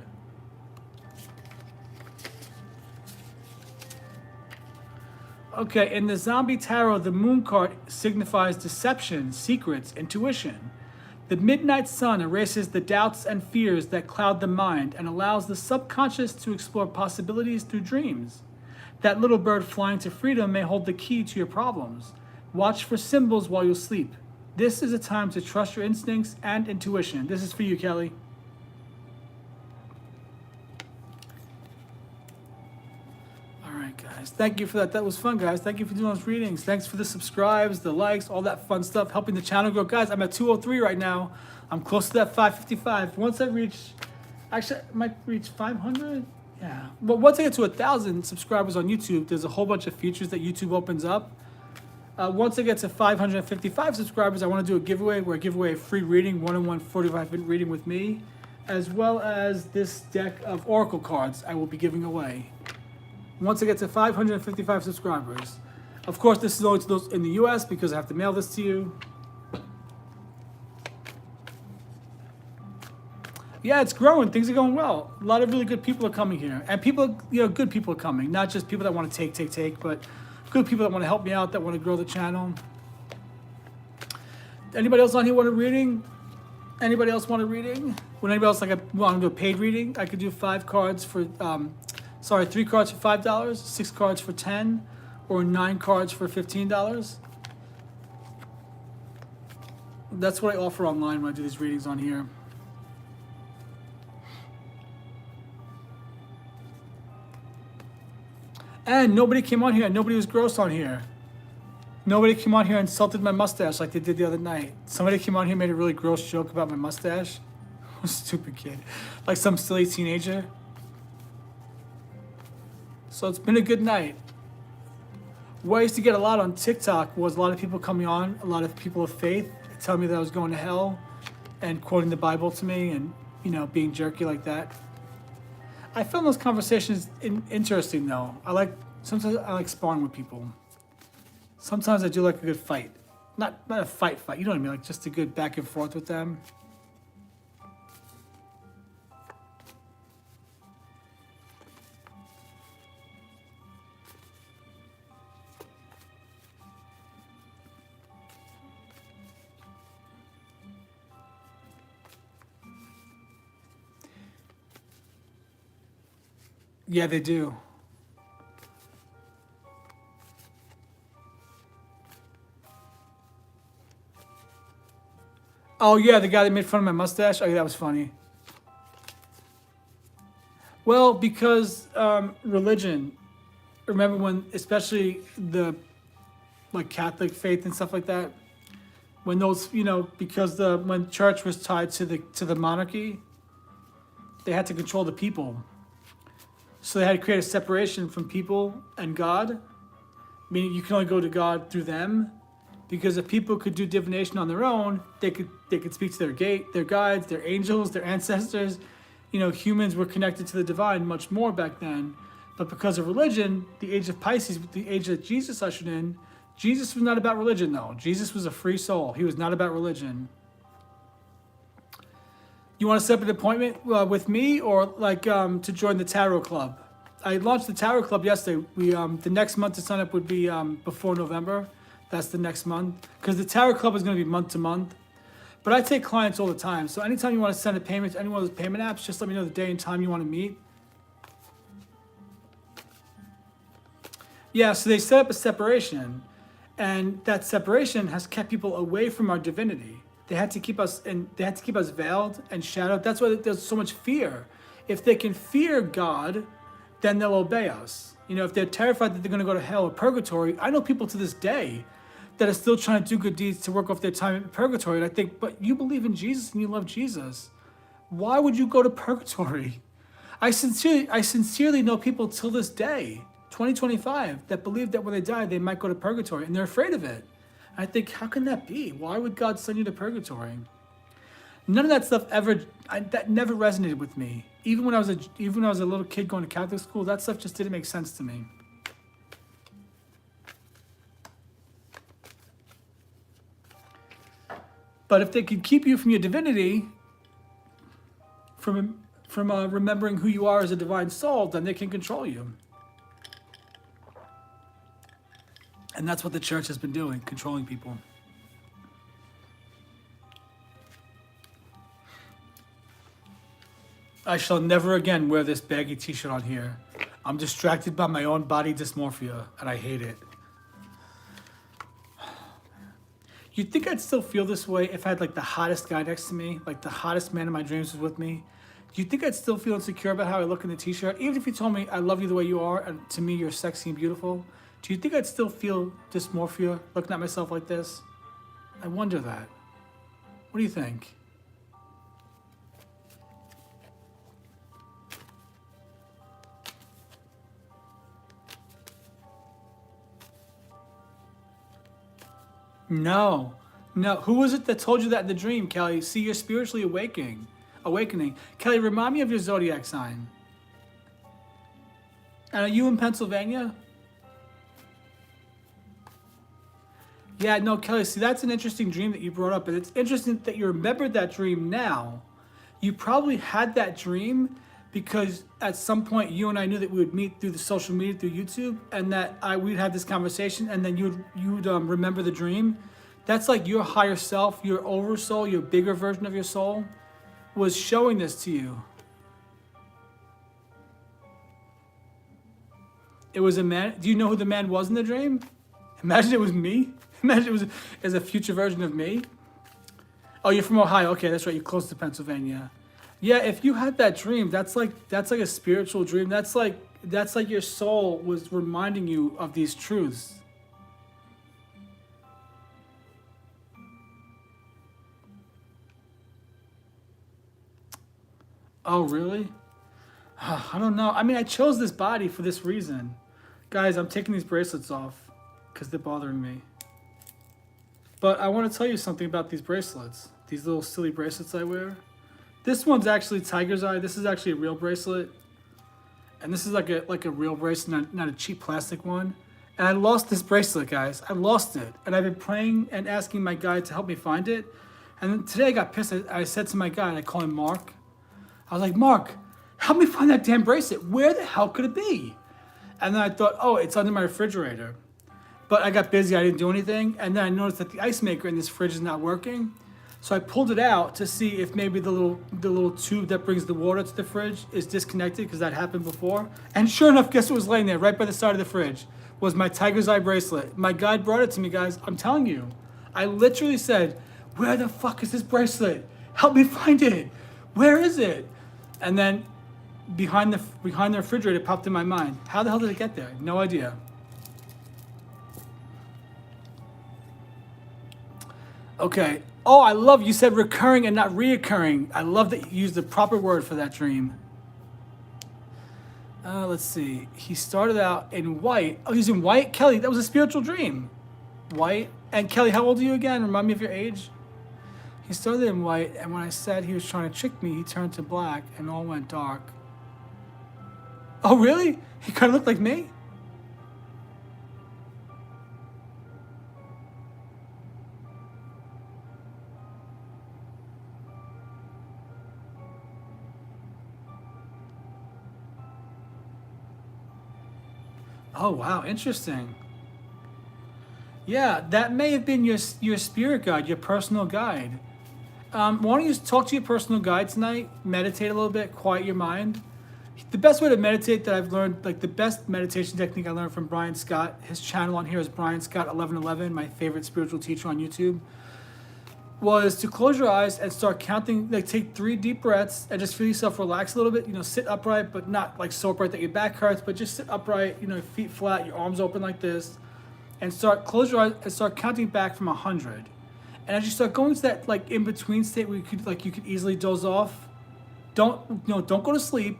Okay, in the Zombie Tarot, the Moon card signifies deception, secrets, intuition. The midnight sun erases the doubts and fears that cloud the mind and allows the subconscious to explore possibilities through dreams. That little bird flying to freedom may hold the key to your problems. Watch for symbols while you sleep. This is a time to trust your instincts and intuition. This is for you, Kelly. All right, guys. Thank you for that. That was fun, guys. Thank you for doing those readings. Thanks for the subscribes, the likes, all that fun stuff, helping the channel grow. Guys, I'm at 203 right now. I'm close to that 555. Once I reach, actually, I might reach 500. Yeah. But once I get to 1,000 subscribers on YouTube, there's a whole bunch of features that YouTube opens up. Once I get to 555 subscribers, I want to do a giveaway where I give away a free reading, one-on-one 45-minute reading with me. as well as this deck of Oracle cards I will be giving away once I get to 555 subscribers. Of course, this is only to those in the US because I have to mail this to you. Yeah, it's growing. Things are going well. A lot of really good people are coming here. And people, good people are coming. Not just people that want to take, but good people that want to help me out, that want to grow the channel. Anybody else on here want a reading? Anybody else want a reading? Would anybody else want to do a paid reading? I could do 3 cards for $5, 6 cards for $10, or 9 cards for $15. That's what I offer online when I do these readings on here. And nobody came on here. Nobody was gross on here. Nobody came on here and insulted my mustache like they did the other night. Somebody came on here and made a really gross joke about my mustache. Stupid kid. Like some silly teenager. So it's been a good night. What I used to get a lot on TikTok was a lot of people coming on, a lot of people of faith, telling me that I was going to hell and quoting the Bible to me and, being jerky like that. I found those conversations interesting though. Sometimes I like sparring with people. Sometimes I do like a good fight. Not a fight, you know what I mean? Like just a good back and forth with them. Yeah, they do. Oh yeah, the guy that made fun of my mustache. Oh yeah, that was funny. Well, because religion. Remember when, especially the Catholic faith and stuff like that, when those because when church was tied to the monarchy, they had to control the people. So they had to create a separation from people and God, meaning you can only go to God through them, because if people could do divination on their own, they could speak to their guides, their angels, their ancestors. Humans were connected to the divine much more back then. But because of religion, the age of Pisces, the age that Jesus ushered in, Jesus was not about religion though. Jesus was a free soul. He was not about religion. You want to set up an appointment with me, or to join the Tarot Club? I launched the Tarot Club yesterday. The next month to sign up would be before November. That's the next month, because the Tarot Club is going to be month to month. But I take clients all the time, so anytime you want to send a payment to any one of those payment apps, just let me know the day and time you want to meet. Yeah, so they set up a separation, and that separation has kept people away from our divinity. They had to keep us veiled and shadowed. That's why there's so much fear. If they can fear God, then they'll obey us. If they're terrified that they're going to go to hell or purgatory, I know people to this day that are still trying to do good deeds to work off their time in purgatory. And I think, but you believe in Jesus and you love Jesus. Why would you go to purgatory? I sincerely know people till this day, 2025, that believe that when they die, they might go to purgatory, and they're afraid of it. I think, how can that be? Why would God send you to purgatory? None of that stuff that never resonated with me. Even when I was a little kid going to Catholic school, that stuff just didn't make sense to me. But if they could keep you from your divinity, from remembering who you are as a divine soul, then they can control you. And that's what the church has been doing, controlling people. I shall never again wear this baggy t-shirt on here. I'm distracted by my own body dysmorphia, and I hate it. You'd think I'd still feel this way if I had the hottest guy next to me, the hottest man in my dreams was with me. Do you think I'd still feel insecure about how I look in the t-shirt? Even if you told me I love you the way you are, and to me you're sexy and beautiful, do you think I'd still feel dysmorphia looking at myself like this? I wonder that. What do you think? No. Who was it that told you that in the dream, Kelly? See, you're spiritually awakening. awakening. Kelly, remind me of your zodiac sign. And are you in Pennsylvania? Yeah, no, Kelly, see, that's an interesting dream that you brought up. And it's interesting that you remembered that dream now. You probably had that dream because at some point you and I knew that we would meet through the social media, through YouTube, and that we'd have this conversation, and then you'd remember the dream. That's like your higher self, your oversoul, your bigger version of your soul was showing this to you. It was a man. Do you know who the man was in the dream? Imagine it was me. Imagine it was as a future version of me. Oh, you're from Ohio. Okay, that's right. You're close to Pennsylvania. Yeah, if you had that dream, that's like a spiritual dream. That's like your soul was reminding you of these truths. Oh, really? I don't know. I mean, I chose this body for this reason. Guys, I'm taking these bracelets off because they're bothering me. But I want to tell you something about these bracelets. These little silly bracelets I wear. This one's actually tiger's eye. This is actually a real bracelet. And this is like a real bracelet, not a cheap plastic one. And I lost this bracelet, guys. I lost it. And I've been praying and asking my guide to help me find it. And then today I got pissed. I said to my guide, I call him Mark. I was like, Mark, help me find that damn bracelet. Where the hell could it be? And then I thought, oh, it's under my refrigerator. But I got busy, I didn't do anything. And then I noticed that the ice maker in this fridge is not working. So I pulled it out to see if maybe the little tube that brings the water to the fridge is disconnected, because that happened before. And sure enough, guess what was laying there right by the side of the fridge? Was my tiger's eye bracelet. My guide brought it to me, guys. I'm telling you. I literally said, where the fuck is this bracelet? Help me find it. Where is it? And then behind the refrigerator it popped in my mind. How the hell did it get there? No idea. Okay. Oh, I love you said recurring and not reoccurring. I love that you used the proper word for that dream. Let's see. He started out in white. Oh, he's in white? Kelly, that was a spiritual dream. White. And Kelly, how old are you again? Remind me of your age. He started in white, and when I said he was trying to trick me, he turned to black, and all went dark. Oh, really? He kind of looked like me? Oh, wow, interesting. Yeah, that may have been your spirit guide, your personal guide. Why don't you talk to your personal guide tonight, meditate a little bit, quiet your mind. The best way to meditate that I've learned, like the best meditation technique I learned from Brian Scott, his channel on here is Brian Scott 1111, my favorite spiritual teacher on YouTube, was to close your eyes and start counting, like take 3 deep breaths and just feel yourself relax a little bit, sit upright, but not like so upright that your back hurts, but just sit upright, feet flat, your arms open like this, and close your eyes and start counting back from 100. And as you start going to that like in between state where you could easily doze off, don't go to sleep,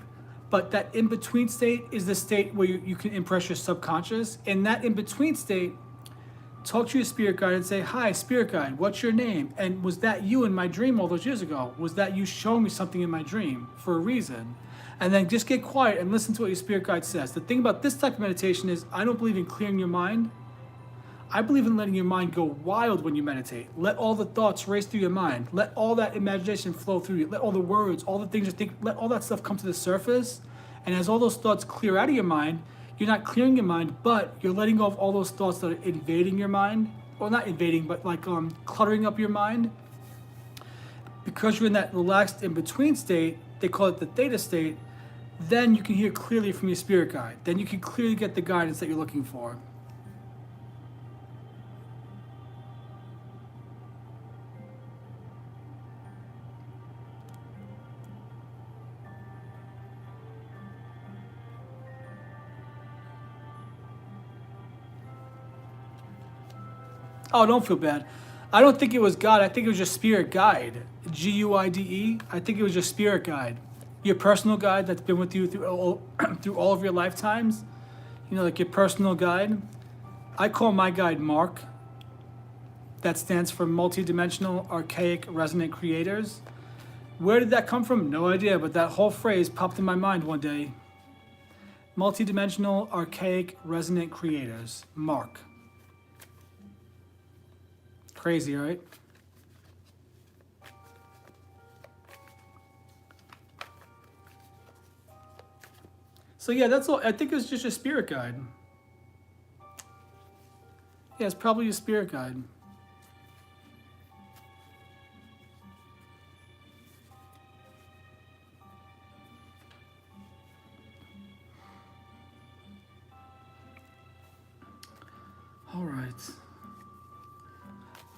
but that in between state is the state where you can impress your subconscious. In that in between state, talk to your spirit guide and say, hi, spirit guide, what's your name? And was that you in my dream all those years ago? Was that you showing me something in my dream for a reason? And then just get quiet and listen to what your spirit guide says. The thing about this type of meditation is I don't believe in clearing your mind. I believe in letting your mind go wild when you meditate. Let all the thoughts race through your mind. Let all that imagination flow through you. Let all the words, all the things you think, let all that stuff come to the surface. And as all those thoughts clear out of your mind, you're not clearing your mind, but you're letting go of all those thoughts that are invading your mind. Well, not invading, but like cluttering up your mind. Because you're in that relaxed in-between state, they call it the theta state, then you can hear clearly from your spirit guide. Then you can clearly get the guidance that you're looking for. Oh, don't feel bad. I don't think it was God. I think it was your spirit guide. Guide. I think it was your spirit guide. Your personal guide that's been with you through all of your lifetimes. Like your personal guide. I call my guide Mark. That stands for Multidimensional Archaic Resonant Creators. Where did that come from? No idea, but that whole phrase popped in my mind one day. Multidimensional, archaic, resonant creators. Mark. Crazy, right? So yeah, that's all. I think it was just a spirit guide. Yeah, it's probably a spirit guide. All right.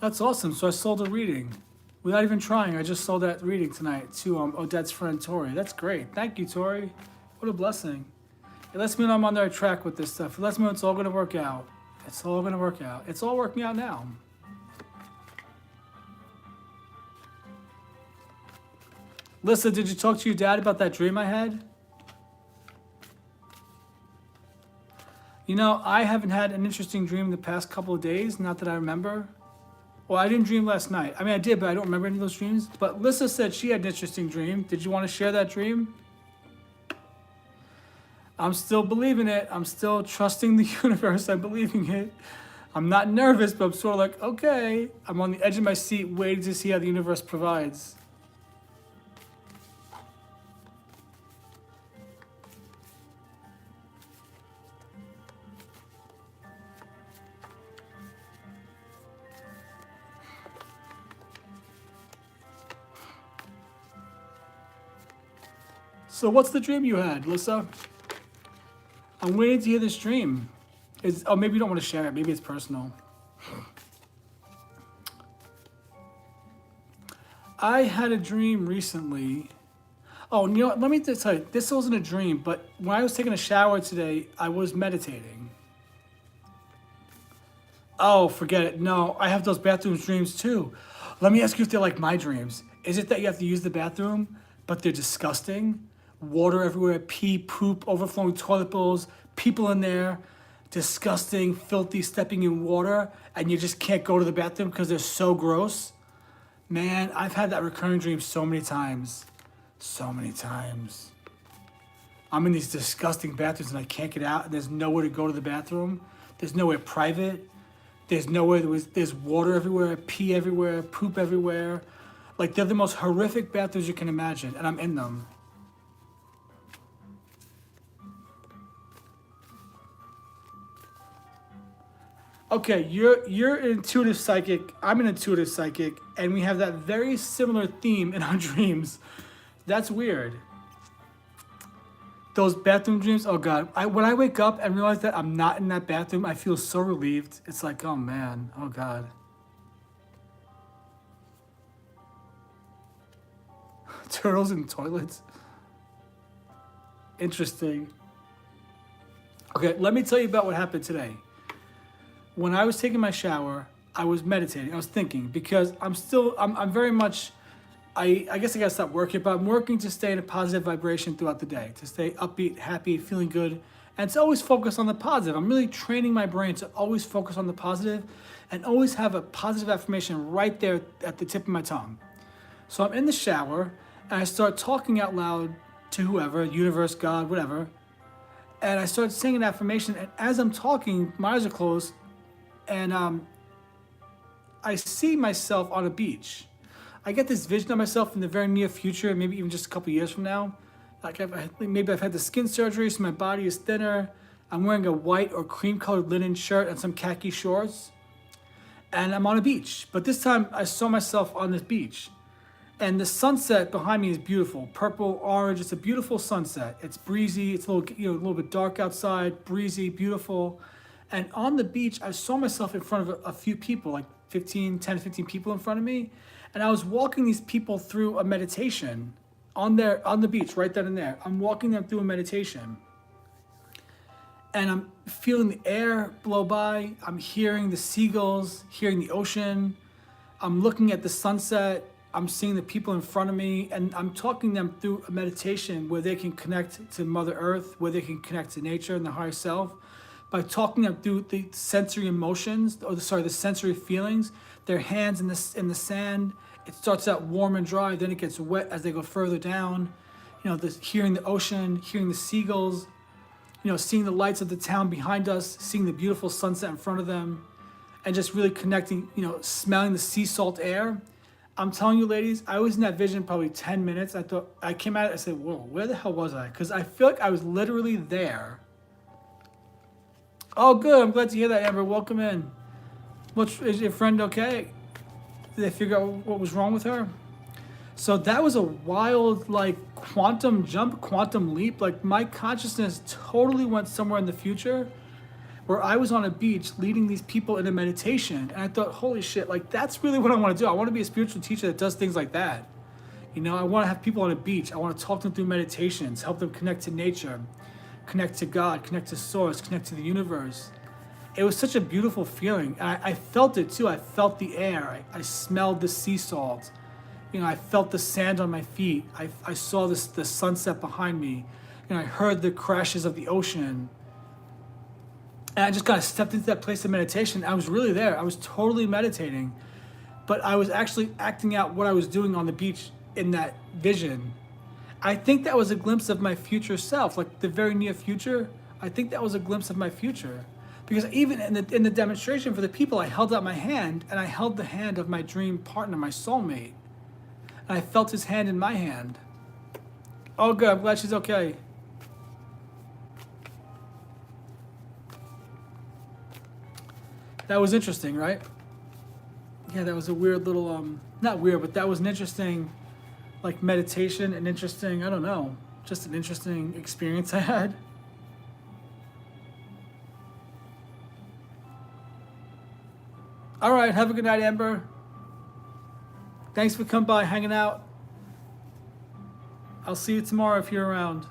That's awesome. So I sold a reading. Without even trying, I just sold that reading tonight to Odette's friend Tori. That's great. Thank you, Tori. What a blessing. It lets me know I'm on the right track with this stuff. It lets me know it's all going to work out. It's all going to work out. It's all working out now. Lisa, did you talk to your dad about that dream I had? You know, I haven't had an interesting dream the past couple of days, not that I remember. Well, I didn't dream last night. I mean, I did, but I don't remember any of those dreams. But Lisa said she had an interesting dream. Did you want to share that dream? I'm still believing it. I'm still trusting the universe. I'm believing it. I'm not nervous, but I'm sort of like, okay. I'm on the edge of my seat waiting to see how the universe provides. So what's the dream you had, Lisa? I'm waiting to hear this dream. Oh, maybe you don't want to share it. Maybe it's personal. I had a dream recently. Oh, you know what? Let me just tell you. This wasn't a dream, but when I was taking a shower today, I was meditating. Oh, forget it. No, I have those bathroom dreams too. Let me ask you if they're like my dreams. Is it that you have to use the bathroom, but they're disgusting? Water everywhere, pee, poop, overflowing toilet bowls, people in there, disgusting, filthy, stepping in water, and you just can't go to the bathroom because they're so gross. Man, I've had that recurring dream so many times. So many times. I'm in these disgusting bathrooms and I can't get out, and there's nowhere to go to the bathroom. There's nowhere private. There's nowhere, there's water everywhere, pee everywhere, poop everywhere. Like, they're the most horrific bathrooms you can imagine, and I'm in them. Okay, you're an intuitive psychic, I'm an intuitive psychic, and we have that very similar theme in our dreams. That's weird. Those bathroom dreams, oh God. When I wake up and realize that I'm not in that bathroom, I feel so relieved. It's like, oh man, oh God. Turtles in toilets? Interesting. Okay, let me tell you about what happened today. When I was taking my shower, I was meditating. I was thinking, because I'm very much, I guess I gotta stop working, but I'm working to stay in a positive vibration throughout the day, to stay upbeat, happy, feeling good, and to always focus on the positive. I'm really training my brain to always focus on the positive and always have a positive affirmation right there at the tip of my tongue. So I'm in the shower and I start talking out loud to whoever, universe, God, whatever, and I start saying an affirmation, and as I'm talking, my eyes are closed, and I see myself on a beach. I get this vision of myself in the very near future, maybe even just a couple years from now. Like maybe I've had the skin surgery, so my body is thinner. I'm wearing a white or cream-colored linen shirt and some khaki shorts, and I'm on a beach. But this time, I saw myself on this beach, and the sunset behind me is beautiful, purple, orange. It's a beautiful sunset. It's breezy. It's a little bit dark outside, breezy, beautiful. And on the beach, I saw myself in front of a few people, like 10 to 15 people in front of me. And I was walking these people through a meditation on the beach, right then and there. I'm walking them through a meditation. And I'm feeling the air blow by. I'm hearing the seagulls, hearing the ocean. I'm looking at the sunset. I'm seeing the people in front of me. And I'm talking them through a meditation where they can connect to Mother Earth, where they can connect to nature and the higher self, by talking them through the sensory emotions, the sensory feelings their hands in the sand. It starts out warm and dry, then it gets wet as they go further down. You know, hearing the ocean, hearing the seagulls, you know, seeing the lights of the town behind us, seeing the beautiful sunset in front of them, and just really connecting, you know, smelling the sea salt air. I'm telling you, ladies, I was in that vision probably 10 minutes. I came out, I said, whoa, where the hell was I? Because I feel like I was literally there. Oh, good. I'm glad to hear that, Amber. Welcome in. Is your friend okay? Did they figure out what was wrong with her? So that was a wild, like, quantum jump, quantum leap. Like, my consciousness totally went somewhere in the future where I was on a beach leading these people in a meditation. And I thought, holy shit, like, that's really what I want to do. I want to be a spiritual teacher that does things like that. You know, I want to have people on a beach. I want to talk them through meditations, help them connect to nature, connect to God, connect to source, connect to the universe. It was such a beautiful feeling. And I felt it too. I felt the air. I smelled the sea salt. You know, I felt the sand on my feet. I saw the sunset behind me. You know, I heard the crashes of the ocean. And I just kind of stepped into that place of meditation. I was really there. I was totally meditating. But I was actually acting out what I was doing on the beach in that vision. I think that was a glimpse of my future self, like the very near future. I think that was a glimpse of my future. Because even in the demonstration for the people, I held out my hand, and I held the hand of my dream partner, my soulmate. And I felt his hand in my hand. Oh, good. I'm glad she's okay. That was interesting, right? Yeah, that was a weird little, not weird, but that was an interesting, like, meditation, an interesting, I don't know, just an interesting experience I had. All right, have a good night, Amber. Thanks for coming by, hanging out. I'll see you tomorrow if you're around.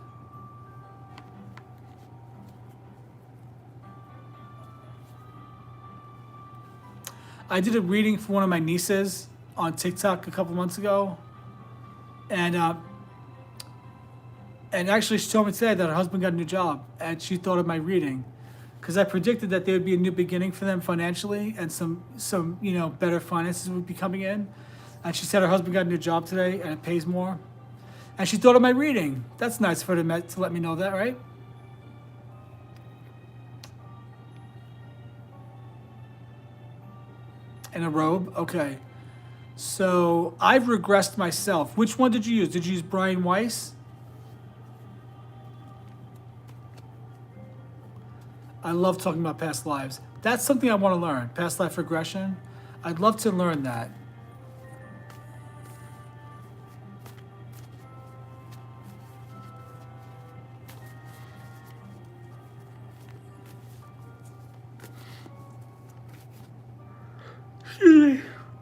I did a reading for one of my nieces on TikTok a couple months ago, and actually she told me today that her husband got a new job, and she thought of my reading, because I predicted that there would be a new beginning for them financially, and some you know, better finances would be coming in, and she said her husband got a new job today and it pays more, and she thought of my reading. That's nice for her to let me know that, right? In a robe? Okay. So I've regressed myself. Which one did you use? Did you use Brian Weiss? I love talking about past lives. That's something I want to learn. Past life regression. I'd love to learn that.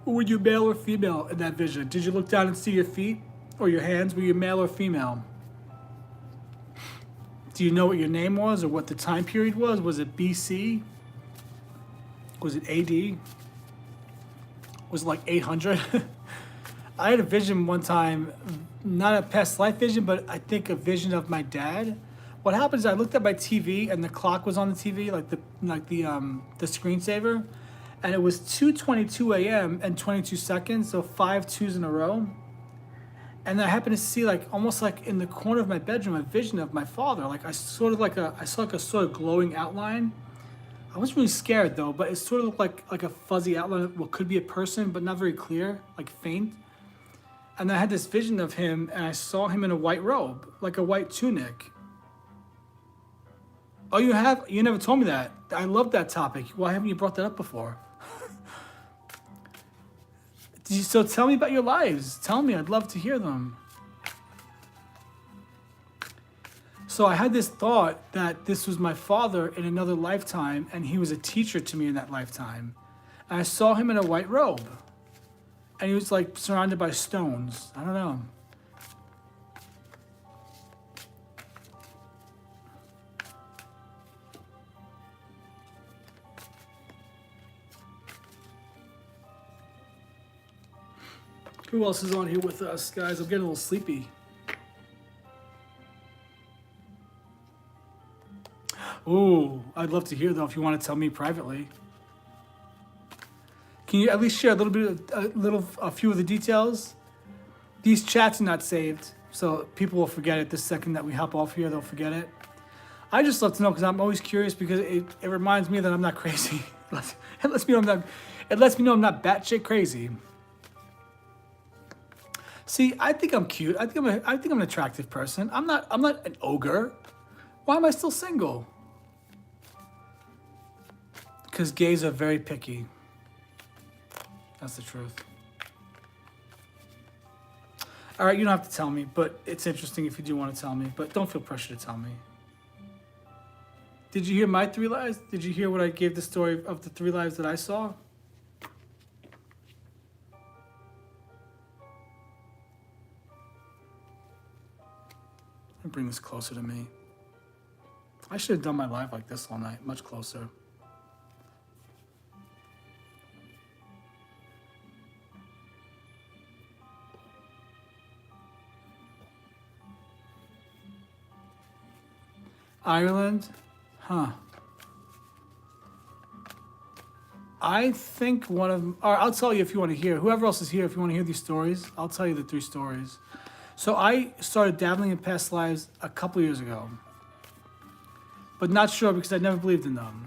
Were you male or female in that vision? Did you look down and see your feet or your hands? Were you male or female? Do you know what your name was or what the time period was? Was it BC? Was it AD? Was it like 800? I had a vision one time, not a past life vision, but I think a vision of my dad. What happens is I looked at my TV and the clock was on the TV, like the screensaver. And it was 2:22 a.m. and 22 seconds, so 5 2s in a row. And I happened to see, like, almost like in the corner of my bedroom, a vision of my father. Like, I saw like a sort of glowing outline. I wasn't really scared though, but it sort of looked like a fuzzy outline of what could be a person, but not very clear, like faint. And I had this vision of him, and I saw him in a white robe, like a white tunic. Oh, you have? You never told me that. I love that topic. Why haven't you brought that up before? So tell me about your lives. Tell me. I'd love to hear them. So I had this thought that this was my father in another lifetime, and he was a teacher to me in that lifetime. And I saw him in a white robe. And he was like surrounded by stones. I don't know. Who else is on here with us, guys? I'm getting a little sleepy. Ooh, I'd love to hear, though, if you want to tell me privately. Can you at least share a few of the details? These chats are not saved, so people will forget it the second that we hop off here. They'll forget it. I just love to know because I'm always curious because it reminds me that I'm not crazy. It lets me know I'm not batshit crazy. See, I think I'm cute. I think I'm an attractive person. I'm not an ogre. Why am I still single? Because gays are very picky. That's the truth. All right, you don't have to tell me, but it's interesting if you do want to tell me. But don't feel pressure to tell me. Did you hear my 3 lives? Did you hear what I gave the story of the 3 lives that I saw? Let me bring this closer to me. I should have done my live like this all night, much closer. Ireland? Huh. I think one of them, or I'll tell you if you want to hear. Whoever else is here, if you want to hear these stories, I'll tell you the 3 stories. So I started dabbling in past lives a couple years ago, but not sure because I never believed in them.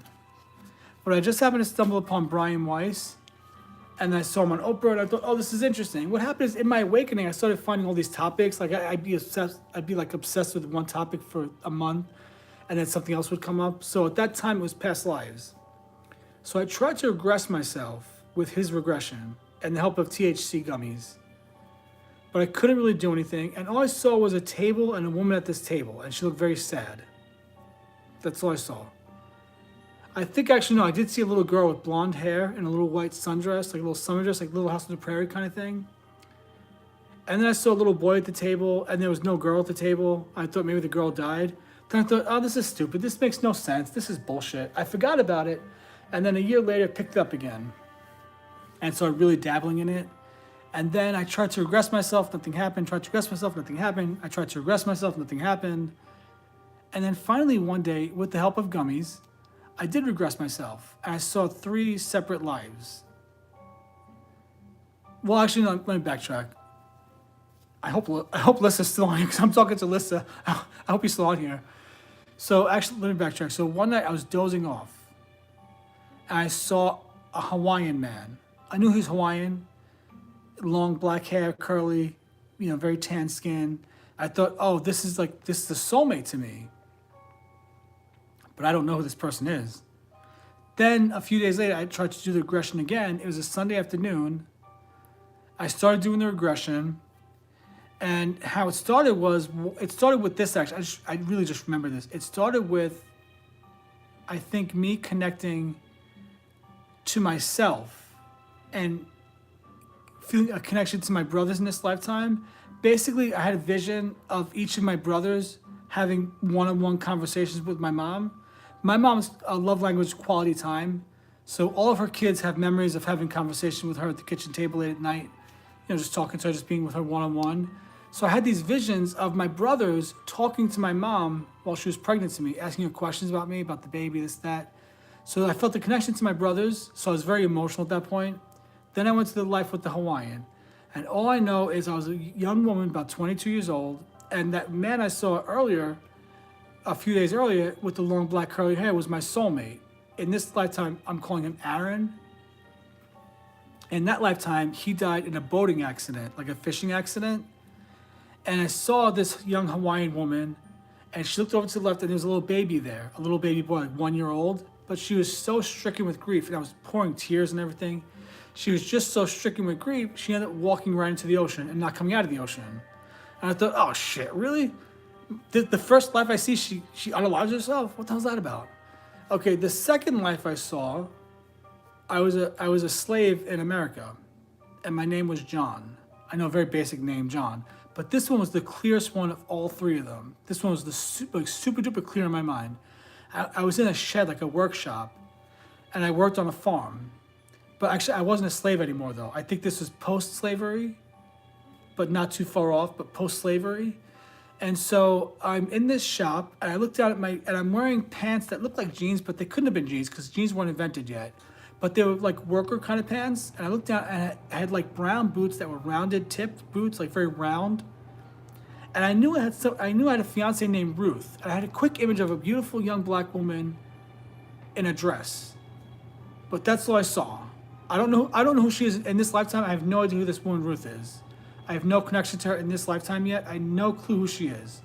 But I just happened to stumble upon Brian Weiss, and I saw him on Oprah, and I thought, oh, this is interesting. What happened is in my awakening, I started finding all these topics. Like I'd be obsessed with one topic for a month, and then something else would come up. So at that time, it was past lives. So I tried to regress myself with his regression and the help of THC gummies. But I couldn't really do anything, and all I saw was a table and a woman at this table, and she looked very sad. That's all I saw. I think actually, no, I did see a little girl with blonde hair and a little white sundress, like a little summer dress, like Little House on the Prairie kind of thing. And then I saw a little boy at the table, and there was no girl at the table. I thought maybe the girl died. Then I thought, oh, this is stupid. This makes no sense. This is bullshit. I forgot about it, and then a year later, picked it up again. And started really dabbling in it. And then I tried to regress myself, nothing happened. Tried to regress myself, nothing happened. I tried to regress myself, nothing happened. And then finally one day, with the help of gummies, I did regress myself. And I saw 3 separate lives. Well, actually, no, let me backtrack. I hope Lissa's still on here because I'm talking to Lissa. I hope you're still on here. So actually, let me backtrack. So one night I was dozing off. And I saw a Hawaiian man. I knew he was Hawaiian. Long black hair, curly, very tan skin. I thought, oh, this is the soulmate to me. But I don't know who this person is. Then a few days later, I tried to do the regression again. It was a Sunday afternoon. I started doing the regression. And how it started with this actually. I really just remember this. It started with, I think, me connecting to myself and feeling a connection to my brothers in this lifetime. Basically, I had a vision of each of my brothers having one-on-one conversations with my mom. My mom's love language quality time. So all of her kids have memories of having conversation with her at the kitchen table late at night, just talking to her, just being with her one-on-one. So I had these visions of my brothers talking to my mom while she was pregnant to me, asking her questions about me, about the baby, this, that. So I felt the connection to my brothers. So I was very emotional at that point. Then I went to the life with the Hawaiian. And all I know is I was a young woman, about 22 years old, and that man I saw earlier, a few days earlier, with the long black curly hair was my soulmate. In this lifetime, I'm calling him Aaron. In that lifetime, he died in a boating accident, like a fishing accident. And I saw this young Hawaiian woman, and she looked over to the left, and there was a little baby there, a little baby boy, like 1 year old. But she was so stricken with grief, and I was pouring tears and everything. She was just so stricken with grief, she ended up walking right into the ocean and not coming out of the ocean. And I thought, oh shit, really? The first life I see, she unalives herself? What the hell's that about? Okay, the second life I saw, I was a slave in America, and my name was John. I know a very basic name, John. But this one was the clearest one of all 3 of them. This one was the super duper clear in my mind. I was in a shed, like a workshop, and I worked on a farm. But actually, I wasn't a slave anymore, though. I think this was post-slavery, but not too far off, but post-slavery. And so I'm in this shop, and I looked down at and I'm wearing pants that look like jeans, but they couldn't have been jeans because jeans weren't invented yet. but they were like worker kind of pants. And I looked down and I had like brown boots that were rounded tipped boots, like very round. And I knew I had a fiance named Ruth. And I had a quick image of a beautiful young black woman in a dress. But that's all I saw. I don't know who she is in this lifetime. I have no idea who this woman Ruth is. I have no connection to her in this lifetime yet. I have no clue who she is.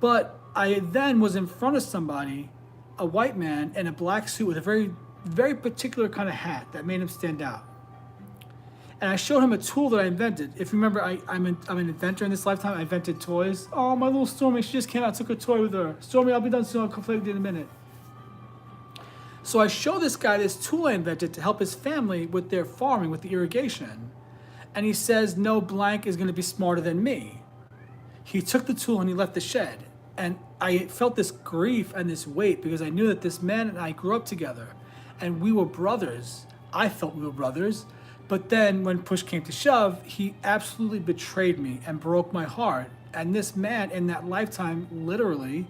But I then was in front of somebody, a white man in a black suit with a very, very particular kind of hat that made him stand out. And I showed him a tool that I invented. If you remember, I'm an inventor in this lifetime. I invented toys. Oh, my little Stormy, she just came out, took a toy with her. Stormy, I'll be done soon. I'll come play with you in a minute. So I show this guy this tool I invented to help his family with their farming, with the irrigation. And he says, no blank is going to be smarter than me. He took the tool and he left the shed. And I felt this grief and this weight because I knew that this man and I grew up together. And we were brothers. I felt we were brothers. But then when push came to shove, he absolutely betrayed me and broke my heart. And this man in that lifetime, literally,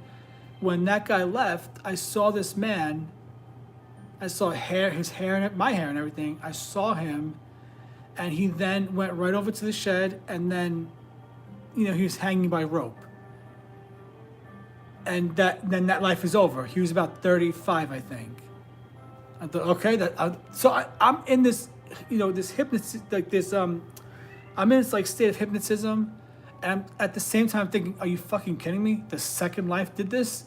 when that guy left, I saw this man. I saw his hair and my hair and everything. I saw him, and he then went right over to the shed, and then, he was hanging by rope. And then that life is over. He was about 35, I think. I thought, okay, I'm in this, this hypnosis, like this, I'm in this like state of hypnotism, and I'm at the same time thinking, are you fucking kidding me? The second life did this?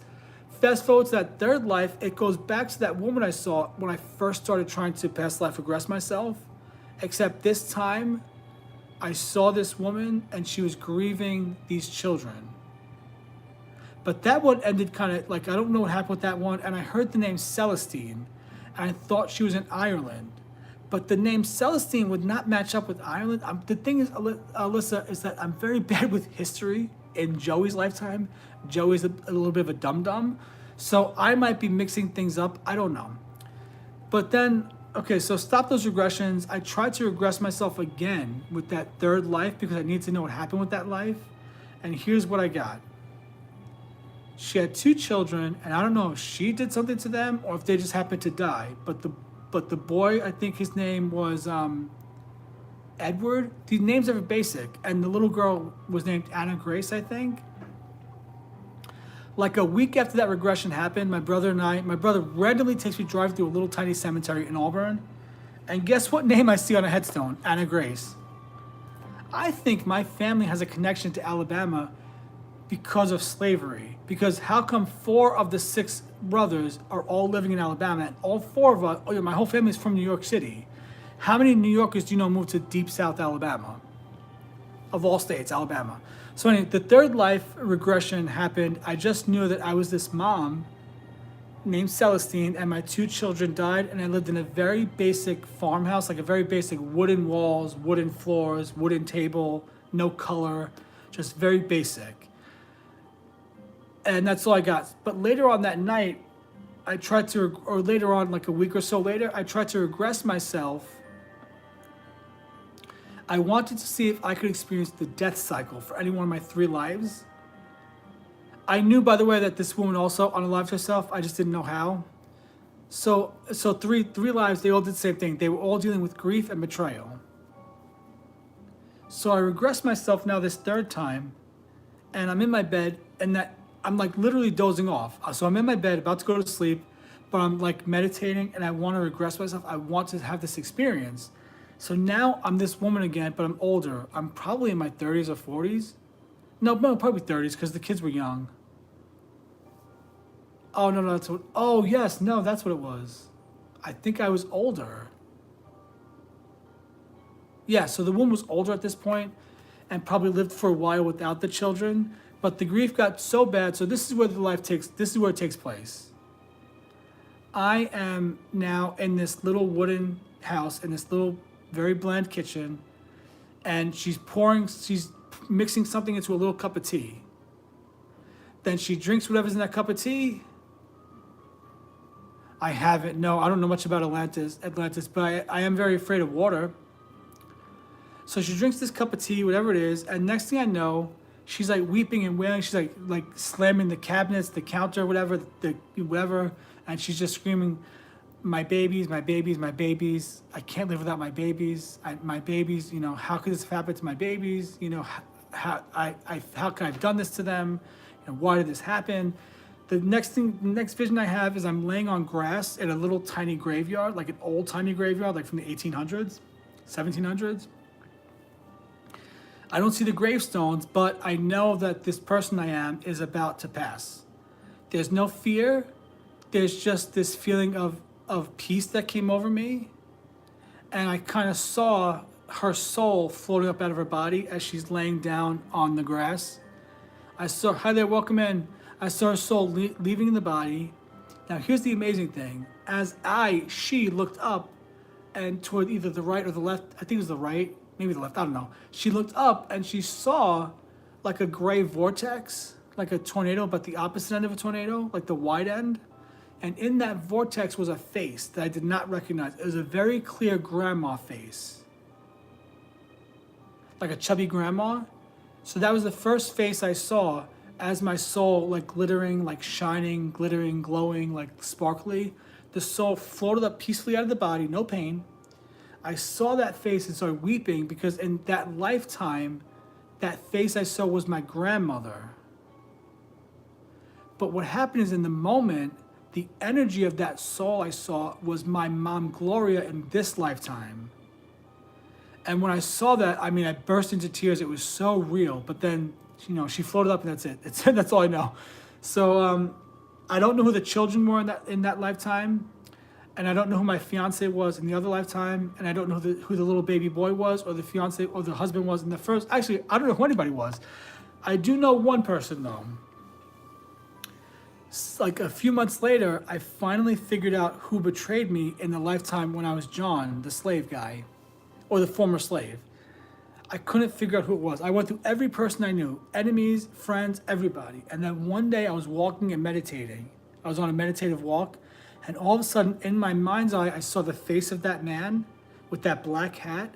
Fast forward to that third life, it goes back to that woman I saw when I first started trying to past life regress myself. Except this time, I saw this woman and she was grieving these children. But that one ended kind of like, I don't know what happened with that one. And I heard the name Celestine, and I thought she was in Ireland. But the name Celestine would not match up with Ireland. The thing is, Alyssa, is that I'm very bad with history in Joey's lifetime. Joey's a little bit of a dum-dum. So I might be mixing things up. I don't know. But then, okay, so stop those regressions. I tried to regress myself again with that third life because I need to know what happened with that life. And here's what I got. She had 2 children, and I don't know if she did something to them or if they just happened to die. But the boy, I think his name was Edward. These names are basic. And the little girl was named Anna Grace, I think. Like a week after that regression happened, my brother randomly takes me driving through a little tiny cemetery in Auburn. And guess what name I see on a headstone? Anna Grace. I think my family has a connection to Alabama because of slavery. Because how come 4 of the 6 brothers are all living in Alabama, and all 4 of us, my whole family is from New York City. How many New Yorkers do you know moved to deep South Alabama? Of all states, Alabama. So anyway, the third life regression happened. I just knew that I was this mom named Celestine, and my 2 children died, and I lived in a very basic farmhouse, like a very basic wooden walls, wooden floors, wooden table, no color, just very basic. And that's all I got. But later on that night, or later on, like a week or so later, I tried to regress myself. I wanted to see if I could experience the death cycle for any one of my 3 lives. I knew, by the way, that this woman also unalived herself. I just didn't know how. So three lives, they all did the same thing. They were all dealing with grief and betrayal. So I regressed myself now this third time, and I'm in my bed, and I'm like literally dozing off. So I'm in my bed, about to go to sleep, but I'm like meditating, and I want to regress myself. I want to have this experience. So now I'm this woman again, but I'm older. I'm probably in my 30s or 40s. No, probably 30s because the kids were young. Oh, no, that's what, oh, yes, no, that's what it was. I think I was older. Yeah, so the woman was older at this point and probably lived for a while without the children, but the grief got so bad. So this is where it takes place. I am now in this little wooden house, in this little very bland kitchen, and she's mixing something into a little cup of tea. Then she drinks whatever's in that cup of tea. I don't know much about Atlantis, but I am very afraid of water. So she drinks this cup of tea, whatever it is, and next thing I know, she's like weeping and wailing. She's like slamming the cabinets, the counter, whatever, and she's just screaming, my babies, my babies, my babies. I can't live without my babies. My babies, you know, how could this have happened to my babies? You know, how could I have done this to them? You know, why did this happen? The next vision I have is I'm laying on grass in a little tiny graveyard, like an old timey graveyard, like from the 1800s, 1700s. I don't see the gravestones, but I know that this person I am is about to pass. There's no fear. There's just this feeling of peace that came over me. And I kind of saw her soul floating up out of her body as she's laying down on the grass. I saw, hi there, welcome in. I saw her soul leaving the body. Now here's the amazing thing. As she looked up and toward either the right or the left, I think it was the right, maybe the left, I don't know. She looked up and she saw like a gray vortex, like a tornado, but the opposite end of a tornado, like the wide end. And in that vortex was a face that I did not recognize. It was a very clear grandma face, like a chubby grandma. So that was the first face I saw as my soul, like glittering, like shining, glittering, glowing, like sparkly. The soul floated up peacefully out of the body, no pain. I saw that face and started weeping because in that lifetime, that face I saw was my grandmother. But what happened is in the moment, the energy of that soul I saw was my mom Gloria in this lifetime. And when I saw that, I mean, I burst into tears. It was so real. But then, you know, she floated up and that's it. That's all I know. So I don't know who the children were in that lifetime. And I don't know who my fiance was in the other lifetime. And I don't know who the little baby boy was or the fiance or the husband was in the first. Actually, I don't know who anybody was. I do know one person though. Like a few months later, I finally figured out who betrayed me in the lifetime when I was John, the slave guy, or the former slave. I couldn't figure out who it was. I went through every person I knew, enemies, friends, everybody. And then one day I was walking and meditating. I was on a meditative walk, and all of a sudden, in my mind's eye, I saw the face of that man with that black hat,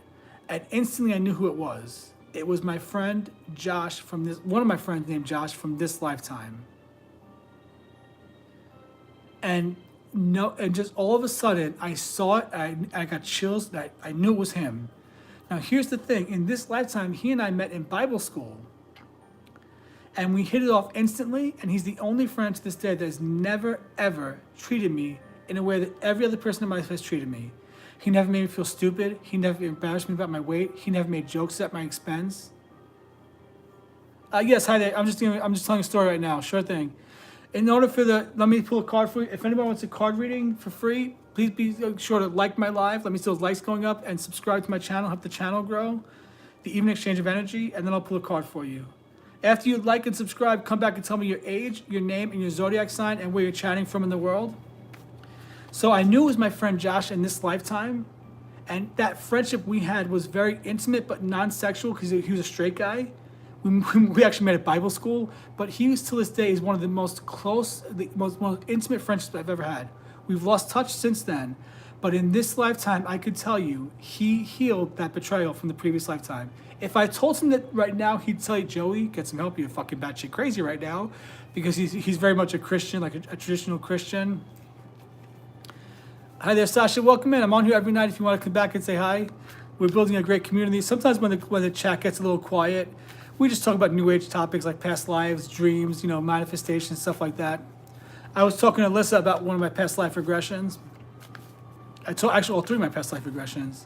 and instantly I knew who it was. It was my friend Josh one of my friends named Josh from this lifetime. And just all of a sudden, I saw it, I got chills, that I knew it was him. Now, here's the thing. In this lifetime, he and I met in Bible school. And we hit it off instantly, and he's the only friend to this day that has never, ever treated me in a way that every other person in my life has treated me. He never made me feel stupid. He never embarrassed me about my weight. He never made jokes at my expense. Yes, hi there. I'm just telling a story right now. Sure thing. In order let me pull a card for you. If anyone wants a card reading for free, please be sure to like my live. Let me see those likes going up and subscribe to my channel, help the channel grow. The even exchange of energy, and then I'll pull a card for you. After you like and subscribe, come back and tell me your age, your name, and your zodiac sign, and where you're chatting from in the world. So I knew it was my friend Josh in this lifetime, and that friendship we had was very intimate but non-sexual because he was a straight guy. We actually met at Bible school, but he to this day is one of the most close, the most intimate friendships I've ever had. We've lost touch since then, but in this lifetime, I could tell you, he healed that betrayal from the previous lifetime. If I told him that right now, he'd tell you, Joey, get some help, you're fucking batshit crazy right now, because he's very much a Christian, like a traditional Christian. Hi there, Sasha, welcome in. I'm on here every night if you want to come back and say hi. We're building a great community. Sometimes when the chat gets a little quiet, we just talk about new age topics like past lives, dreams, you know, manifestation, stuff like that. I was talking to Alyssa about one of my past life regressions. Actually all three of my past life regressions.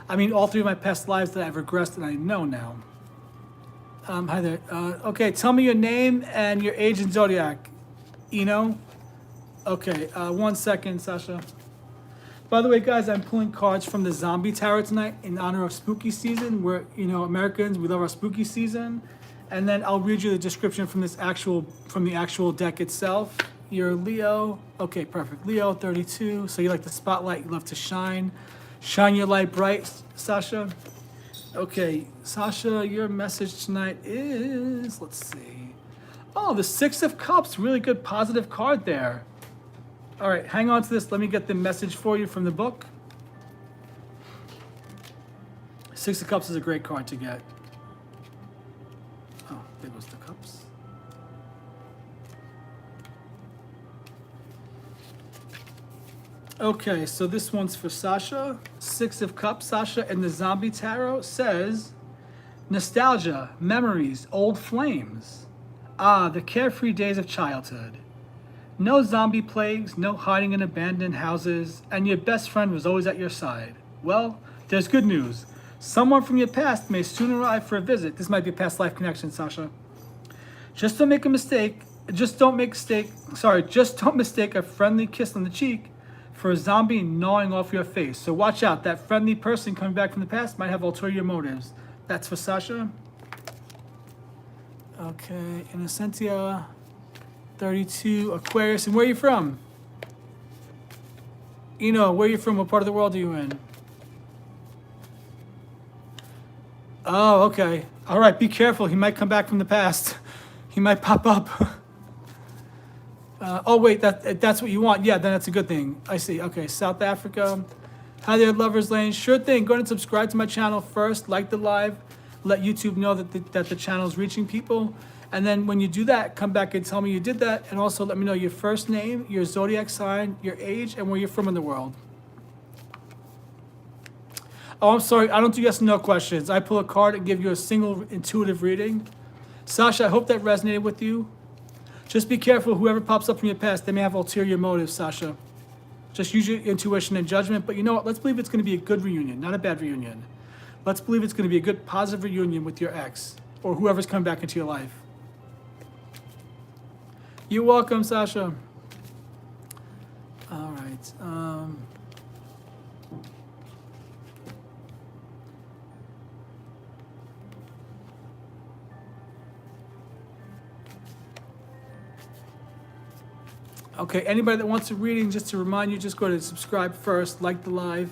I mean, all three of my past lives that I've regressed and I know now. Hi there. Okay, tell me your name and your age and zodiac. Eno? Okay, 1 second, Sasha. By the way, guys, I'm pulling cards from the Zombie Tarot tonight in honor of spooky season. We're, you know, Americans, we love our spooky season. And then I'll read you the description from the actual deck itself. You're Leo. Okay, perfect. Leo, 32. So you like the spotlight, you love to shine. Shine your light bright, Sasha. Okay, Sasha, your message tonight is, let's see. Oh, the Six of Cups, really good positive card there. All right, hang on to this. Let me get the message for you from the book. Six of Cups is a great card to get. Oh, there goes the cups. Okay, so this one's for Sasha. Six of Cups, Sasha, and the Zombie Tarot says, nostalgia, memories, old flames. Ah, the carefree days of childhood. No zombie plagues, no hiding in abandoned houses, and your best friend was always at your side. Well, there's good news. Someone from your past may soon arrive for a visit. This might be a past life connection, Sasha. Just don't make a mistake. Just don't mistake a friendly kiss on the cheek for a zombie gnawing off your face. So watch out. That friendly person coming back from the past might have ulterior motives. That's for Sasha. Okay, Innocentia, 32, Aquarius. And where are you from? Where are you from? What part of the world are you in? Oh, okay. All right, be careful. He might come back from the past. He might pop up. Oh, wait, that's what you want. Yeah, then that's a good thing. I see. Okay, South Africa. Hi there, Lovers Lane. Sure thing. Go ahead and subscribe to my channel first. Like the live. Let YouTube know that the channel is reaching people. And then when you do that, come back and tell me you did that. And also let me know your first name, your zodiac sign, your age, and where you're from in the world. Oh, I'm sorry. I don't do yes and no questions. I pull a card and give you a single intuitive reading. Sasha, I hope that resonated with you. Just be careful, whoever pops up from your past, they may have ulterior motives, Sasha. Just use your intuition and judgment. But you know what? Let's believe it's going to be a good reunion, not a bad reunion. Let's believe it's going to be a good, positive reunion with your ex or whoever's coming back into your life. You're welcome, Sasha. All right. Okay, anybody that wants a reading, just to remind you, just go to subscribe first, like the live,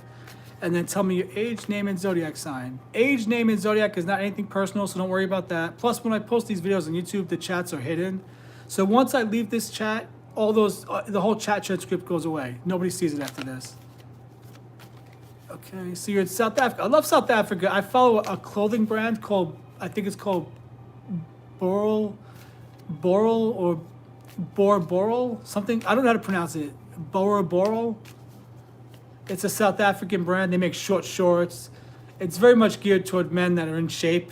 and then tell me your age, name, and zodiac sign. Age, name, and zodiac is not anything personal, so don't worry about that. Plus, when I post these videos on YouTube, the chats are hidden. So once I leave this chat, all those, the whole chat transcript goes away. Nobody sees it after this. Okay, so you're in South Africa. I love South Africa. I follow a clothing brand called, I think it's called Boral or Boral, something. I don't know how to pronounce it. Boral. It's a South African brand. They make short shorts. It's very much geared toward men that are in shape.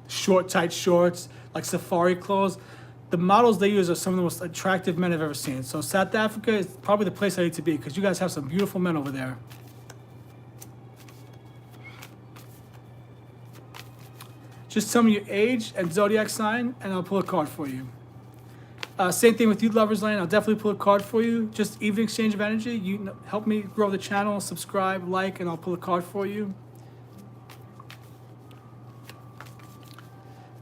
Short, tight shorts, like safari clothes. The models they use are some of the most attractive men I've ever seen. So South Africa is probably the place I need to be because you guys have some beautiful men over there. Just tell me your age and zodiac sign, and I'll pull a card for you. Same thing with you, Lovers Lane. I'll definitely pull a card for you. Just even exchange of energy. You help me grow the channel, subscribe, like, and I'll pull a card for you.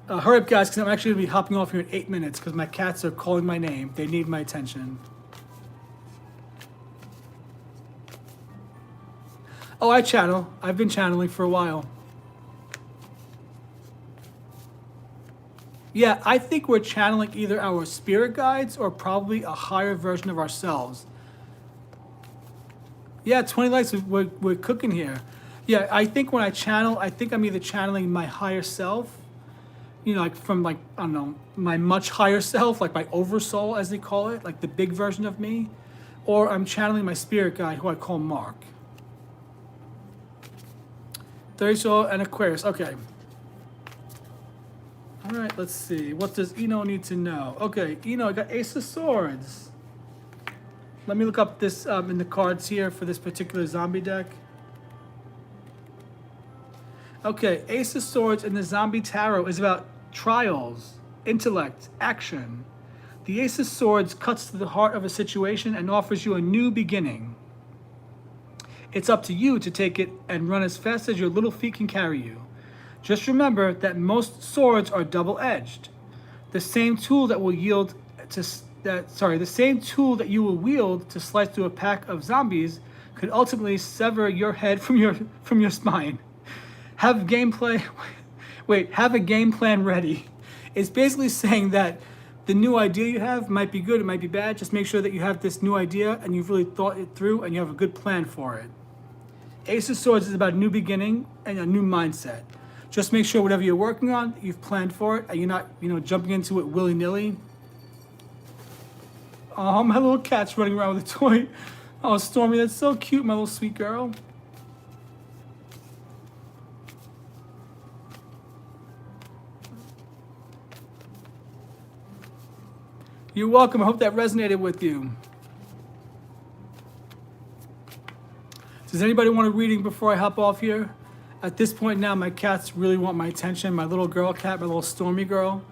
Hurry up, guys, because I'm actually going to be hopping off here in 8 minutes because my cats are calling my name. They need my attention. Oh, I channel. I've been channeling for a while. Yeah, I think we're channeling either our spirit guides or probably a higher version of ourselves. Yeah, 20 likes, we're cooking here. Yeah, I think when I channel, I think I'm either channeling my higher self, like from I don't know, my much higher self, like my oversoul as they call it, like the big version of me, or I'm channeling my spirit guide who I call Mark. 30 and Aquarius, okay. All right, let's see. What does Eno need to know? Okay, Eno, I got Ace of Swords. Let me look up this in the cards here for this particular zombie deck. Okay, Ace of Swords in the Zombie Tarot is about trials, intellect, action. The Ace of Swords cuts to the heart of a situation and offers you a new beginning. It's up to you to take it and run as fast as your little feet can carry you. Just remember that most swords are double-edged. The same tool that you will wield to slice through a pack of zombies could ultimately sever your head from your spine. Have a game plan ready. It's basically saying that the new idea you have might be good, it might be bad. Just make sure that you have this new idea and you've really thought it through and you have a good plan for it. Ace of Swords is about a new beginning and a new mindset. Just make sure whatever you're working on, you've planned for it, and you're not, jumping into it willy-nilly. Oh, my little cat's running around with a toy. Oh, Stormy, that's so cute, my little sweet girl. You're welcome. I hope that resonated with you. Does anybody want a reading before I hop off here? At this point now, my cats really want my attention. My little girl cat, my little Stormy girl,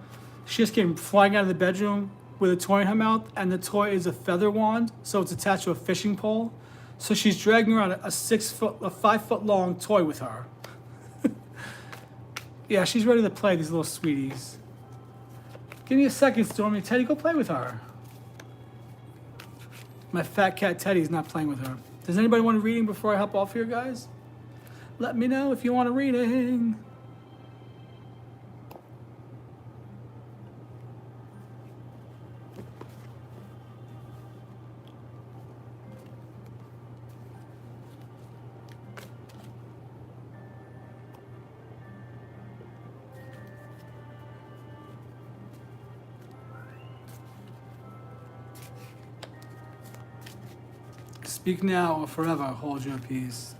she just came flying out of the bedroom with a toy in her mouth, and the toy is a feather wand, so it's attached to a fishing pole. So she's dragging around a 5 foot long toy with her. Yeah, she's ready to play, these little sweeties. Give me a second, Stormy. Teddy, go play with her. My fat cat Teddy's not playing with her. Does anybody want a reading before I hop off here, guys? Let me know if you want a reading. Speak now or forever hold your peace.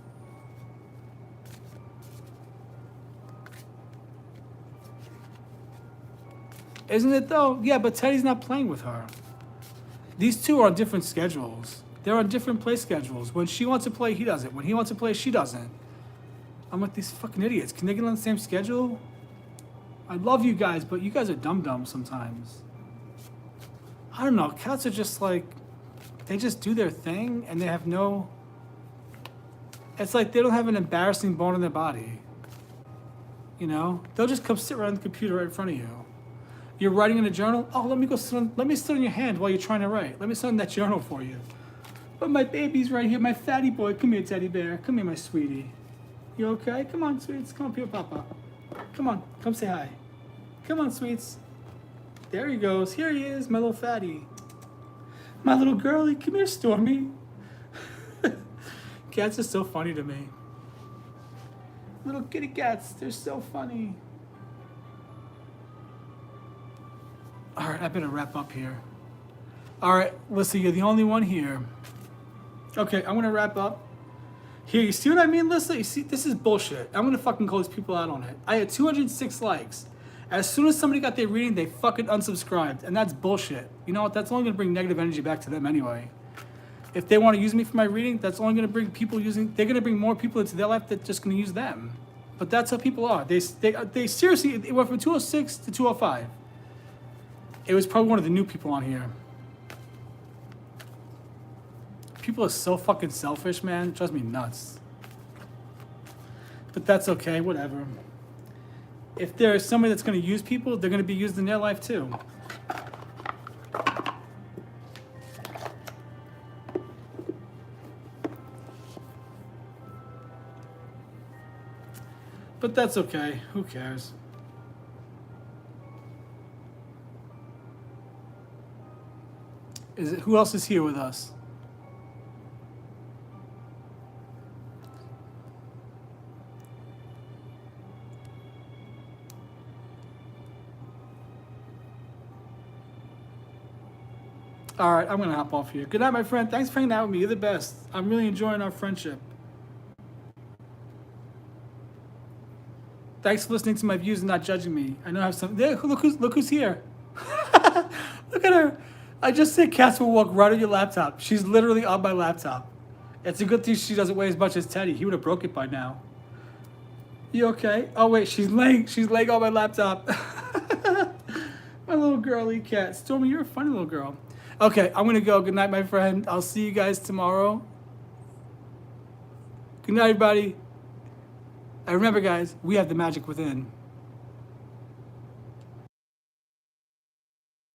Isn't it though? Yeah, but Teddy's not playing with her. These two are on different schedules. They're on different play schedules. When she wants to play, he doesn't. When he wants to play, she doesn't. I'm like, these fucking idiots. Can they get on the same schedule? I love you guys, but you guys are dumb sometimes. I don't know. Cats are just like, they just do their thing and they have no... It's like they don't have an embarrassing bone in their body. You know? They'll just come sit around the computer right in front of you. You're writing in a journal? Oh, let me sit on your hand while you're trying to write. Let me sit in that journal for you. But my baby's right here, my fatty boy. Come here, teddy bear. Come here, my sweetie. You okay? Come on, sweets. Come up here, Papa. Come on. Come say hi. Come on, sweets. There he goes. Here he is, my little fatty. My little girlie. Come here, Stormy. Cats are so funny to me. Little kitty cats. They're so funny. All right, I better wrap up here. All right, Lissa, you're the only one here. Okay, I'm gonna wrap up. Here, you see what I mean, Lissa? You see, this is bullshit. I'm gonna fucking call these people out on it. I had 206 likes. As soon as somebody got their reading, they fucking unsubscribed, and that's bullshit. You know what? That's only gonna bring negative energy back to them anyway. If they want to use me for my reading, that's only gonna bring people using. They're gonna bring more people into their life that's just gonna use them. But that's how people are. They seriously, it went from 206 to 205. It was probably one of the new people on here. People are so fucking selfish, man. It drives me nuts. But that's okay, whatever. If there's somebody that's going to use people, they're going to be used in their life too. But that's okay. Who cares? Who else is here with us? All right, I'm going to hop off here. Good night, my friend. Thanks for hanging out with me. You're the best. I'm really enjoying our friendship. Thanks for listening to my views and not judging me. I know I have some... There, look who's here. Look at her. I just said cats will walk right on your laptop. She's literally on my laptop. It's a good thing she doesn't weigh as much as Teddy. He would have broke it by now. You okay? Oh, wait. She's laying on my laptop. My little girly cat. Stormy, you're a funny little girl. Okay, I'm going to go. Good night, my friend. I'll see you guys tomorrow. Good night, everybody. And remember, guys, we have the magic within.